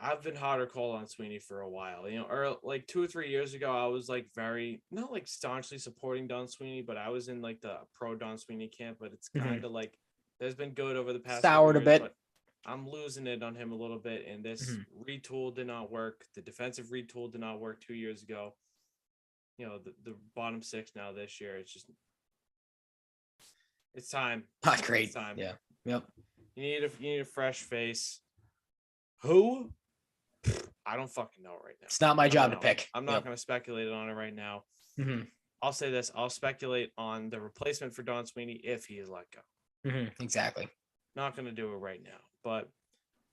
I've been hot or cold on Sweeney for a while, or 2 or 3 years ago, I was very, not staunchly supporting Don Sweeney, but I was in the pro Don Sweeney camp, but it's kind of there's been good over the past soured years, a bit, but I'm losing it on him a little bit. And this retool did not work. The defensive retool did not work 2 years ago. The bottom 6 now this year, it's time. Not great. It's time. Yeah. Yep. You need a fresh face. Who? I don't fucking know right now. It's not my job to pick. I'm not going to speculate on it right now. I'll say this. I'll speculate on the replacement for Don Sweeney if he is let go. Exactly. Not going to do it right now. But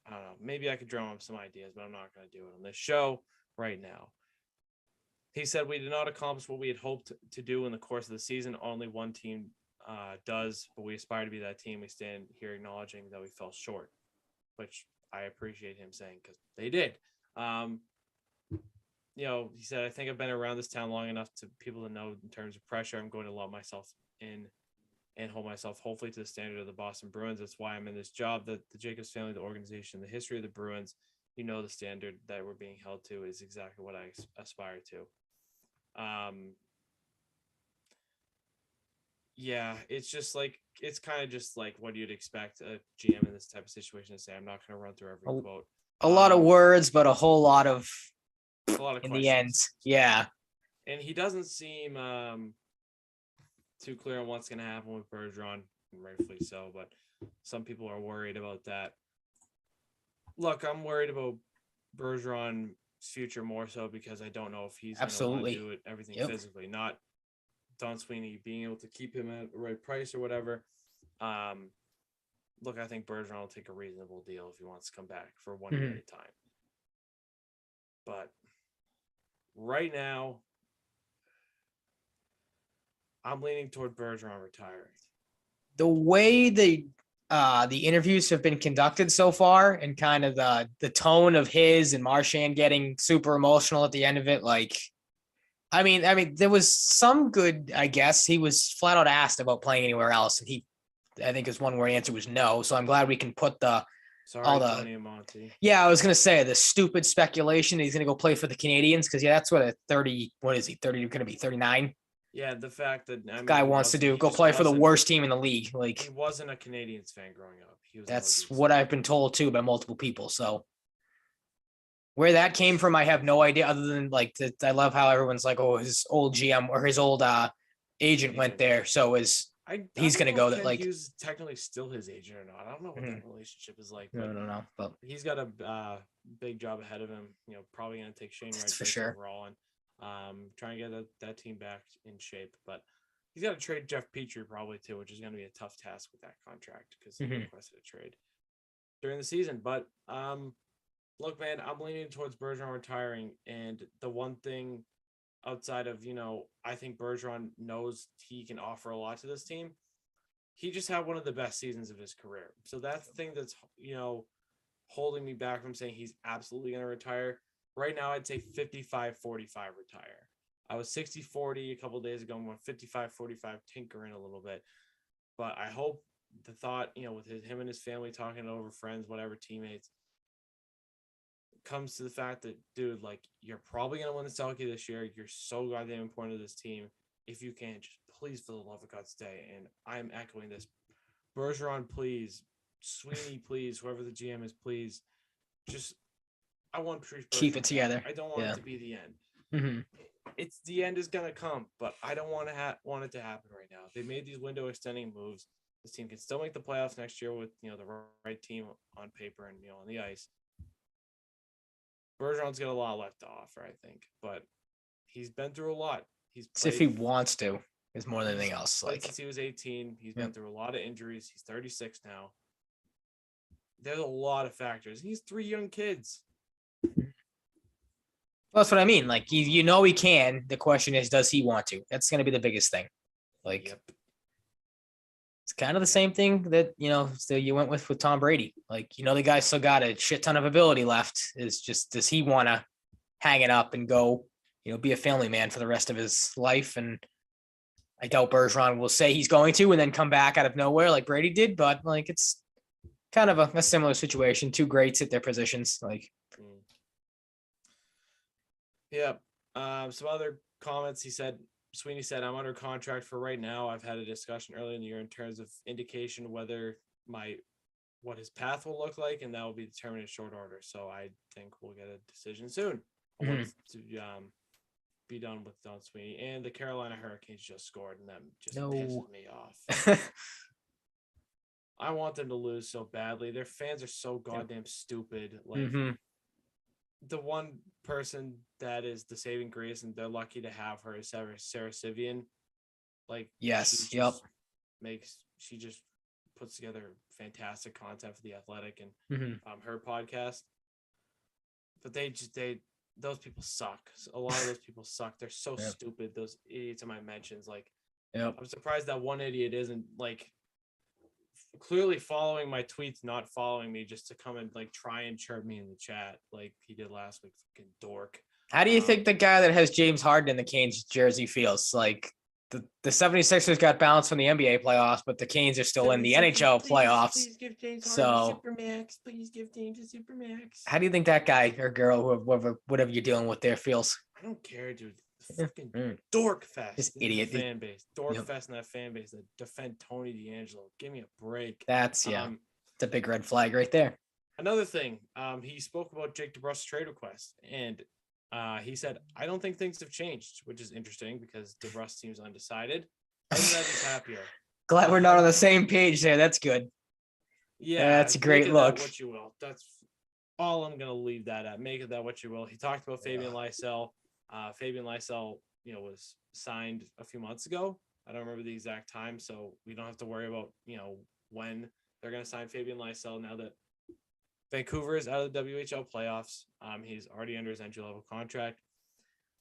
I don't know. Maybe I could drum up some ideas, but I'm not going to do it on this show right now. He said we did not accomplish what we had hoped to do in the course of the season. Only one team does, but we aspire to be that team. We stand here acknowledging that we fell short, which I appreciate him saying because they did. He said, I think I've been around this town long enough to people to know in terms of pressure, I'm going to lock myself in and hold myself hopefully to the standard of the Boston Bruins. That's why I'm in this job. That the Jacobs family, the organization, the history of the Bruins, the standard that we're being held to is exactly what I aspire to. Yeah, it's just like it's kind of just like what you'd expect a GM in this type of situation to say. I'm not going to run through every quote. A lot of words, but a whole lot of a lot of in questions. the end. Yeah. And he doesn't seem too clear on what's going to happen with Bergeron, rightfully so. But some people are worried about that. Look, I'm worried about Bergeron's future more so because I don't know if he's going to want to do it everything physically, not Don Sweeney being able to keep him at the right price or whatever. Look, I think Bergeron will take a reasonable deal if he wants to come back for 1 year at a time. But right now, I'm leaning toward Bergeron retiring. The way the interviews have been conducted so far, and kind of the tone of his and Marchand getting super emotional at the end of it, like, I mean, there was some good, I guess. He was flat out asked about playing anywhere else, and I think his one word answer was no. So I'm glad we can put Tony Amonte. Yeah, I was gonna say the stupid speculation that he's gonna go play for the Canadians because that's what a 30. What is he? 30 going to be 39. Yeah, the fact that guy wants to do go play for the worst team in the league. Like, he wasn't a Canadians fan growing up. That's what I've been told too by multiple people. So where that came from, I have no idea. Other than like, I love how everyone's like, "Oh, his old GM or his old agent went there." So he's gonna go that like he's technically still his agent or not. I don't know what that relationship is like. I don't know, but he's got a big job ahead of him. You know, probably gonna take Shane Wright for sure overall and try and get that team back in shape. But he's got to trade Jeff Beecher probably too, which is going to be a tough task with that contract because he requested a trade during the season. But look, man, I'm leaning towards Bergeron retiring, and the one thing outside of, I think Bergeron knows he can offer a lot to this team. He just had one of the best seasons of his career. So that's the thing that's, holding me back from saying he's absolutely going to retire. Right now, I'd say 55-45 retire. I was 60-40 a couple of days ago. I'm going 55-45, tinkering a little bit. But I hope the thought, with him and his family talking over friends, whatever, teammates, comes to the fact that, dude, like, you're probably going to win the Selkie this year. You're so goddamn important to this team. If you can, just please, for the love of God, stay. And I'm echoing this. Bergeron, please. Sweeney, please. Whoever the GM is, please. Just, I want Patrice Bergeron. Keep it together. I don't want it to be the end. Mm-hmm. It's the end is going to come, but I don't want it to happen right now. They made these window extending moves. This team can still make the playoffs next year with, the right team on paper and, on the ice. Bergeron's got a lot left to offer, I think, but he's been through a lot. He's played, if he wants to, is more than anything else. Like, since he was 18, he's been through a lot of injuries. He's 36 now. There's a lot of factors. He's 3 young kids. Well, that's what I mean. Like, he can. The question is, does he want to? That's going to be the biggest thing. Like, It's kind of the same thing that, you went with Tom Brady. Like, the guy still got a shit ton of ability left. Is just, does he want to hang it up and go, be a family man for the rest of his life? And I doubt Bergeron will say he's going to and then come back out of nowhere like Brady did. But, like, it's kind of a similar situation. 2 greats at their positions. Like, yeah. Some other comments. Sweeney said, I'm under contract for right now. I've had a discussion earlier in the year in terms of indication what his path will look like, and that will be determined in short order. So I think we'll get a decision soon. I want to be done with Don Sweeney. And the Carolina Hurricanes just scored, and that just pisses me off. I want them to lose so badly. Their fans are so goddamn stupid. Like, the one person that is the saving grace, and they're lucky to have her, is Sarah Sivian. Like, yes, she just puts together fantastic content for The Athletic and her podcast. But those people suck. A lot of those people suck. They're so stupid. Those idiots in my mentions. Like, I'm surprised that one idiot isn't like clearly following my tweets, not following me just to come and like try and chirp me in the chat like he did last week. Fucking dork. How do you think the guy that has James Harden in the Canes jersey feels? Like, the 76ers got bounced from the NBA playoffs, but the Canes are still in the NHL playoffs. Please give James Harden a Supermax. Please give James a Supermax. How do you think that guy or girl, whatever you're dealing with there, feels? I don't care, dude. fucking dork fest. Just in idiot. The fan base. Dork Yep. fest in that fan base that defend Tony D'Angelo. Give me a break. That's it's a big red flag right there. Another thing, he spoke about Jake DeBrusk's trade request, and he said, I don't think things have changed, which is interesting because DeBrusk seems undecided. Other than that, he's happier. Glad we're not on the same page there. That's good. Yeah, that's a great look. What you will. That's all I'm gonna leave that at. Make of that what you will. He talked about Fabian Lysell. Fabian Lysell, was signed a few months ago. I don't remember the exact time, so we don't have to worry about when they're gonna sign Fabian Lysell now that Vancouver is out of the WHL playoffs. He's already under his entry level contract.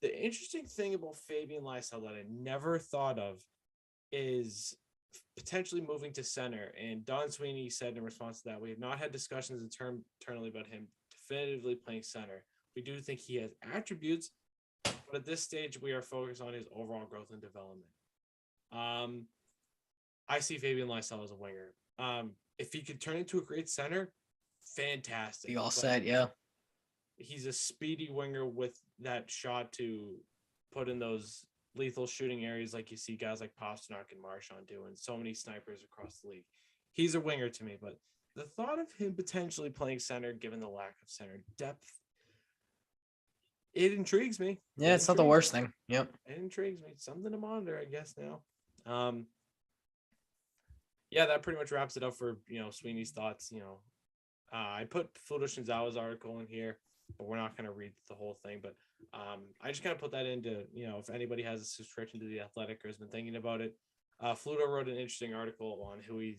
The interesting thing about Fabian Lysell that I never thought of is potentially moving to center. And Don Sweeney said in response to that, we have not had discussions internally about him definitively playing center. We do think he has attributes, but at this stage, we are focused on his overall growth and development. I see Fabian Lysell as a winger. If he could turn into a great center, fantastic. Be all set, yeah. He's a speedy winger with that shot to put in those lethal shooting areas like you see guys like Pasternak and Marchand doing, so many snipers across the league. He's a winger to me, but the thought of him potentially playing center, given the lack of center depth, it intrigues me. Yeah, it's not the worst thing. Yep. It intrigues me. Something to monitor, I guess, now. Yeah, that pretty much wraps it up for, Sweeney's thoughts. I put Fudo Shinzawa's article in here, but we're not going to read the whole thing. But I just kind of put that into, if anybody has a subscription to The Athletic or has been thinking about it. Fluto wrote an interesting article on who he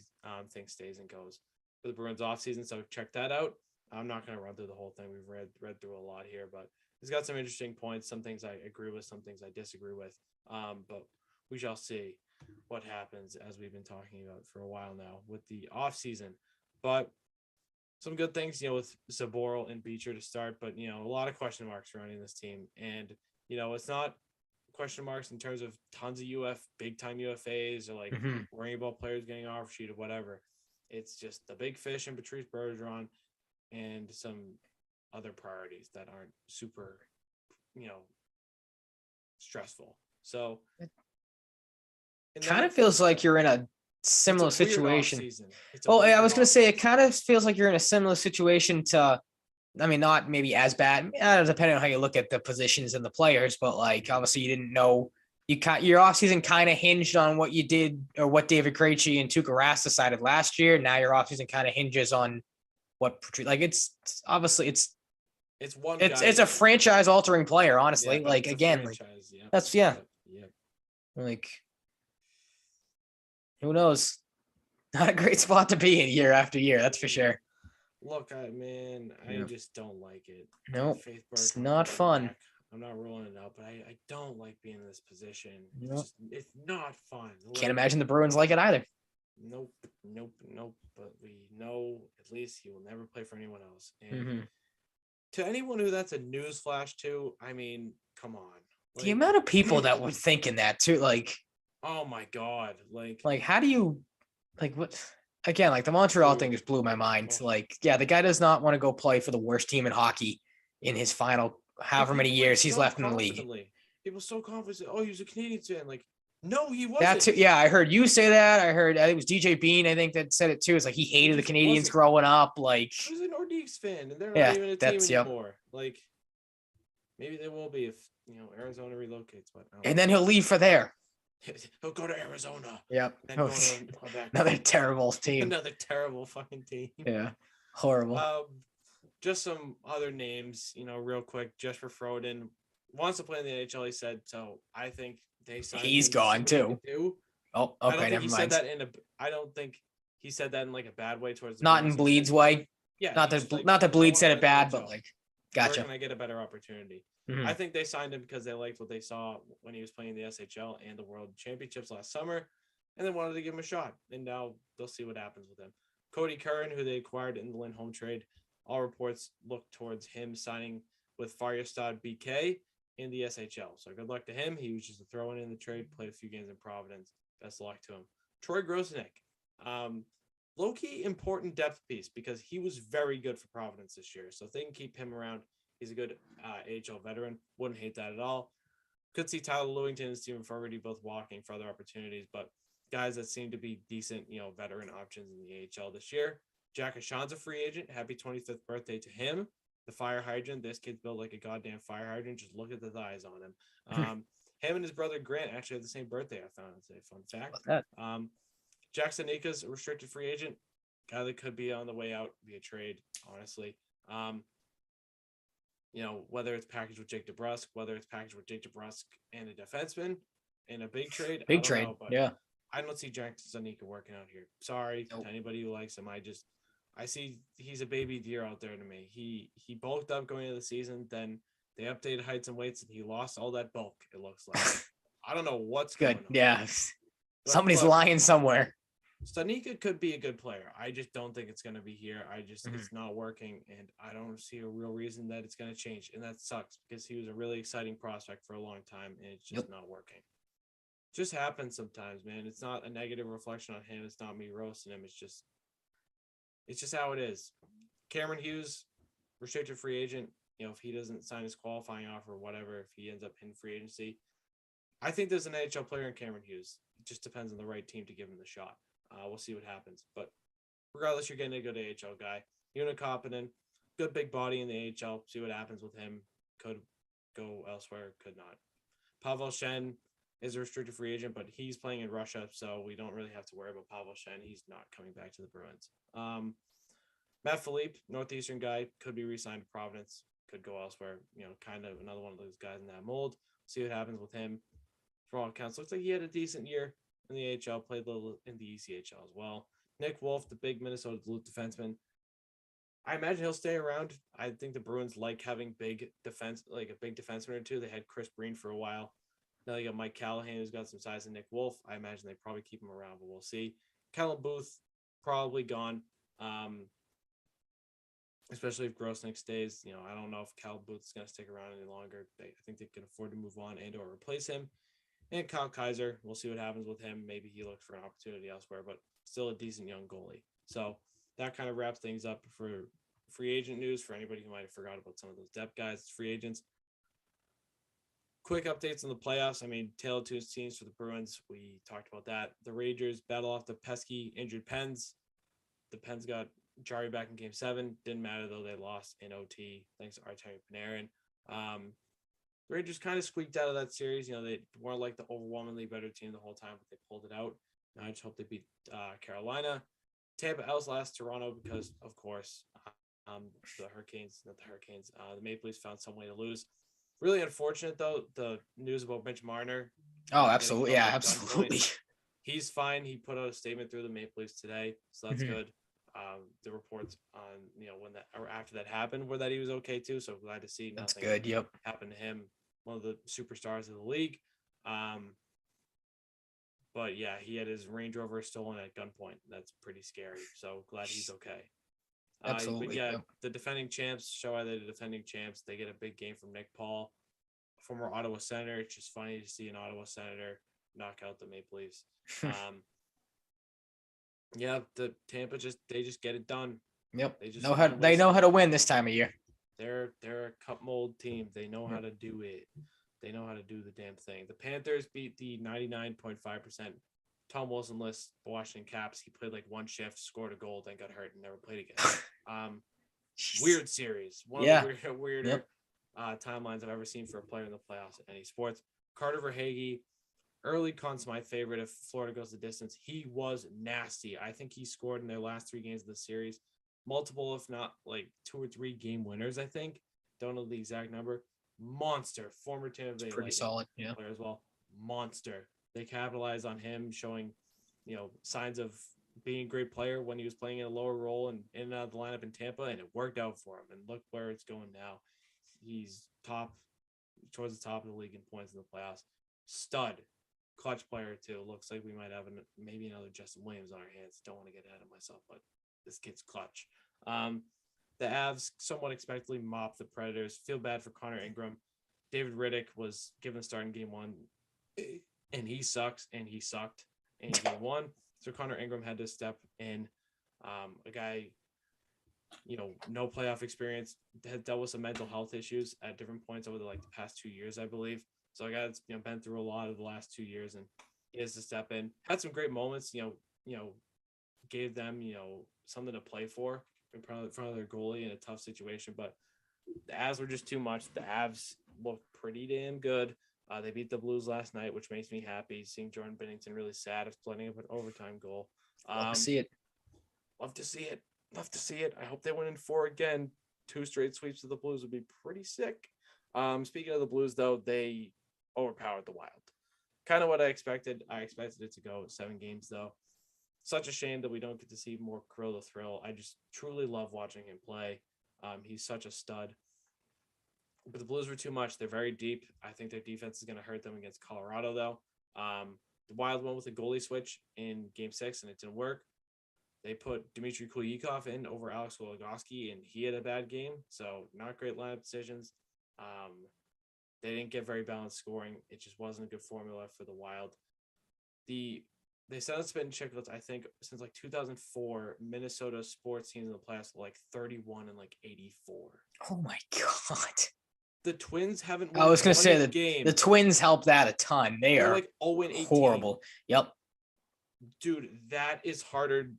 thinks stays and goes for the Bruins offseason, so check that out. I'm not going to run through the whole thing. We've read through a lot here, but he's got some interesting points. Some things I agree with, some things I disagree with. But we shall see what happens, as we've been talking about for a while now with the offseason. But some good things, with Zaboral and Beecher to start, but, a lot of question marks surrounding this team. And, it's not question marks in terms of tons of big-time UFAs or, like, worrying about players getting off sheet or whatever. It's just the big fish and Patrice Bergeron and some other priorities that aren't super, stressful. So it kind of feels like you're in a similar situation. Well, I was going to say, it kind of feels like you're in a similar situation to, I mean, not maybe as bad, depending on how you look at the positions and the players, but like, obviously you didn't know, your offseason kind of hinged on what you did or what David Krejci and Tuukka Rask decided last year. Now your offseason kind of hinges on what, like, it's obviously it's a franchise altering player, honestly. Like, again, like, that's, like, who knows? Not a great spot to be in year after year. That's for sure. Look, I just don't like it. Nope, it's not fun. I'm not rolling it out, but I don't like being in this position. It's not fun. Can't imagine the Bruins like it either. Nope. But we know at least he will never play for anyone else. And to anyone who that's a news flash to, I mean, come on. Like, the amount of people that were thinking that too, like, oh my God, like how do you, like, what? Again, like, the Montreal thing just blew my mind. Like, yeah, the guy does not want to go play for the worst team in hockey in his final however many years he's left in the league. People so confident. Oh, he was a Canadian fan. Like, no, he wasn't. That's it. Yeah, I heard you say that. I think it was DJ Bean, I think, that said it too. It's like he hated the Canadians growing up. Like, he was a Nordiques fan, and they're not even a team anymore. Like, maybe they will be if Arizona relocates. But and then he'll leave for there. He'll go to Arizona. Yep. Then go to another terrible team. Another terrible fucking team. Yeah. Horrible. Just some other names, real quick. Jesper Froden wants to play in the NHL, he said. So I think they signed him. He's gone too. Oh, okay. I don't think never he mind. said that I don't think he said that in like a bad way towards the not in Bleed's way. Yeah. Not that Bleed said it bad, but like, gotcha. Where can I get a better opportunity? I think they signed him because they liked what they saw when he was playing the SHL and the World Championships last summer, and they wanted to give him a shot. And now they'll see what happens with him. Cody Curran, who they acquired in the Lindholm trade, all reports look towards him signing with Färjestad BK in the SHL. So good luck to him. He was just a throw in the trade, played a few games in Providence. Best of luck to him. Troy Grosenick, low-key important depth piece because he was very good for Providence this year. So if they can keep him around, he's a good AHL veteran. Wouldn't hate that at all. Could see Tyler Lewington and Stephen Fogarty both walking for other opportunities, but guys that seem to be decent, veteran options in the AHL this year. Jack Ashan's a free agent. Happy 25th birthday to him. The fire hydrant. This kid's built like a goddamn fire hydrant. Just look at the thighs on him. Him and his brother Grant actually have the same birthday. I found it's a fun fact. Jackson Nika's a restricted free agent. Guy that could be on the way out via trade, honestly. Whether it's packaged with Jake DeBrusk, whether it's packaged with Jake DeBrusk and a defenseman in a big trade. Yeah. I don't see Jackson Zanika working out here. Sorry to anybody who likes him. I see he's a baby deer out there to me. He bulked up going into the season, then they updated heights and weights, and he lost all that bulk, it looks like. I don't know what's good. going on. Yeah. Somebody's lying somewhere. Stanika could be a good player. I just don't think it's going to be here. It's not working, and I don't see a real reason that it's going to change. And that sucks because he was a really exciting prospect for a long time, and it's just not working. Just happens sometimes, man. It's not a negative reflection on him. It's not me roasting him. It's just how it is. Cameron Hughes, restricted free agent. If he doesn't sign his qualifying offer or whatever, if he ends up in free agency, I think there's an NHL player in Cameron Hughes. It just depends on the right team to give him the shot. We'll see what happens. But regardless, you're getting a good AHL guy. Una Koppinen, good big body in the AHL. See what happens with him. Could go elsewhere, could not. Pavel Shen is a restricted free agent, but he's playing in Russia, so we don't really have to worry about Pavel Shen. He's not coming back to the Bruins. Matt Philippe, Northeastern guy, could be re-signed to Providence, could go elsewhere. Kind of another one of those guys in that mold. See what happens with him. For all accounts, looks like he had a decent year in the AHL, played a little in the ECHL as well. Nick Wolf, the big Minnesota Duluth defenseman. I imagine he'll stay around. I think the Bruins like having big defense, like a big defenseman or two. They had Chris Breen for a while. Now you got Mike Callahan, who's got some size, and Nick Wolf. I imagine they probably keep him around, but we'll see. Kellen Booth, probably gone. Especially if Grosnick stays. I don't know if Kellen Booth is going to stick around any longer. I think they can afford to move on and or replace him. And Kyle Kaiser, we'll see what happens with him. Maybe he looks for an opportunity elsewhere, but still a decent young goalie. So that kind of wraps things up for free agent news for anybody who might have forgot about some of those depth guys, free agents. Quick updates on the playoffs. Tale of two teams for the Bruins. We talked about that. The Rangers battle off the pesky injured Pens. The Pens got Jari back in Game 7. Didn't matter, though. They lost in OT thanks to Artemi Panarin. The Rangers kind of squeaked out of that series. They weren't like the overwhelmingly better team the whole time, but they pulled it out. Now I just hope they beat Carolina. Tampa outlast Toronto because, of course, the Maple Leafs found some way to lose. Really unfortunate, though, the news about Mitch Marner. Oh, absolutely. Yeah, absolutely. He's fine. He put out a statement through the Maple Leafs today, so that's good. The reports on, when that or after that happened were that he was okay, too. So glad to see that's nothing good. Yep. happened to him. One of the superstars of the league. But yeah, he had his Range Rover stolen at gunpoint. That's pretty scary. So glad he's okay. Absolutely. But yeah, the defending champs show how they're the defending champs. They get a big game from Nick Paul, former Ottawa Senator. It's just funny to see an Ottawa Senator knock out the Maple Leafs. Yeah, the Tampa just get it done. Yep. They know how to win this time of year. They're a cup mold team. They know how to do it. They know how to do the damn thing. The Panthers beat the 99.5% Tom Wilson-less Washington Caps. He played like one shift, scored a goal, then got hurt and never played again. Weird series. One of the weirder timelines I've ever seen for a player in the playoffs in any sports. Carter Verhaeghe, early Conn Smythe favorite if Florida goes the distance. He was nasty. I think he scored in their last 3 games of the series. Multiple, if not like 2 or 3 game winners, I think. Don't know the exact number. Monster. Former Tampa Bay pretty solid, yeah. Player as well. Monster. They capitalized on him showing, signs of being a great player when he was playing in a lower role and in and out of the lineup in Tampa, and it worked out for him. And look where it's going now. He's towards the top of the league in points in the playoffs. Stud. Clutch player too. Looks like we might have maybe another Justin Williams on our hands. Don't want to get ahead of myself, but this kid's clutch. The Avs somewhat expectedly mopped the Predators. Feel bad for Connor Ingram. David Riddick was given a start in Game 1, and he sucks, and he sucked in Game 1. So Connor Ingram had to step in. A guy, no playoff experience, had dealt with some mental health issues at different points over the past 2 years, I believe. So a guy that's been through a lot of the last 2 years, and he has to step in. Had some great moments. Gave them something to play for in front of their goalie in a tough situation. But the Avs were just too much. The Avs looked pretty damn good. They beat the Blues last night, which makes me happy. Seeing Jordan Binnington really sad of splitting up an overtime goal. Love to see it. Love to see it. Love to see it. I hope they win in 4 again. 2 straight sweeps of the Blues would be pretty sick. Speaking of the Blues, though, they overpowered the Wild. Kind of what I expected. I expected it to go 7 games, though. Such a shame that we don't get to see more Kirill the Thrill. I just truly love watching him play. He's such a stud. But the Blues were too much. They're very deep. I think their defense is going to hurt them against Colorado, though. The Wild went with a goalie switch in Game 6, and it didn't work. They put Dmitry Kulikov in over Alex Goligoski, and he had a bad game. So not great lineup decisions. They didn't get very balanced scoring. It just wasn't a good formula for the Wild. They set on spin chicklets, I think, since like 2004, Minnesota sports teams in the playoffs were like 31 and like 84. Oh my God. The Twins haven't I was going to say that game. The Twins helped that a ton. They're like 0-18. Horrible. Yep. Dude, that is harder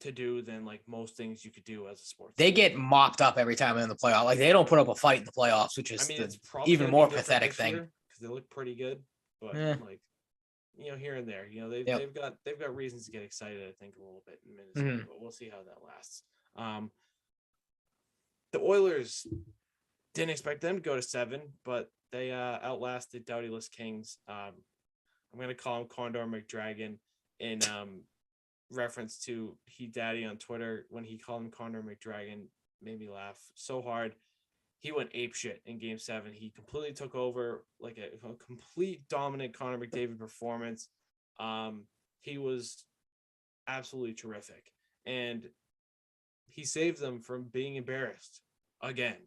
to do than like most things you could do as a sports They team. get mopped up every time in the playoffs. Like they don't put up a fight in the playoffs, which is it's probably even more pathetic thing. Because they look pretty good, but like here and there, they've got reasons to get excited. I think a little bit in Minnesota, but we'll see how that lasts. The Oilers didn't expect them to go to 7, but they outlasted Doubtyless Kings. I'm going to call him Condor McDragon in reference to He Daddy on Twitter. When he called him Condor McDragon, made me laugh so hard. He went apeshit in Game 7. He completely took over, like a complete dominant Connor McDavid performance. He was absolutely terrific, and he saved them from being embarrassed again.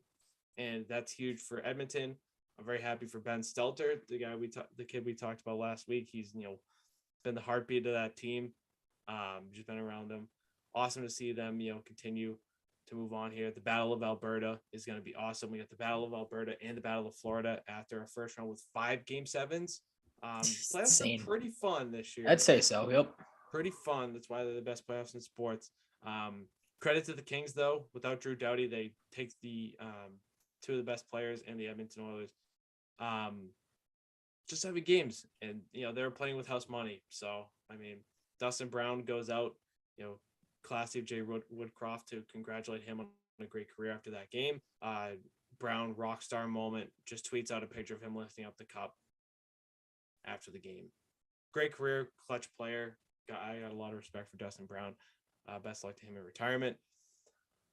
And that's huge for Edmonton. I'm very happy for Ben Stelter, the kid we talked about last week. He's been the heartbeat of that team. Just been around them. Awesome to see them continue to move on here. The Battle of Alberta is going to be awesome. We got the Battle of Alberta and the Battle of Florida after a first round with 5 Game 7s. Playoffs are pretty fun this year. I'd say so. Yep. Pretty fun. That's why they're the best playoffs in sports. Credit to the Kings, though. Without Drew Doughty, they take the 2 of the best players and the Edmonton Oilers. Just 7 games, and they were playing with house money. So Dustin Brown goes out. Classy of Jay Woodcroft to congratulate him on a great career after that game. Brown rock star moment, just tweets out a picture of him lifting up the cup after the game. Great career, clutch player. I got a lot of respect for Dustin Brown. Best luck to him in retirement.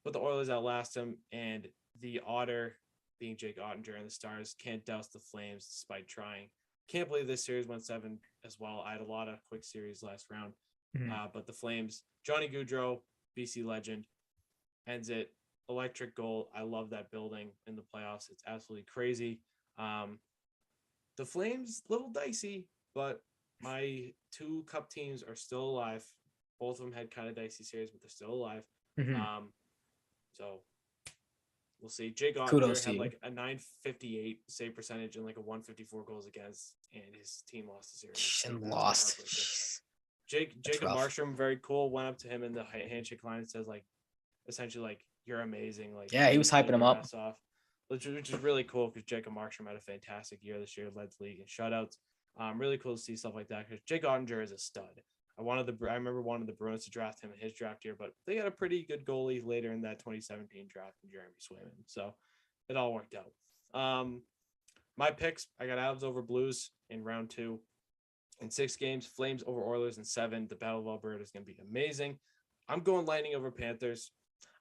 But the Oilers outlast him, and the Otter, being Jake Ottinger, and the Stars can't douse the Flames despite trying. Can't believe this series went 7 as well. I had a lot of quick series last round. But the Flames, Johnny Gaudreau, BC legend, ends it. Electric goal. I love that building in the playoffs. It's absolutely crazy. The Flames, little dicey, but my 2 cup teams are still alive. Both of them had kind of dicey series, but they're still alive. So we'll see. Jake Ottinger had like a 958 save percentage and like a 154 goals against, and his team lost the series. And lost. Jacob Markstrom, very cool, went up to him in the handshake line and says, like, essentially, like, you're amazing. Like, yeah, he was hyping him up. Off, which is really cool because Jacob Markstrom had a fantastic year this year, led the league in shutouts. Really cool to see stuff like that because Jake Ottinger is a stud. I remember wanting the Bruins to draft him in his draft year, but they got a pretty good goalie later in that 2017 draft in Jeremy Swayman. So it all worked out. My picks, I got Avs over Blues in round 2. In 6 games, Flames over Oilers in 7. The Battle of Alberta is going to be amazing. I'm going Lightning over Panthers.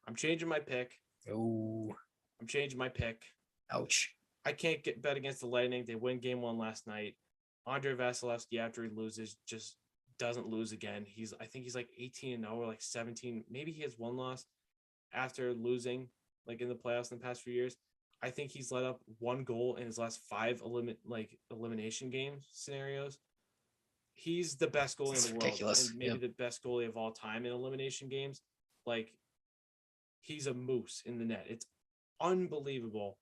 I'm changing my pick. Oh. I'm changing my pick. Ouch. I can't bet against the Lightning. They win game 1 last night. Andrei Vasilevsky, after he loses, just doesn't lose again. I think he's like 18-0 or like 17. Maybe he has 1 loss after losing like in the playoffs in the past few years. I think he's let up 1 goal in his last 5 elimination game scenarios. He's the best goalie in the world, ridiculous. And maybe the best goalie of all time in elimination games. Like, he's a moose in the net. It's unbelievable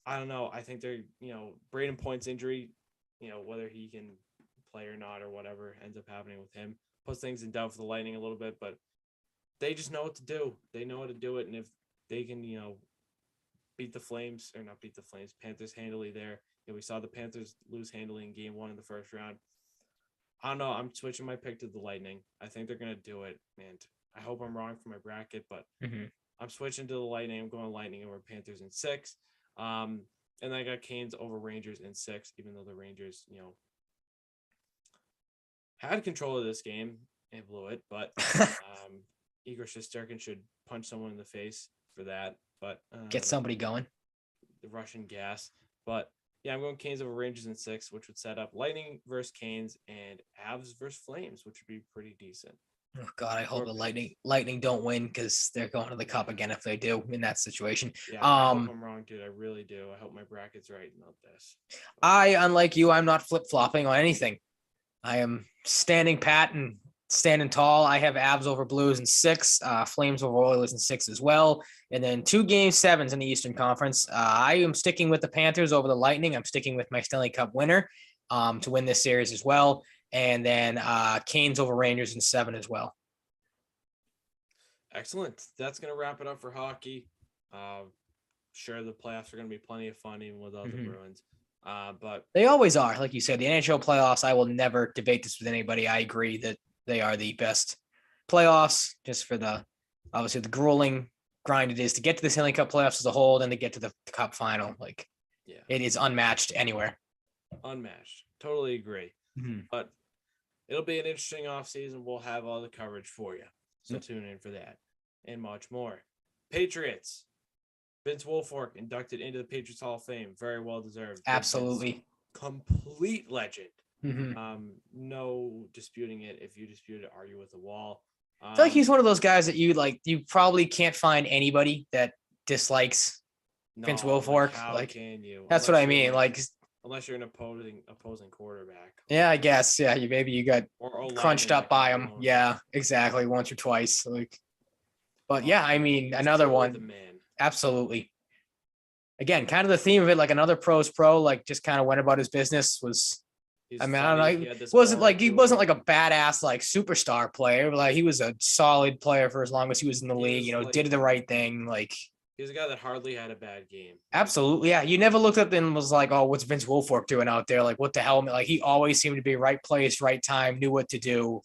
I don't know. I think they're, Braden Point's injury, whether he can play or not or whatever ends up happening with him, puts things in doubt for the Lightning a little bit, but they just know what to do. They know how to do it. And if they can, beat the Flames, or not beat the Flames, Panthers handily there. We saw the Panthers lose handily in game 1 in the first round. I don't know. I'm switching my pick to the Lightning. I think they're going to do it. And I hope I'm wrong for my bracket, but I'm switching to the Lightning. I'm going Lightning over Panthers in 6. And I got Canes over Rangers in 6, even though the Rangers, had control of this game and blew it. But Igor Shesterkin should punch someone in the face for that. But get somebody going. The Russian gas. But yeah, I'm going Canes over Rangers in 6, which would set up Lightning versus Canes and Avs versus Flames, which would be pretty decent. Oh God, I hope the Lightning don't win because they're going to the Cup again if they do in that situation. Yeah, I hope I'm wrong, dude. I really do. I hope my bracket's right about this. Unlike you, I'm not flip-flopping on anything. I am standing pat and standing tall. I have Avs over Blues in 6, Flames over Oilers in 6 as well. And then 2 Game 7s in the Eastern Conference. I am sticking with the Panthers over the Lightning. I'm sticking with my Stanley Cup winner to win this series as well. And then Canes over Rangers in 7 as well. Excellent. That's going to wrap it up for hockey. Sure, the playoffs are going to be plenty of fun even without the Bruins. But they always are. Like you said, the NHL playoffs, I will never debate this with anybody. I agree that they are the best playoffs just for obviously the grueling grind it is to get to the Stanley Cup playoffs as a whole, then to get to the Cup final. It is unmatched anywhere. Unmatched. Totally agree. But it'll be an interesting offseason. We'll have all the coverage for you. So tune in for that and much more. Patriots. Vince Wilfork inducted into the Patriots Hall of Fame. Very well deserved. Absolutely. Complete legend. No disputing it. If you dispute it, argue with the wall. I feel like he's one of those guys that you probably can't find anybody that dislikes Vince Wilfork. How can you? That's what I mean. Unless you're an opposing quarterback. Yeah, I guess. Yeah, you got crunched up by him. Yeah, exactly. Once or twice. But yeah, I mean, another one. The man. Absolutely. Again, kind of the theme of it, like another pro's pro, just kind of went about his business was. I don't know. He wasn't like a badass superstar player. But he was a solid player for as long as he was in the league. Did the right thing. He's a guy that hardly had a bad game. Absolutely, yeah. You never looked up and was like, "Oh, what's Vince Wilfork doing out there? What the hell?" He always seemed to be right place, right time, knew what to do.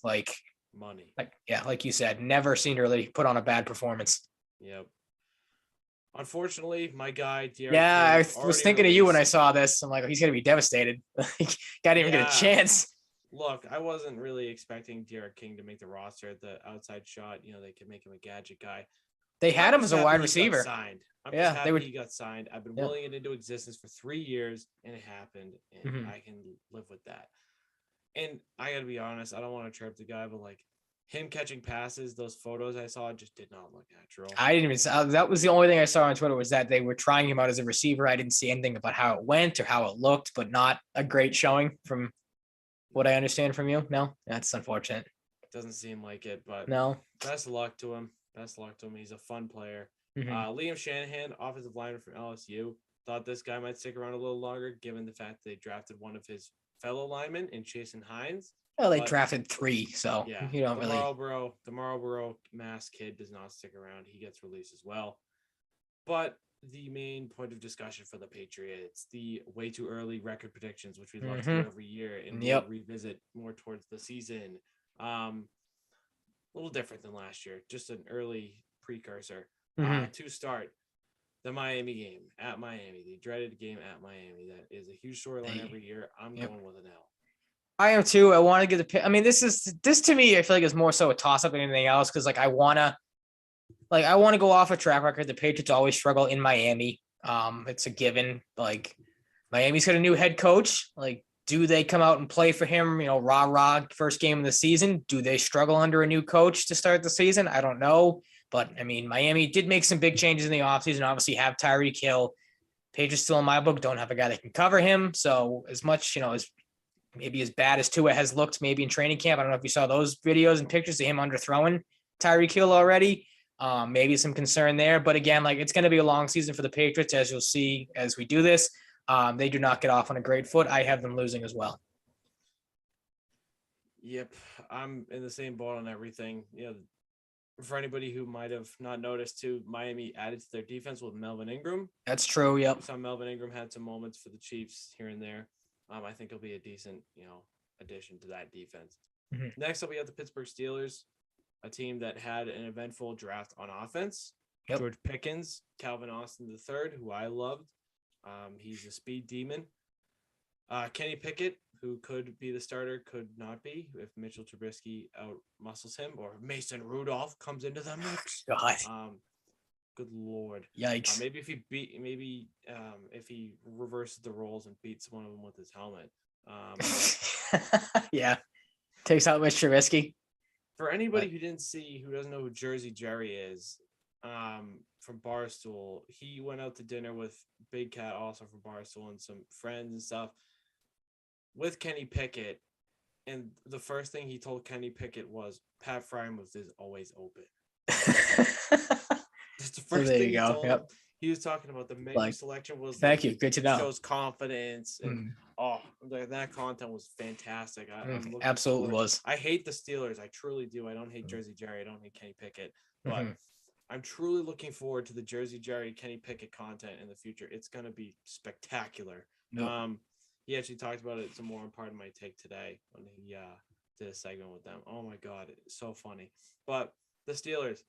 Money. Like you said, never seemed to really put on a bad performance. Yep. Unfortunately, my guy, I was thinking of you when I saw this. I'm like, he's gonna be devastated. Got to even get a chance. Look, I wasn't really expecting Derek King to make the roster at the outside shot. They could make him a gadget guy. They had him as a wide receiver. I'm just happy he got signed. I've been willing it into existence for 3 years, and it happened, and I can live with that. And I got to be honest, I don't want to trip the guy, but him catching passes, those photos I saw just did not look natural. I didn't even. That was the only thing I saw on Twitter was that they were trying him out as a receiver. I didn't see anything about how it went or how it looked, but not a great showing from what I understand from you. No, that's unfortunate. Doesn't seem like it, but no. Best of luck to him. He's a fun player. Liam Shanahan, offensive lineman from LSU, thought this guy might stick around a little longer, given the fact they drafted one of his fellow linemen in Jason Hines. Well, they drafted 3, so you don't really. The Marlboro Mass kid does not stick around. He gets released as well. But the main point of discussion for the Patriots, the way too early record predictions, which we love to do every year, and we'll revisit more towards the season. A little different than last year, just an early precursor. To start, the Miami game at Miami, the dreaded game at Miami. That is a huge storyline every year. I'm going with an L. I am too. I want to get the. I mean, this to me. I feel like is more so a toss up than anything else because I want to go off a track record. The Patriots always struggle in Miami. It's a given. Miami's got a new head coach. Do they come out and play for him? Rah first game of the season. Do they struggle under a new coach to start the season? I don't know. But I mean, Miami did make some big changes in the offseason. Obviously, have Tyreek Hill. Patriots still in my book don't have a guy that can cover him. So as much as maybe as bad as Tua has looked maybe in training camp. I don't know if you saw those videos and pictures of him underthrowing Tyreek Hill already. Maybe some concern there, but again, like it's going to be a long season for the Patriots, as you'll see as we do this. They do not get off on a great foot. I have them losing as well. Yep, I'm in the same boat on everything. For anybody who might have not noticed too, Miami added to their defense with Melvin Ingram. That's true. Yep. So Melvin Ingram had some moments for the Chiefs here and there. I think he'll be a decent, addition to that defense. Mm-hmm. Next up, we have the Pittsburgh Steelers, a team that had an eventful draft on offense. Yep. George Pickens, Calvin Austin III, who I loved. He's a speed demon. Kenny Pickett, who could be the starter, could not be if Mitchell Trubisky out-muscles him, or Mason Rudolph comes into the mix. God. Good Lord. Yikes. Maybe if he reverses the roles and beats one of them with his helmet. Yeah. Takes out Mitch Trubisky. For anybody who doesn't know who Jersey Jerry is, from Barstool, he went out to dinner with Big Cat, also from Barstool, and some friends and stuff with Kenny Pickett. And the first thing he told Kenny Pickett was Pat Fryermuth is always open. That's the first thing he told him. He was talking about the menu selection was thank you. Good to know. Shows confidence and that content was fantastic. Absolutely was. I hate the Steelers. I truly do. I don't hate Jersey Jerry. I don't hate Kenny Pickett. But I'm truly looking forward to the Jersey Jerry Kenny Pickett content in the future. It's gonna be spectacular. Nope. He actually talked about it some more in part of my take today when he did a segment with them. Oh my God, it's so funny. But the Steelers,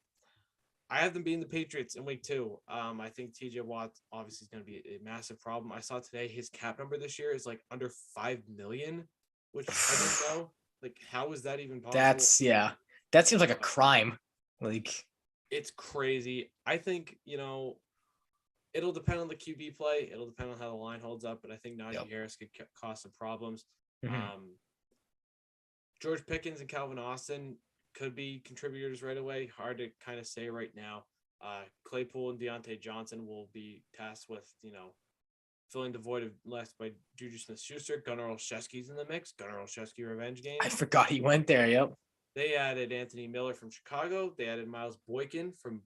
I have them beating the Patriots in week 2. I think TJ Watt obviously is going to be a massive problem. I saw today his cap number this year is like under $5 million, which I didn't know. Like, how is that even possible? That seems like a crime. Like, it's crazy. I think, it'll depend on the QB play. It'll depend on how the line holds up, but I think Najee Harris could cause some problems. George Pickens and Calvin Austin could be contributors right away. Hard to kind of say right now. Claypool and Deontay Johnson will be tasked with, filling the void of left by Juju Smith-Schuster. Gunnar Olszewski's in the mix. Gunnar Olszewski revenge game. I forgot he went there. Yep. They added Anthony Miller from Chicago. They added Miles Boykin from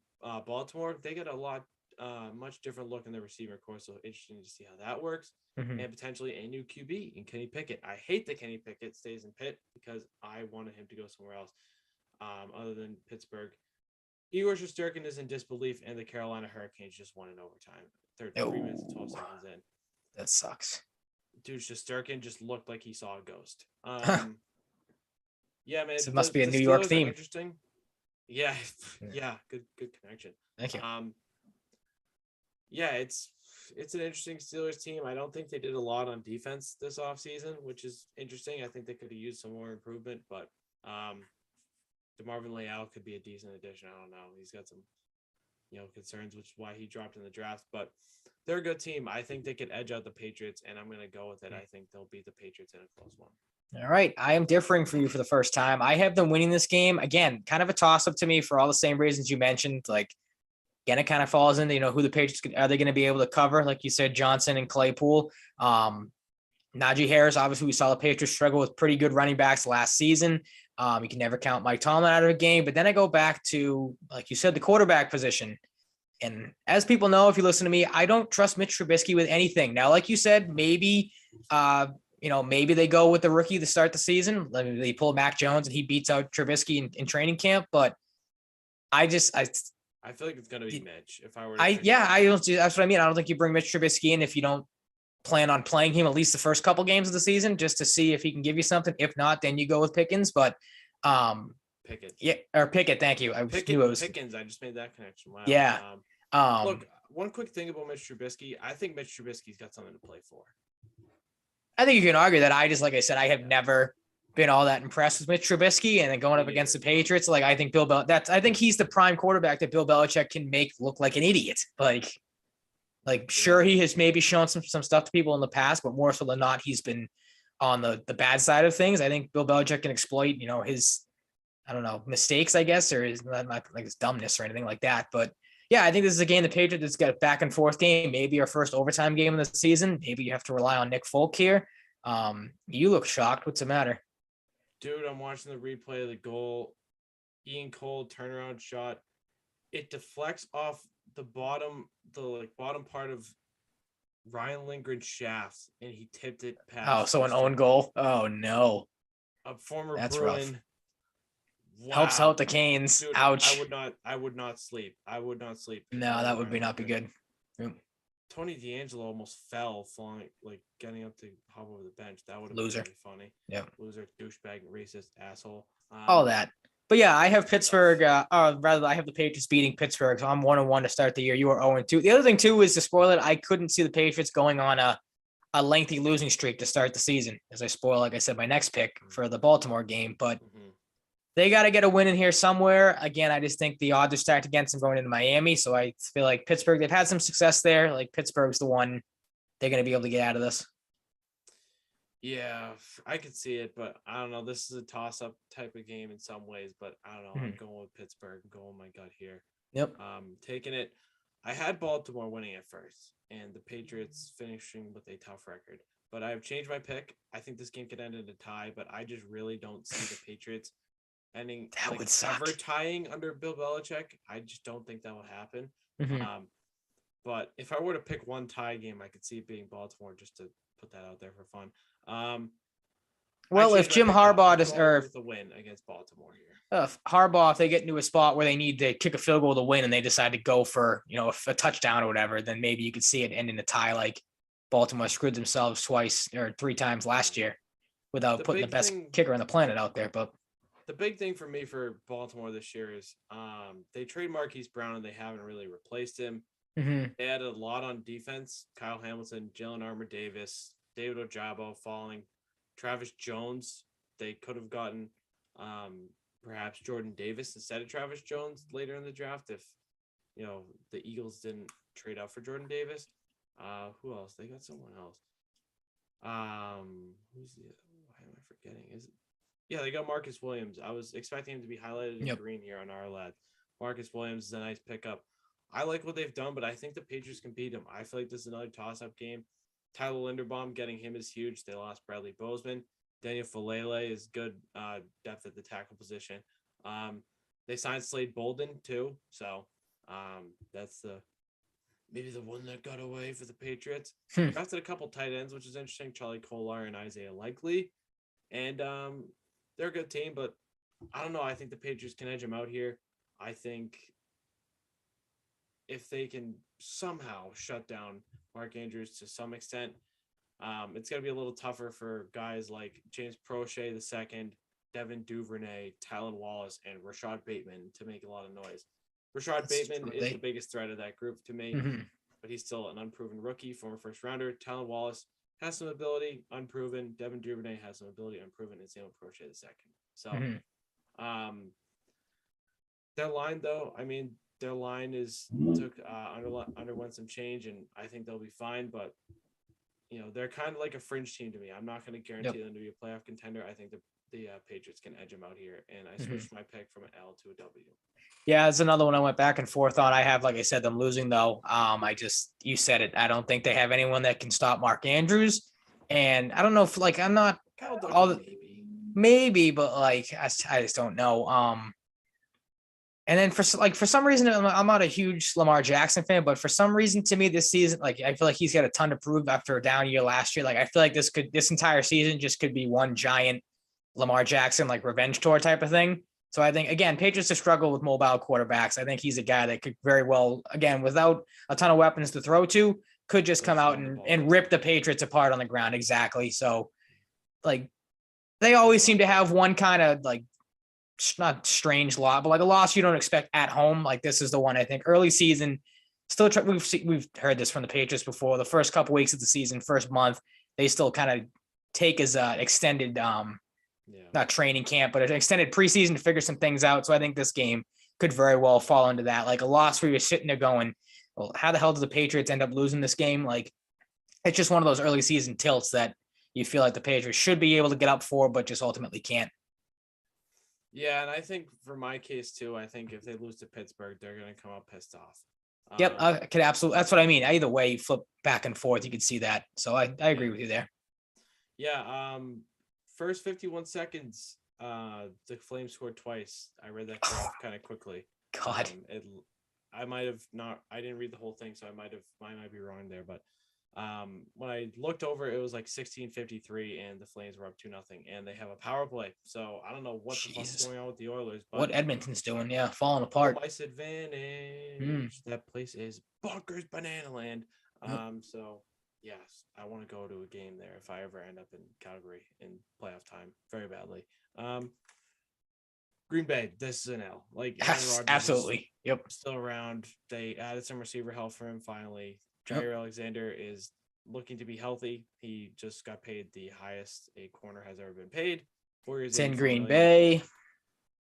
Baltimore. They got a lot, much different look in their receiver core. So interesting to see how that works. And potentially a new QB in Kenny Pickett. I hate that Kenny Pickett stays in Pitt because I wanted him to go somewhere else. Other than Pittsburgh. Igor Shesterkin is in disbelief, and the Carolina Hurricanes just won in overtime. 3 minutes and 12 seconds in. That sucks. Dude, Shesterkin just looked like he saw a ghost. Yeah, man. So it must be a New York theme. Interesting. Yeah, good connection. Thank you. Yeah, it's an interesting Steelers team. I don't think they did a lot on defense this offseason, which is interesting. I think they could have used some more improvement, but DeMarvin Leal could be a decent addition. I don't know. He's got some, concerns, which is why he dropped in the draft. But they're a good team. I think they could edge out the Patriots, and I'm going to go with it. I think they'll beat the Patriots in a close one. All right. I am differing for you for the first time. I have them winning this game. Again, kind of a toss-up to me for all the same reasons you mentioned. Like, again, it kind of falls into, who the Patriots are they going to be able to cover? Like you said, Johnson and Claypool. Najee Harris, obviously, we saw the Patriots struggle with pretty good running backs last season. You can never count Mike Tomlin out of a game. But then I go back to, like you said, the quarterback position. And as people know, if you listen to me, I don't trust Mitch Trubisky with anything. Now, like you said, maybe they go with the rookie to start the season. They pull Mac Jones and he beats out Trubisky in training camp. But I feel like it's going to be Mitch. If I were, that's what I mean. I don't think you bring Mitch Trubisky in if you don't plan on playing him at least the first couple games of the season just to see if he can give you something. If not, then you go with Pickens. But Pickett. Yeah, or Pickett. Thank you. Pickens. I just made that connection. Wow. Yeah. Look, one quick thing about Mitch Trubisky. I think Mitch Trubisky's got something to play for. I think you can argue that. Like I said, I have never been all that impressed with Mitch Trubisky, and then going up against the Patriots, like I think I think he's the prime quarterback that Bill Belichick can make look like an idiot. Sure, he has maybe shown some stuff to people in the past, but more so than not, he's been on the bad side of things. I think Bill Belichick can exploit, his, mistakes, I guess, or his dumbness or anything like that. But yeah, I think this is a game the Patriots has got a back and forth game, maybe our first overtime game of the season. Maybe you have to rely on Nick Folk here. You look shocked. What's the matter? Dude, I'm watching the replay of the goal. Ian Cole turnaround shot. it deflects off the bottom part of Ryan Lindgren's shaft, and he tipped it past. Oh, so an own goal. Oh no, A former that's Bruin. rough. Wow. Helps out the Canes. Dude, Ouch. I would not sleep. No, that would not be good. Tony D'Angelo almost fell, falling, like getting up to hop over the bench. That would have Loser. been really funny. Yep. Loser, douchebag, racist, asshole. All that. But yeah, I have Pittsburgh. Rather, I have the Patriots beating Pittsburgh. So I'm 1-1 to start the year. You are 0-2. The other thing too is to spoil it. I couldn't see the Patriots going on a lengthy losing streak to start the season, as I spoil, like I said, my next pick for the Baltimore game. But they got to get a win in here somewhere. Again, I just think the odds are stacked against them going into Miami. So I feel like Pittsburgh, they've had some success there. Like Pittsburgh's the one they're going to be able to get out of this. Yeah, I could see it, but I don't know. This is a toss-up type of game in some ways, but I don't know. I'm going with Pittsburgh. I'm going with my gut here. Yep. Taking it. I had Baltimore winning at first, and the Patriots finishing with a tough record. But I've changed my pick. I think this game could end in a tie, but I just really don't see the Patriots ending would suck. ever tying under Bill Belichick. I just don't think that would happen. But if I were to pick one tie game, I could see it being Baltimore, just to put that out there for fun. Well, if Jim Harbaugh does, or the win against Baltimore here, if Harbaugh, if they get into a spot where they need to kick a field goal to win, and they decide to go for a touchdown or whatever, then maybe you could see it end in a tie, like Baltimore screwed themselves twice or three times last year without putting the best kicker on the planet out there. But the big thing for me for Baltimore this year is they trade Marquise Brown and they haven't really replaced him. They added a lot on defense. Kyle Hamilton, Jalen Armour-Davis, David Ojabo falling, Travis Jones. They could have gotten perhaps Jordan Davis instead of Travis Jones later in the draft if the Eagles didn't trade up for Jordan Davis. Who else? They got someone else. Who's the? Why am I forgetting? They got Marcus Williams. I was expecting him to be highlighted in green here on our lad. Marcus Williams is a nice pickup. I like what they've done, but I think the Patriots can beat them. I feel like this is another toss-up game. Tyler Linderbaum, getting him is huge. They lost Bradley Bozeman. Daniel Falele is good depth at the tackle position. They signed Slade Bolden too, so that's maybe the one that got away for the Patriots. Drafted a couple tight ends, which is interesting. Charlie Kolar and Isaiah Likely, and they're a good team, but I don't know. I think the Patriots can edge them out here. I think if they can somehow shut down Mark Andrews to some extent, it's going to be a little tougher for guys like James Prochet II, Devin Duvernay, Tylan Wallace, and Rashad Bateman to make a lot of noise. Rashad Bateman is the biggest threat of that group to me, but he's still an unproven rookie, former first rounder. Tylan Wallace has some ability, unproven. Devin Duvernay has some ability, unproven, and same with Prochet II. So, their line, though, I mean, their line underwent some change, and I think they'll be fine. But they're kind of like a fringe team to me. I'm not going to guarantee them to be a playoff contender. I think the Patriots can edge them out here, and I switched my pick from an L to a W. Yeah, it's another one I went back and forth on. I have, like I said, them losing though. You said it. I don't think they have anyone that can stop Mark Andrews, and I don't know if I'm not maybe, but I just don't know. And then for some reason, I'm not a huge Lamar Jackson fan, but for some reason to me this season, I feel like he's got a ton to prove after a down year last year. I feel like this entire season just could be one giant Lamar Jackson, revenge tour type of thing. So I think, again, Patriots have struggled with mobile quarterbacks. I think he's a guy that could very well, again, without a ton of weapons to throw to, could just come out and rip the Patriots apart on the ground. Exactly. So they always seem to have one kind of not strange loss, but a loss you don't expect at home. This is the one I think early season. Still, we've heard this from the Patriots before. The first couple weeks of the season, first month, they still kind of take as extended, not training camp, but an extended preseason to figure some things out. So I think this game could very well fall into that, a loss where you're sitting there going, well, how the hell did the Patriots end up losing this game? It's just one of those early season tilts that you feel like the Patriots should be able to get up for, but just ultimately can't. Yeah, and I think for my case too, I think if they lose to Pittsburgh, they're going to come out pissed off. Yep, I could absolutely. That's what I mean. Either way, you flip back and forth, you could see that. So I agree with you there. Yeah. First 51 seconds, the Flames scored twice. I read that kind of quickly. God. I might have not. I didn't read the whole thing, so I might be wrong there. But when I looked over, it was like 16:53, and the Flames were up 2-0, and they have a power play. So I don't know what the fuck's going on with the Oilers. But what Edmonton's doing, falling apart. Ice advantage. That place is bonkers banana land. So yes, I want to go to a game there if I ever end up in Calgary in playoff time very badly. Green Bay, this is an L. Like Aaron Rodgers absolutely. Yep. Still around. They added some receiver help for him finally. Jair Alexander is looking to be healthy. He just got paid the highest a corner has ever been paid. 4 years. It's in Green Bay.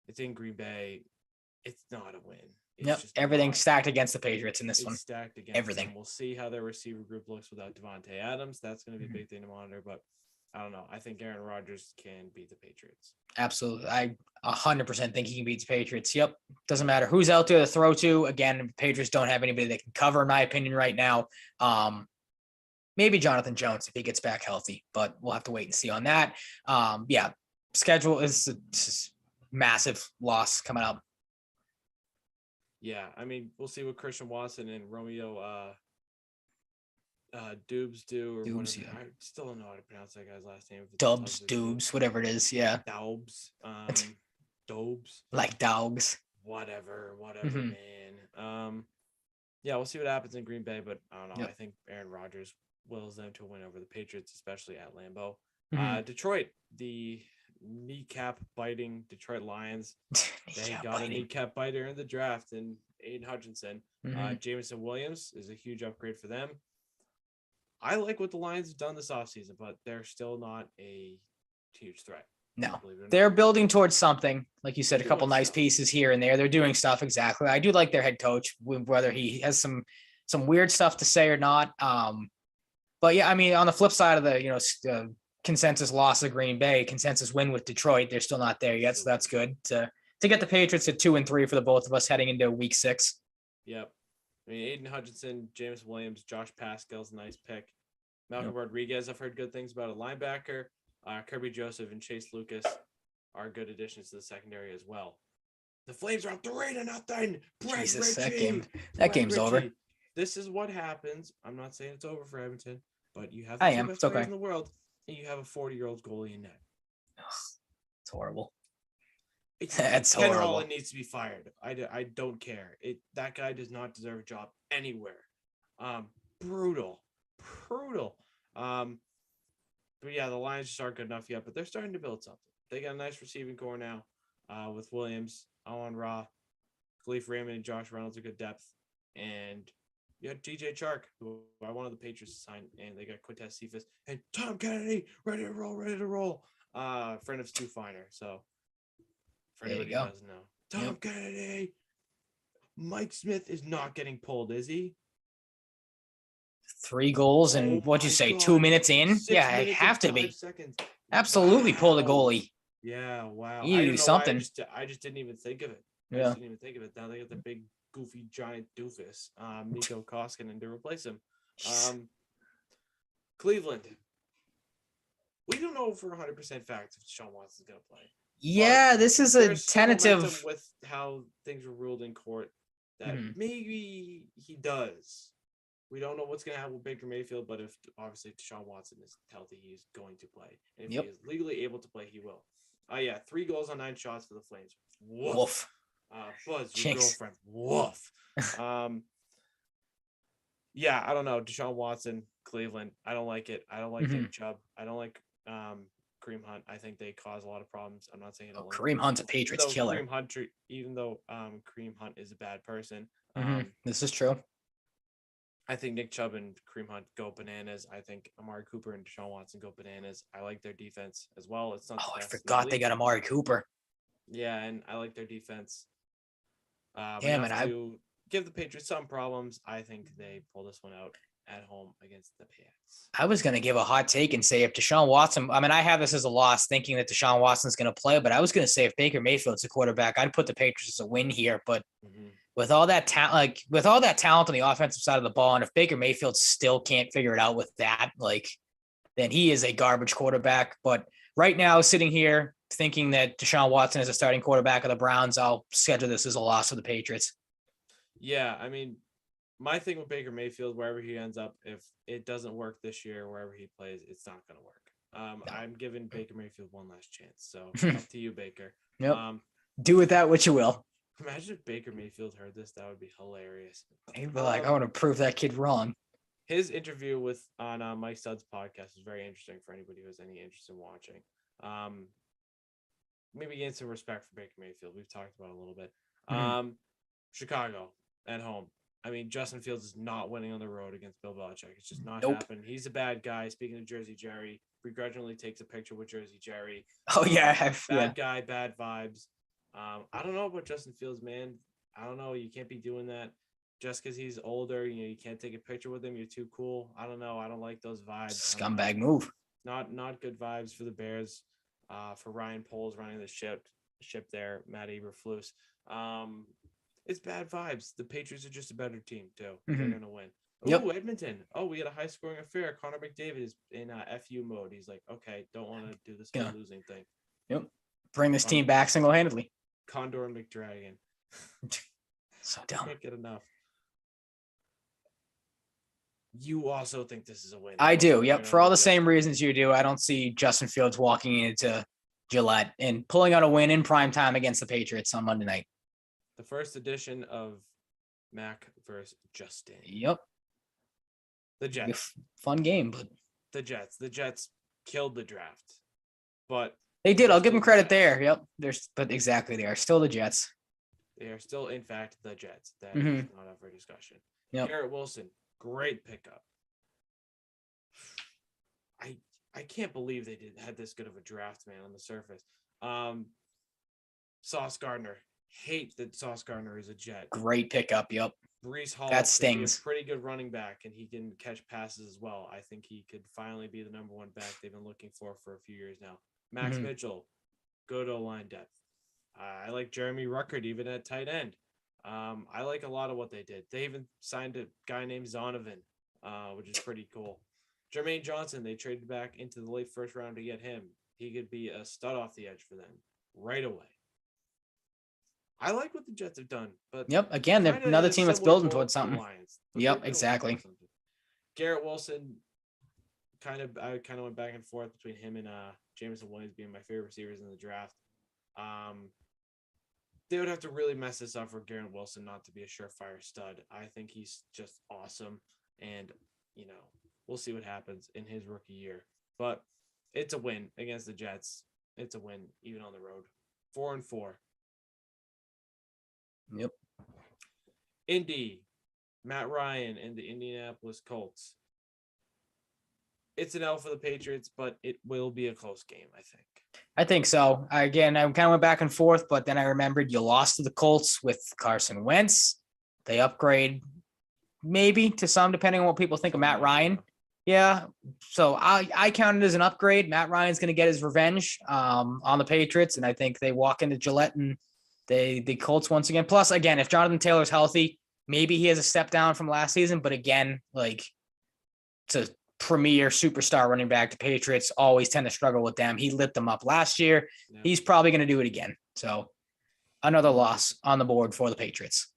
It's in Green Bay. It's not a win. Everything's stacked against the Patriots in this one. Stacked against everything. Them. We'll see how their receiver group looks without Devontae Adams. That's going to be a big thing to monitor, but I don't know. I think Aaron Rodgers can beat the Patriots. Absolutely. I 100% think he can beat the Patriots. Yep. Doesn't matter who's out there to throw to. Again, the Patriots don't have anybody that can cover, in my opinion, right now. Maybe Jonathan Jones if he gets back healthy, but we'll have to wait and see on that. Schedule is massive loss coming up. Yeah, I mean, we'll see what Christian Watson and Romeo Dubes do. Or Dubes, I still don't know how to pronounce that guy's last name. Dubes, whatever it is. Yeah. Daubs. Dobes. Like dogs. Whatever, man. Yeah, we'll see what happens in Green Bay, but I don't know. I think Aaron Rodgers wills them to win over the Patriots, especially at Lambeau. Detroit, the kneecap biting Detroit Lions. They got a kneecap biter in the draft in Aiden Hutchinson. Jameson Williams is a huge upgrade for them. I like what the Lions have done this offseason, but they're still not a huge threat. No, they're building towards something. Like you said, a couple nice pieces here and there. They're doing stuff. Exactly. I do like their head coach, whether he has some weird stuff to say or not. But yeah, I mean, on the flip side of the, consensus loss of Green Bay, consensus win with Detroit, they're still not there yet. So that's good to get the Patriots at 2-3 for the both of us heading into week 6. Yep. I mean, Aiden Hutchinson, James Williams, Josh Pascal's a nice pick. Malcolm Rodriguez, I've heard good things about a linebacker. Kirby Joseph and Chase Lucas are good additions to the secondary as well. The Flames are up 3-0. Jesus, that game's over. This is what happens. I'm not saying it's over for Edmonton, but you have the two best players in the world, and you have a 40-year-old goalie in net. It's horrible. That's horrible. Ken Holland needs to be fired. I don't care. That guy does not deserve a job anywhere. Brutal. But yeah, the Lions just aren't good enough yet, but they're starting to build something. They got a nice receiving core now with Williams, Alon Ra, Khalif Raymond, and Josh Reynolds are good depth. And you had TJ Chark, who I wanted the Patriots to sign, and they got Quintez Cephas and Tom Kennedy ready to roll. Friend of Stu Feiner. So for anybody who doesn't know, Tom Kennedy. Mike Smith is not getting pulled, is he? 3 goals and what'd you say, 2 minutes in? Yeah, I have to be. Seconds. Absolutely pull the goalie. Yeah, wow. You do something. I just didn't even think of it. Now they got the big, goofy, giant doofus, Mikko Koskinen, to replace him. Cleveland. We don't know for 100% fact if Deshaun Watson's going to play. Yeah, this is a tentative. With how things were ruled in court, that maybe he does. We don't know what's going to happen with Baker Mayfield, but if obviously Deshaun Watson is healthy, he's going to play. And if he is legally able to play, he will. 3 goals on 9 shots for the Flames. Woof. Buzz, your girlfriend. Woof. Yeah, I don't know. Deshaun Watson, Cleveland. I don't like it. I don't like Nick Chubb. I don't like Kareem Hunt. I think they cause a lot of problems. I'm not saying Kareem Hunt's a Patriots killer. Even though Kareem Hunt is a bad person. This is true. I think Nick Chubb and Kareem Hunt go bananas. I think Amari Cooper and Deshaun Watson go bananas. I like their defense as well. It's not. I forgot they got Amari Cooper. Yeah, and I like their defense. To give the Patriots some problems. I think they pull this one out at home against the Pats. I was going to give a hot take and say if Deshaun Watson, I have this as a loss thinking that Deshaun Watson's going to play, but I was going to say if Baker Mayfield's a quarterback, I'd put the Patriots as a win here, but with all that talent, on the offensive side of the ball, and if Baker Mayfield still can't figure it out with that, then he is a garbage quarterback. But right now, sitting here thinking that Deshaun Watson is a starting quarterback of the Browns, I'll schedule this as a loss for the Patriots. Yeah, I mean, my thing with Baker Mayfield, wherever he ends up, if it doesn't work this year, wherever he plays, it's not going to work. I'm giving Baker Mayfield one last chance. So No. up to you, Baker. Yep. Do with that what you will. Imagine if Baker Mayfield heard this. That would be hilarious. He'd be like, I want to prove that kid wrong. His interview on Mike Stud's podcast is very interesting for anybody who has any interest in watching. Maybe gain some respect for Baker Mayfield. We've talked about it a little bit. Chicago at home. I mean, Justin Fields is not winning on the road against Bill Belichick. It's just not happening. He's a bad guy. Speaking of Jersey Jerry, begrudgingly takes a picture with Jersey Jerry. Oh, yeah. Bad guy, bad vibes. I don't know about Justin Fields, man. I don't know. You can't be doing that just because he's older. You can't take a picture with him. You're too cool. I don't know. I don't like those vibes. Scumbag move. Not good vibes for the Bears. For Ryan Poles running the ship there, Matt Eberflus. It's bad vibes. The Patriots are just a better team too. They're gonna win. Ooh, Edmonton. Oh, we had a high-scoring affair. Connor McDavid is in FU mode. He's like, okay, don't want to do this losing thing. Yep. Bring this team back single-handedly. Condor and McDragon. So dumb. Can't get enough. You also think this is a win? I do. Yep. For all the same reasons you do, I don't see Justin Fields walking into Gillette and pulling out a win in prime time against the Patriots on Monday night. The first edition of Mac versus Justin. Yep. The Jets. Fun game, but the Jets killed the draft, but they did. I'll give them credit there. Yep. But exactly, they are still the Jets. They are still, in fact, the Jets. That is not up for discussion. Yep. Garrett Wilson, great pickup. I can't believe they had this good of a draft, man, on the surface. Sauce Gardner. Hate that Sauce Gardner is a Jet. Great pickup. Yep. Breece Hall. That stings. Pretty good running back, and he can catch passes as well. I think he could finally be the number one back they've been looking for a few years now. Max Mitchell, good O-line depth. I like Jeremy Ruckert even at tight end. I like a lot of what they did. They even signed a guy named Zonovan, which is pretty cool. Jermaine Johnson, they traded back into the late first round to get him. He could be a stud off the edge for them right away. I like what the Jets have done, but again, they're another team that's building towards something. Exactly. Garrett Wilson, I went back and forth between him and Jameson Williams being my favorite receivers in the draft. They would have to really mess this up for Garrett Wilson not to be a surefire stud. I think he's just awesome, and we'll see what happens in his rookie year. But it's a win against the Jets. It's a win even on the road. 4-4. Yep. Indy, Matt Ryan and the Indianapolis Colts. It's an L for the Patriots, but it will be a close game, I think. I think so. I kind of went back and forth, but then I remembered you lost to the Colts with Carson Wentz. They upgrade maybe to some, depending on what people think of Matt Ryan. Yeah. So I count it as an upgrade. Matt Ryan's going to get his revenge on the Patriots, and I think they walk into Gillette and the Colts once again. Plus, again, if Jonathan Taylor's healthy, maybe he has a step down from last season. But again, it's a premier superstar running back. The Patriots always tend to struggle with them. He lit them up last year. Yeah. He's probably going to do it again. So another loss on the board for the Patriots.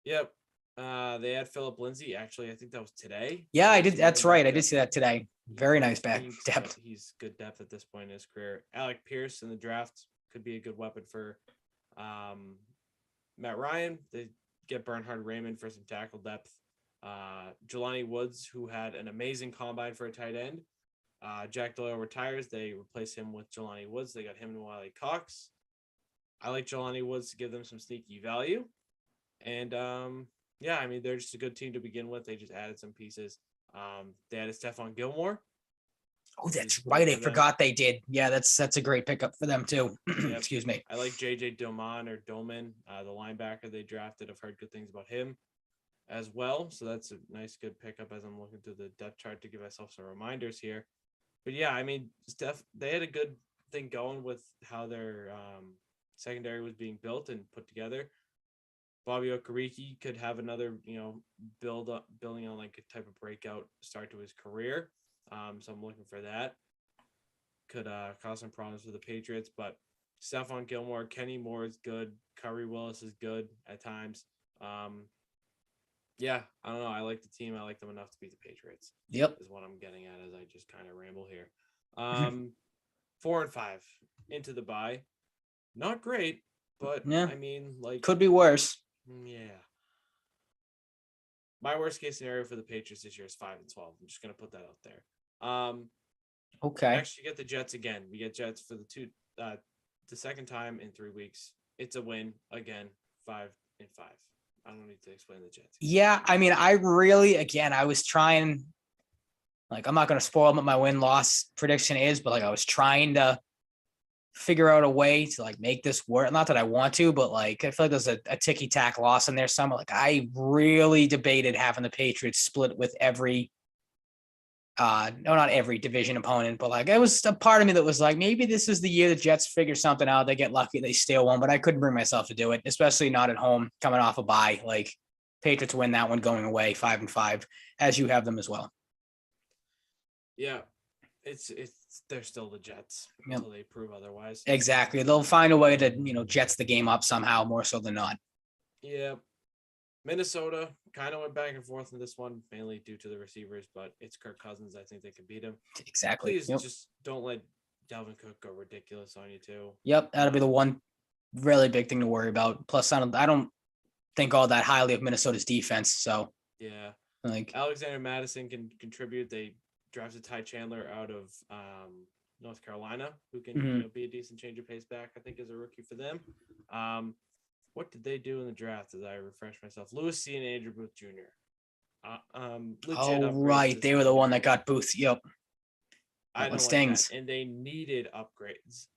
Yep. They had Philip Lindsay. Actually, I think that was today. Yeah, I did. That's right. I did see that today. Very nice back depth. He's good depth at this point in his career. Alec Pierce in the draft could be a good weapon for Matt Ryan. They get Bernhard Raymond for some tackle depth. Jelani Woods, who had an amazing combine for a tight end. Jack Doyle retires. They replace him with Jelani Woods. They got him and Wiley Cox. I like Jelani Woods to give them some sneaky value. And they're just a good team to begin with. They just added some pieces. They added Stephon Gilmore. Oh, that's right. I forgot they did. Yeah, that's a great pickup for them too. Yep. Excuse me. I like JJ Doman, the linebacker they drafted. I've heard good things about him as well. So that's a nice, good pickup as I'm looking through the depth chart to give myself some reminders here. But yeah, I mean, they had a good thing going with how their secondary was being built and put together. Bobby Okereke could have another, building on like a type of breakout start to his career. So I'm looking for that. Could cause some problems for the Patriots, but Stephon Gilmore, Kenny Moore is good. Curry Willis is good at times. Yeah, I don't know. I like the team. I like them enough to beat the Patriots. Yep. Is what I'm getting at as I just kind of ramble here. 4-5 into the bye. Not great, but Yeah. I mean, like, Could be worse. yeah. My worst case scenario for the Patriots this year is 5-12. I'm just gonna put that out there. Okay. Next you get the Jets again. We get Jets for the second time in 3 weeks. It's a win again, 5-5. I don't need to explain the Jets. Yeah, I mean, I was trying, like, I'm not going to spoil what my win-loss prediction is, but like I was trying to figure out a way to like make this work. Not that I want to, but like I feel like there's a ticky-tack loss in there somewhere. Like I really debated having the Patriots split with every no, not every division opponent, but like it was a part of me that was like, maybe this is the year the Jets figure something out. They get lucky, they steal one, but I couldn't bring myself to do it, especially not at home, coming off a bye. Like Patriots win that one going away 5-5, as you have them as well. Yeah, it's they're still the Jets until they prove otherwise. Exactly. They'll find a way to, Jets the game up somehow more so than not. Yeah. Minnesota kind of went back and forth in this one, mainly due to the receivers, but it's Kirk Cousins. I think they can beat him. Exactly. Please just don't let Dalvin Cook go ridiculous on you too. Yep, that'll be the one really big thing to worry about. Plus, I don't think all that highly of Minnesota's defense. So yeah, like Alexander Madison can contribute. They drafted Ty Chandler out of North Carolina, who can be a decent change of pace back. I think as a rookie for them. What did they do in the draft? As I refresh myself, Lewis C. and Andrew Booth Jr. Right, they were the one that got Booth. Yep, I know stings, and they needed upgrades.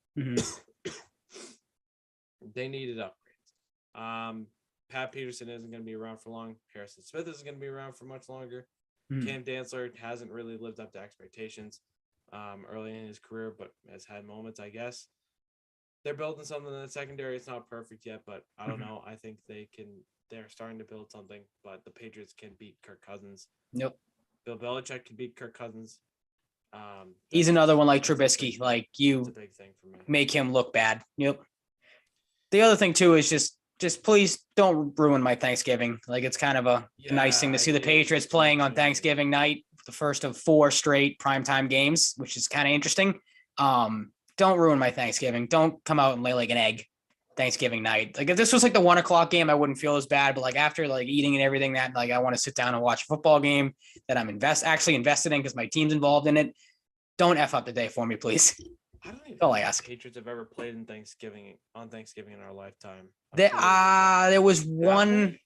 They needed upgrades. Pat Peterson isn't going to be around for long. Harrison Smith isn't going to be around for much longer. Cam Dantzler hasn't really lived up to expectations early in his career, but has had moments, I guess. They're building something in the secondary. It's not perfect yet, but I don't know. I think they're starting to build something, but the Patriots can beat Kirk Cousins. Yep. Bill Belichick can beat Kirk Cousins. He's another one like Trubisky. Like you a big thing for me. Make him look bad. Yep. The other thing too is just please don't ruin my Thanksgiving. Like it's kind of a nice thing to see the Patriots playing on Thanksgiving night, the first of 4 straight primetime games, which is kind of interesting. Don't ruin my Thanksgiving. Don't come out and lay like an egg Thanksgiving night. Like if this was like the 1:00 game, I wouldn't feel as bad. But like after like eating and everything that like I want to sit down and watch a football game that I'm actually invested in because my team's involved in it. Don't F up the day for me, please. I don't even know I ask. Patriots have ever played on Thanksgiving in our lifetime. There was one.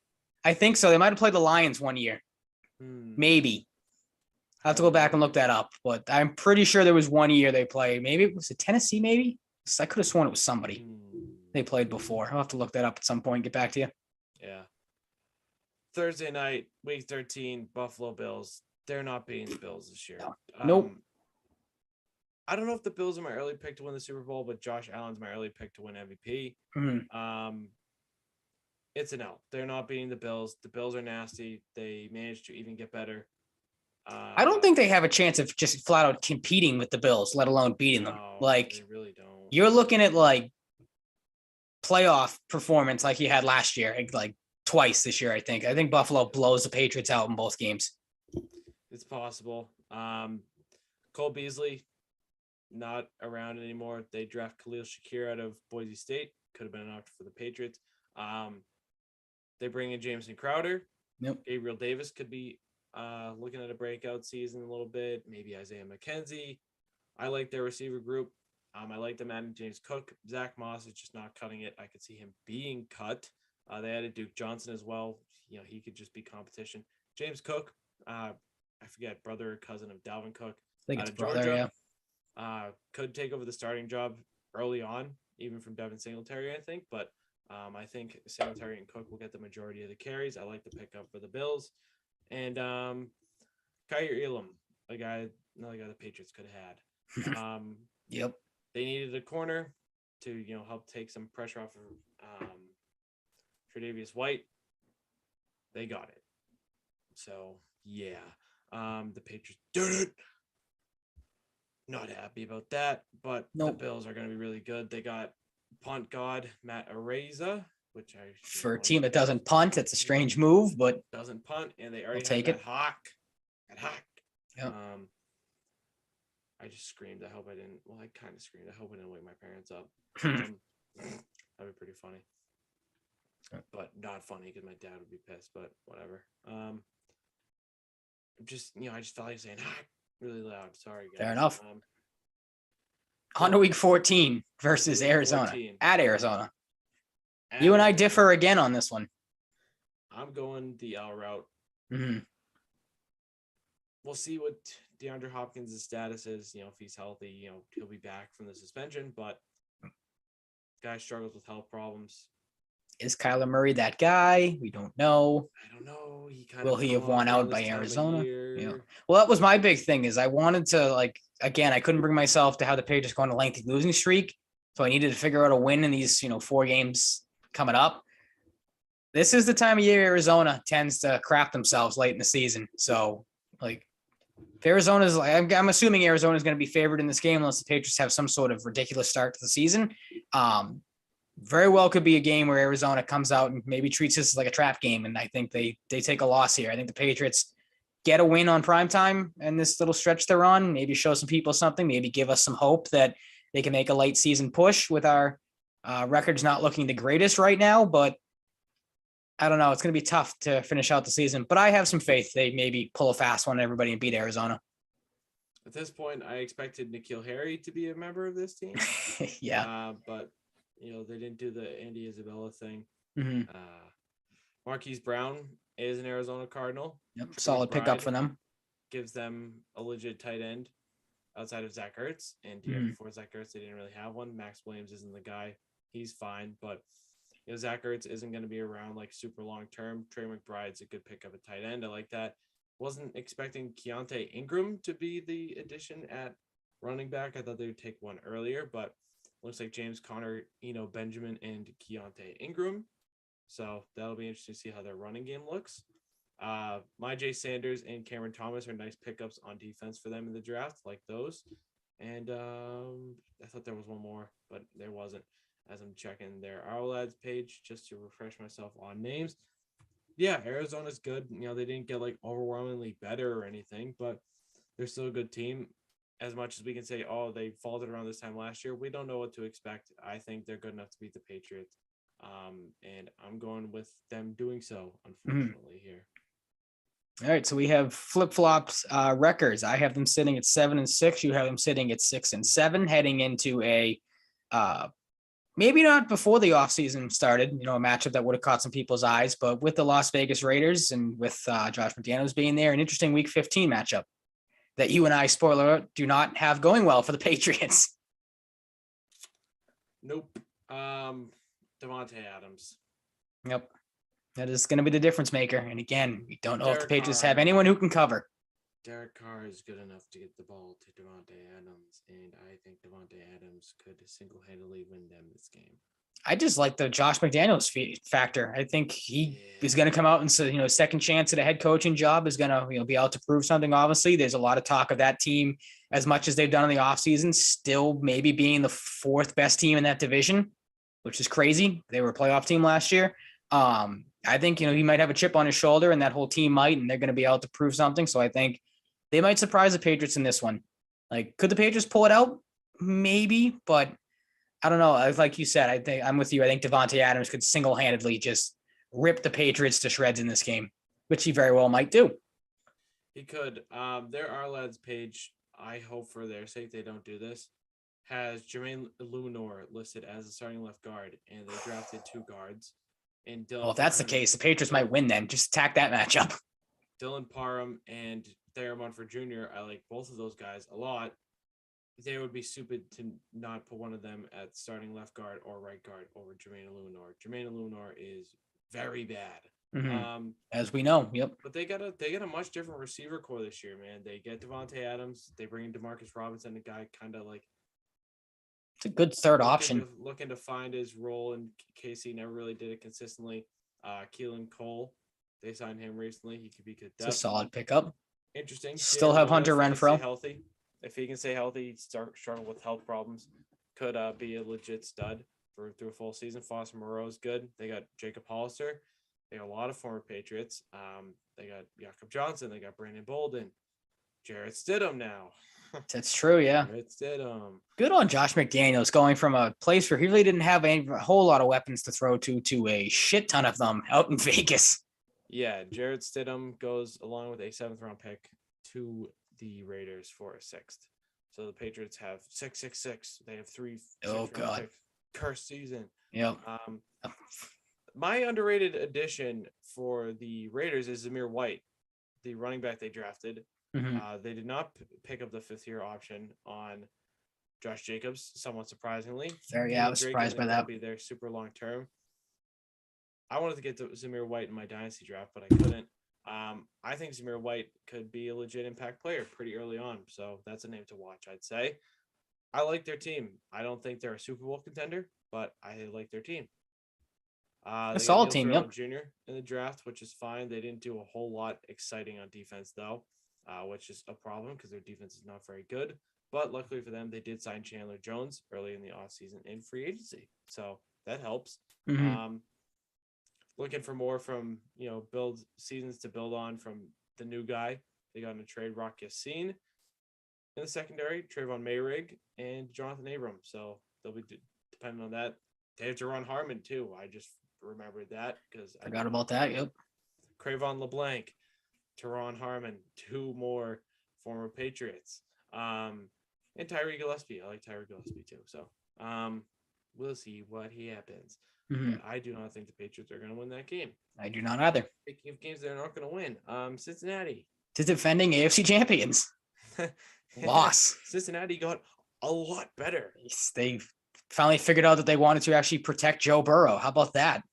I think so. They might have played the Lions one year. Maybe. I'll have to go back and look that up, but I'm pretty sure there was one year they played. Maybe it was Tennessee, maybe? I could have sworn it was somebody they played before. I'll have to look that up at some point and get back to you. Yeah. Thursday night, week 13, Buffalo Bills. They're not beating the Bills this year. Nope. I don't know if the Bills are my early pick to win the Super Bowl, but Josh Allen's my early pick to win MVP. It's an L. They're not beating the Bills. The Bills are nasty. They managed to even get better. I don't think they have a chance of just flat out competing with the Bills, let alone beating them. Like they really don't. You're looking at like playoff performance like he had last year, like twice this year. I think Buffalo blows the Patriots out in both games. It's possible. Cole Beasley not around anymore. They draft Khalil Shakir out of Boise State. Could have been an option for the Patriots. They bring in Jameson Crowder. Yep. Gabriel Davis could be looking at a breakout season a little bit. Maybe Isaiah McKenzie. I like their receiver group. I like them adding James Cook. Zach Moss is just not cutting it. I could see him being cut. They added Duke Johnson as well. He could just be competition. James Cook, I forget, brother or cousin of Dalvin Cook. I think it's brother, Georgia. Yeah. Could take over the starting job early on, even from Devin Singletary, I think. But I think Singletary and Cook will get the majority of the carries. I like the pickup for the Bills. And Kyer Elam, another guy the Patriots could have had. Yep. They needed a corner to, help take some pressure off of Tre'Davious White. They got it. So, yeah. The Patriots did it. Not happy about that, but the Bills are going to be really good. They got punt god Matt Araiza. which I For a team that doesn't punt, it's a strange move, but doesn't punt, and they already take have it. That hawk. Yep. I just screamed. I hope I didn't. Well, I kind of screamed. I hope I didn't wake my parents up. That'd be pretty funny, but not funny because my dad would be pissed. But whatever. Just I just felt like saying hawk really loud. Sorry, guys. Fair enough. On to week 14 versus Arizona 14. at Arizona. You and I differ again on this one. I'm going the L route. Mm-hmm. We'll see what DeAndre Hopkins' status is. If he's healthy, he'll be back from the suspension, but guy struggles with health problems. Is Kyler Murray that guy? We don't know. I don't know. Will he have won out by Arizona? Yeah. Well, that was my big thing is I wanted to again, I couldn't bring myself to have the Patriots go on a lengthy losing streak. So I needed to figure out a win in these, 4 games coming up. This is the time of year Arizona tends to crap themselves late in the season. So if Arizona's I'm assuming Arizona is going to be favored in this game unless the Patriots have some sort of ridiculous start to the season. Very well could be a game where Arizona comes out and maybe treats this like a trap game. And I think they take a loss here. I think the Patriots get a win on primetime and this little stretch they're on, maybe show some people something, maybe give us some hope that they can make a late season push with our records not looking the greatest right now. But I don't know. It's going to be tough to finish out the season, but I have some faith they maybe pull a fast one on everybody and beat Arizona. At this point, I expected N'Keal Harry to be a member of this team. Yeah. But they didn't do the Andy Isabella thing. Mm-hmm. Marquise Brown is an Arizona Cardinal. Yep. Solid pickup for them. Gives them a legit tight end outside of Zach Ertz. And before Zach Ertz, they didn't really have one. Max Williams isn't the guy. He's fine, but Zach Ertz isn't going to be around super long term. Trey McBride's a good pickup at tight end. I like that. Wasn't expecting Keontae Ingram to be the addition at running back. I thought they would take one earlier, but looks like James Conner, Benjamin, and Keontae Ingram. So that'll be interesting to see how their running game looks. Jay Sanders and Cameron Thomas are nice pickups on defense for them in the draft, like those. And I thought there was one more, but there wasn't. As I'm checking their Ourlads page just to refresh myself on names. Yeah, Arizona's good. They didn't get overwhelmingly better or anything, but they're still a good team. As much as we can say, they faltered around this time last year, we don't know what to expect. I think they're good enough to beat the Patriots. And I'm going with them doing so, unfortunately, here. All right, so we have flip-flops records. I have them sitting at 7-6. You have them sitting at 6-7, heading into a maybe not before the offseason started, a matchup that would have caught some people's eyes, but with the Las Vegas Raiders and with Josh McDaniels being there, an interesting week 15 matchup that you and I, spoiler alert, do not have going well for the Patriots. Nope. Devontae Adams. Yep. That is going to be the difference maker. And again, we don't know if the Patriots have Carr. anyone who can cover. Derek Carr is good enough to get the ball to Devontae Adams, and I think Devontae Adams could single-handedly win them this game. I just like the Josh McDaniels factor. I think he is going to come out and say, second chance at a head coaching job is going to be able to prove something. Obviously, there's a lot of talk of that team, as much as they've done in the offseason, still maybe being the 4th best team in that division, which is crazy. They were a playoff team last year. I think, he might have a chip on his shoulder and that whole team might, and they're going to be able to prove something. So I think they might surprise the Patriots in this one. Could the Patriots pull it out? Maybe, but I don't know. Like you said, I think I'm with you. I think Devontae Adams could single-handedly just rip the Patriots to shreds in this game, which he very well might do. He could. Their Ourlads page, I hope for their sake they don't do this, has Jermaine Luenor listed as a starting left guard, and they drafted 2 guards. And Well, if that's the case, the Patriots might win then. Just attack that matchup. Dylan Parham and Thayer Munford Jr., I like both of those guys a lot. They would be stupid to not put one of them at starting left guard or right guard over Jermaine Luenor. Jermaine Luenor is very bad. Mm-hmm. As we know, yep. But they got a much different receiver core this year, man. They get Devontae Adams. They bring in Demarcus Robinson, a guy kind of it's a good third option. Looking to find his role in case he never really did it consistently. Keelan Cole, they signed him recently. He could be good. It's a solid pickup. Interesting. Still have Hunter Renfrow. If he can stay healthy, struggle with health problems, could be a legit stud through a full season. Foster Moreau is good. They got Jacob Hollister. They got a lot of former Patriots. They got Jakob Johnson. They got Brandon Bolden. Jarrett Stidham now. That's true, yeah. Jarrett Stidham. Good on Josh McDaniels going from a place where he really didn't have a whole lot of weapons to throw to a shit ton of them out in Vegas. Yeah, Jarrett Stidham goes along with a 7th-round pick to the Raiders for a 6th. So the Patriots have 666. They have 3. Oh God, picks. Cursed season. Yep. My underrated addition for the Raiders is Zamir White, the running back they drafted. Mm-hmm. They did not pick up the 5th-year option on Josh Jacobs, somewhat surprisingly. I was surprised by that. Be there super long term. I wanted to get to Zamir White in my dynasty draft, but I couldn't. I think Zamir White could be a legit impact player pretty early on, so that's a name to watch, I'd say. I like their team. I don't think they're a Super Bowl contender, but I like their team. A solid team, yep. Junior in the draft, which is fine. They didn't do a whole lot exciting on defense, though, which is a problem because their defense is not very good. But luckily for them, they did sign Chandler Jones early in the offseason in free agency, so that helps. Mm-hmm. Looking for more from, build seasons to build on from the new guy. They got in a trade Rock Yassin in the secondary, Trayvon Mayrig, and Jonathan Abram. So they'll be depending on that. They have Teron Harmon too. I just remembered that because I forgot about that. Yep. Cravon LeBlanc, Teron Harmon, 2 more former Patriots. And Tyree Gillespie. I like Tyree Gillespie too. So we'll see what happens. Mm-hmm. I do not think the Patriots are going to win that game. I do not either. Speaking of games they're not going to win, Cincinnati. The defending AFC champions. Loss. Cincinnati got a lot better. They finally figured out that they wanted to actually protect Joe Burrow. How about that?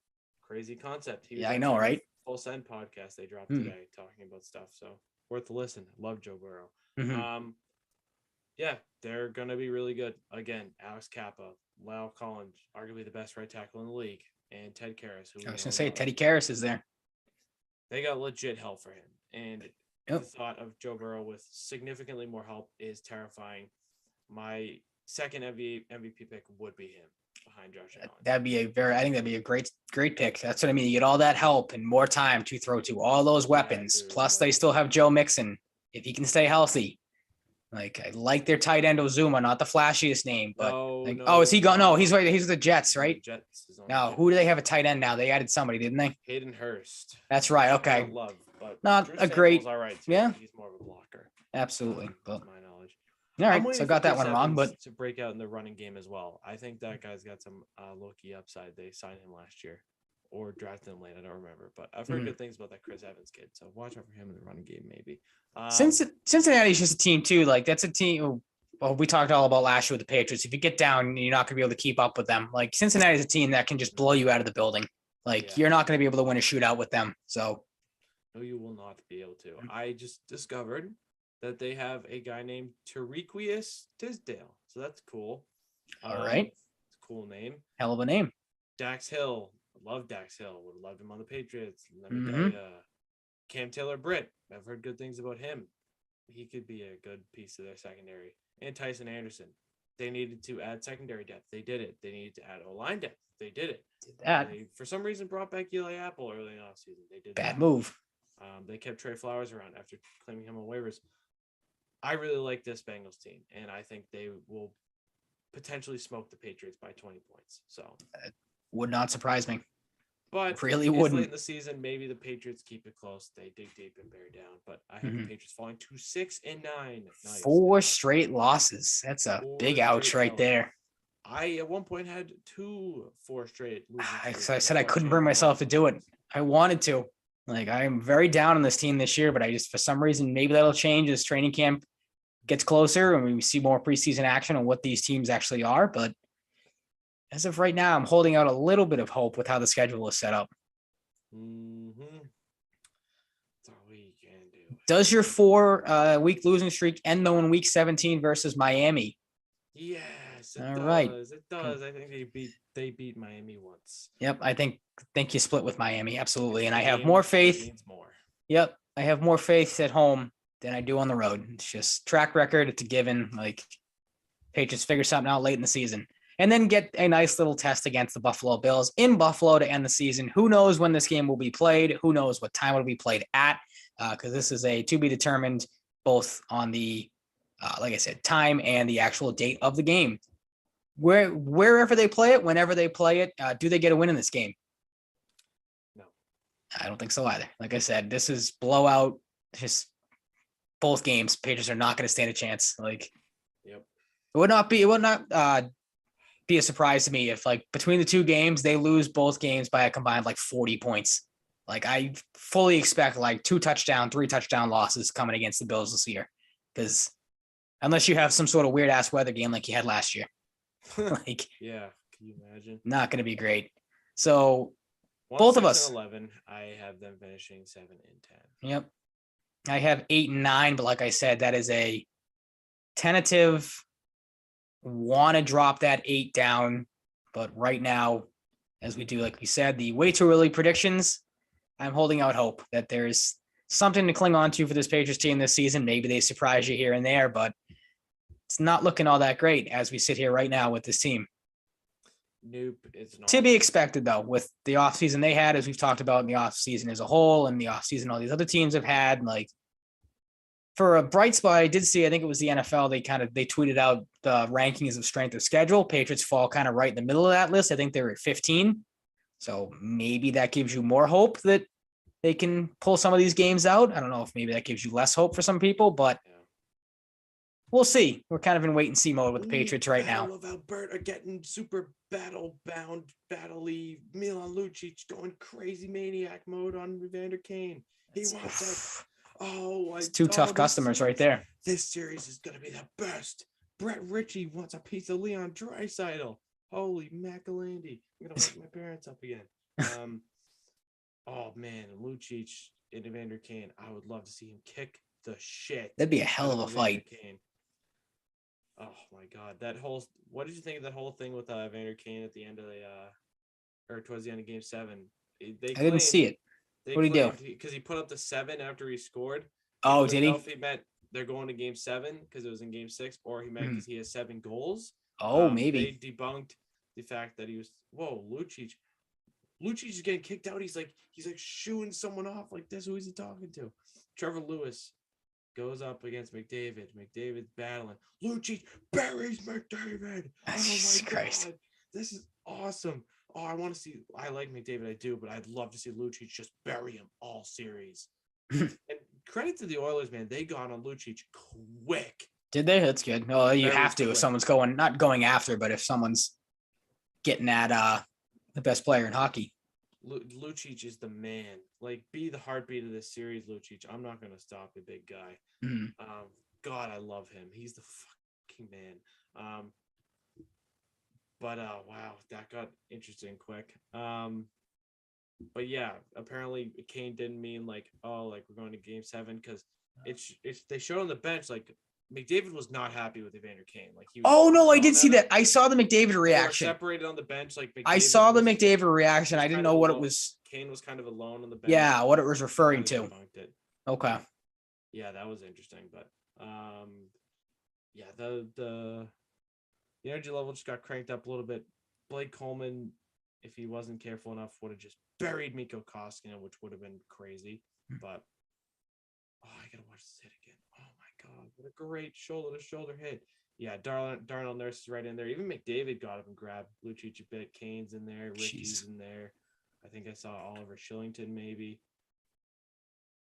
Crazy concept. Yeah, I know, right? Full Send podcast they dropped today talking about stuff. So worth a listen. Love Joe Burrow. Mm-hmm. Yeah, they're going to be really good. Again, Alex Kappa, Lyle Collins, arguably the best right tackle in the league, and Ted Karras. I was going to say, Teddy Karras is there. They got legit help for him. And the thought of Joe Burrow with significantly more help is terrifying. My second MVP pick would be him behind Josh Allen. I think that'd be a great pick. That's what I mean. You get all that help and more time to throw to all those weapons. Dude, plus, they still have Joe Mixon if he can stay healthy. Like, I like their tight end Ozuma, not the flashiest name, but is he gone? No, he's right. He's the Jets, right? Jets. Now, who do they have a tight end now? They added somebody, didn't they? Hayden Hurst. That's right. Okay. But not Drew a great. All right. Too. Yeah. He's more of a blocker. Absolutely. But my knowledge. All right. So I got that one wrong, but to break out in the running game as well. I think that guy's got some low-key upside. They signed him last year or drafted him late. I don't remember, but I've heard good things about that Chris Evans kid. So watch out for him in the running game, maybe. Cincinnati's just a team too. Like, that's a team. Well, we talked all about last year with the Patriots. If you get down, you're not going to be able to keep up with them. Like, Cincinnati's a team that can just blow you out of the building. Like, you're not going to be able to win a shootout with them. So, no, you will not be able to. I just discovered that they have a guy named Tariquius Tisdale. So that's cool. All right. It's a cool name. Hell of a name. Dax Hill. I love Dax Hill. Would have loved him on the Patriots. Let me tell you. Cam Taylor-Britt. I've heard good things about him. He could be a good piece of their secondary. And Tyson Anderson. They needed to add secondary depth. They did it. They needed to add O-line depth. They did it. They, for some reason, brought back Eli Apple early in the offseason. They did Bad move. They kept Trey Flowers around after claiming him on waivers. I really like this Bengals team, and I think they will potentially smoke the Patriots by 20 points. So would not surprise me. But really wouldn't. Late in the season, maybe the Patriots keep it close. They dig deep and bear down. But I have the Patriots falling to 6-9. Nice. 4 straight losses. That's a big ouch right there. I at one point had 4 straight losing. I said I couldn't bring myself to do it. I wanted to. Like, I'm very down on this team this year, but I just, for some reason, maybe that'll change as training camp gets closer and we see more preseason action on what these teams actually are. But as of right now, I'm holding out a little bit of hope with how the schedule is set up. That's all we can do. Does your 4-week losing streak end though in week 17 versus Miami? Yes, all right. It does. I think they beat Miami once. Yep, I think you split with Miami, absolutely. And I have more faith. Yep, I have more faith at home than I do on the road. It's just track record. It's a given. Like, Patriots figure something out late in the season. and then get a nice little test against the Buffalo Bills in Buffalo to end the season. Who knows when this game will be played? Who knows what time it'll be played at? Because this is a to be determined both on the, like I said, time and the actual date of the game. Wherever they play it, whenever they play it, do they get a win in this game? No. I don't think so either. Like I said, this is blowout. Just both games. Patriots are not going to stand a chance. Like, yep. It would not be a surprise to me if, like, between the two games, they lose both games by a combined like 40 points. Like, I fully expect like 3 touchdown losses coming against the Bills this year, because unless you have some sort of weird ass weather game like you had last year, like, yeah, can you imagine? Not going to be great. So both of us, 11, I have them finishing 7 and 10. Yep, I have 8 and 9, but like I said, that is a tentative. Want to drop that 8 down, but right now, as we do, like we said, the way too early predictions, I'm holding out hope that there's something to cling on to for this Patriots team this season. Maybe they surprise you here and there, but it's not looking all that great as we sit here right now with this team. Nope, it's not. To be expected, though, with the offseason they had, as we've talked about in the offseason as a whole, and the offseason all these other teams have had, like, for a bright spot, I did see, I think it was the NFL, they tweeted out the rankings of strength of schedule. Patriots fall kind of right in the middle of that list. I think they're at 15. So maybe that gives you more hope that they can pull some of these games out. I don't know if maybe that gives you less hope for some people, but we'll see. We're kind of in wait and see mode with the Patriots right now. Battle of Alberta getting super battle-bound, battle-y. Milan Lucic going crazy maniac mode on Evander Kane. He wants it. It's 2 tough customers right there. This series is going to be the best. Brett Ritchie wants a piece of Leon Draisaitl. Holy Macalandy. I'm going to wake my parents up again. Oh, man. Lucic and Evander Kane. I would love to see him kick the shit. That'd be a hell of a fight. Kane. Oh, my God. What did you think of that whole thing with Evander Kane at the end of or towards the end of Game 7? I didn't see it. What did he do? Because he put up the 7 after he scored. Oh, did he? If he meant they're going to Game 7 because it was in Game 6, or he meant because he has 7 goals. Oh, maybe. They debunked the fact that he was. Whoa, Lucic is getting kicked out. He's like shooing someone off like this. Who is he talking to? Trevor Lewis goes up against McDavid. McDavid's battling. Lucic buries McDavid. Oh my Christ. God, this is awesome. Oh, I want to see. I like McDavid, I do, but I'd love to see Lucic just bury him all series. And credit to the Oilers, man. They got on Lucic quick. Did they? That's good. No, you have to if someone's not going after, but if someone's getting at the best player in hockey. Lucic is the man. Like, be the heartbeat of this series, Lucic. I'm not going to stop the big guy. Mm-hmm. God, I love him. He's the fucking man. But wow, that got interesting quick. But yeah, apparently Kane didn't mean like, oh, like we're going to Game 7, because it's they showed on the bench like McDavid was not happy with Evander Kane. Like he was. Oh no, I did see that. I saw the McDavid reaction. Separated on the bench, like McDavid I saw the McDavid reaction. I didn't know what it was. Kane was kind of alone on the bench. Yeah, what it was referring to. Okay. Yeah, that was interesting, but yeah, the energy level just got cranked up a little bit. Blake Coleman, if he wasn't careful enough, would have just buried Mikko Koskinen, which would have been crazy. But I gotta watch this hit again. Oh my God, what a great shoulder-to-shoulder hit. Yeah, Darnell Nurse is right in there. Even McDavid got up and grabbed Lucic a bit. Kane's in there. Ricky's in there. I think I saw Oliver Shillington maybe.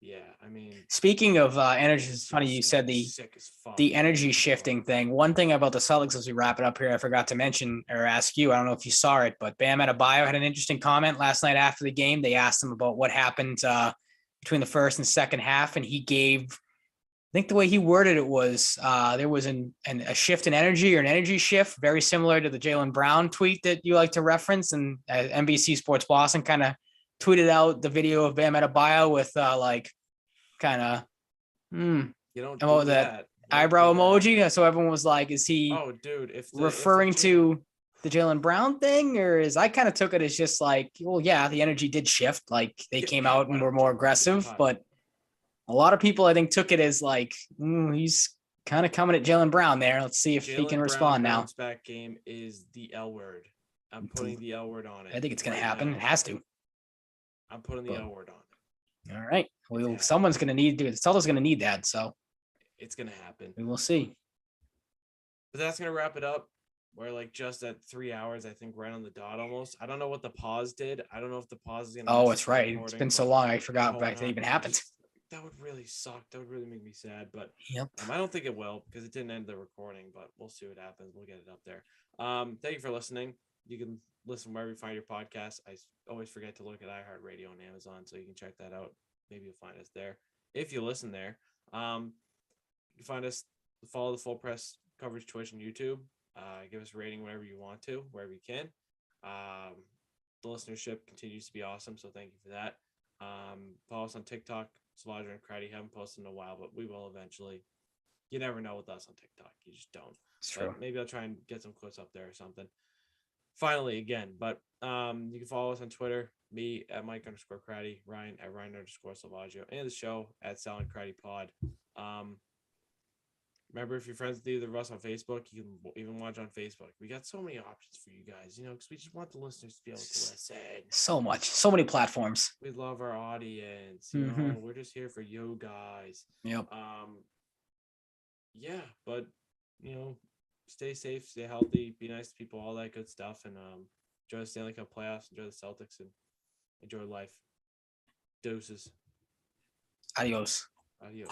Yeah, I mean. Speaking of energy, it's funny you said the energy shifting thing. One thing about the Celtics as we wrap it up here, I forgot to mention or ask you. I don't know if you saw it, but Bam Adebayo had an interesting comment last night after the game. They asked him about what happened between the first and second half, and he gave, I think the way he worded it was there was a shift in energy, or an energy shift, very similar to the Jaylen Brown tweet that you like to reference. And NBC Sports Boston kind of tweeted out the video of Bam Adebayo with you don't do that eyebrow emoji. So everyone was like, is he referring to the Jaylen Brown thing? Or I kind of took it as just like, well, yeah, the energy did shift. Like they came out and were more aggressive, but a lot of people I think took it as like, he's kind of coming at Jaylen Brown there. Let's see if he can respond now. Bounce back game is the L word. I'm putting the L word on it. I think it's going to happen. It has to. I'm putting the L word on it. All right. Well, someone's going to need to. Celtics going to need that. So it's going to happen. We will see. But that's going to wrap it up. We're like just at 3 hours, I think, right on the dot almost. I don't know what the pause did. I don't know if the pause is going to. Oh, it's right. It's been so long. I forgot that even happened. That would really suck. That would really make me sad. But yep. I don't think it will because it didn't end the recording, but we'll see what happens. We'll get it up there. Thank you for listening. You can listen wherever you find your podcast. I always forget to look at iHeartRadio and Amazon, so you can check that out. Maybe you'll find us there. If you listen there, you can find us, follow the Full Press Coverage Twitch and YouTube. Give us a rating wherever you want to, wherever you can. The listenership continues to be awesome, so thank you for that. Follow us on TikTok, Salvaggio and Cratty. Haven't posted in a while, but we will eventually. You never know with us on TikTok. You just don't. It's true. Maybe I'll try and get some clips up there or something. Finally, again, but you can follow us on Twitter, me at Mike_Cratty, Ryan at Ryan_Salvaggio, and the show at Sal and Cratty Pod. Remember, if you're friends with either of us on Facebook, you can even watch on Facebook. We got so many options for you guys, because we just want the listeners to be able to listen. So much, so many platforms. We love our audience. We're just here for you guys. Yep. Yeah, but stay safe, stay healthy, be nice to people, all that good stuff, and enjoy the Stanley Cup playoffs, enjoy the Celtics, and enjoy life. Doses. Adios. Adios.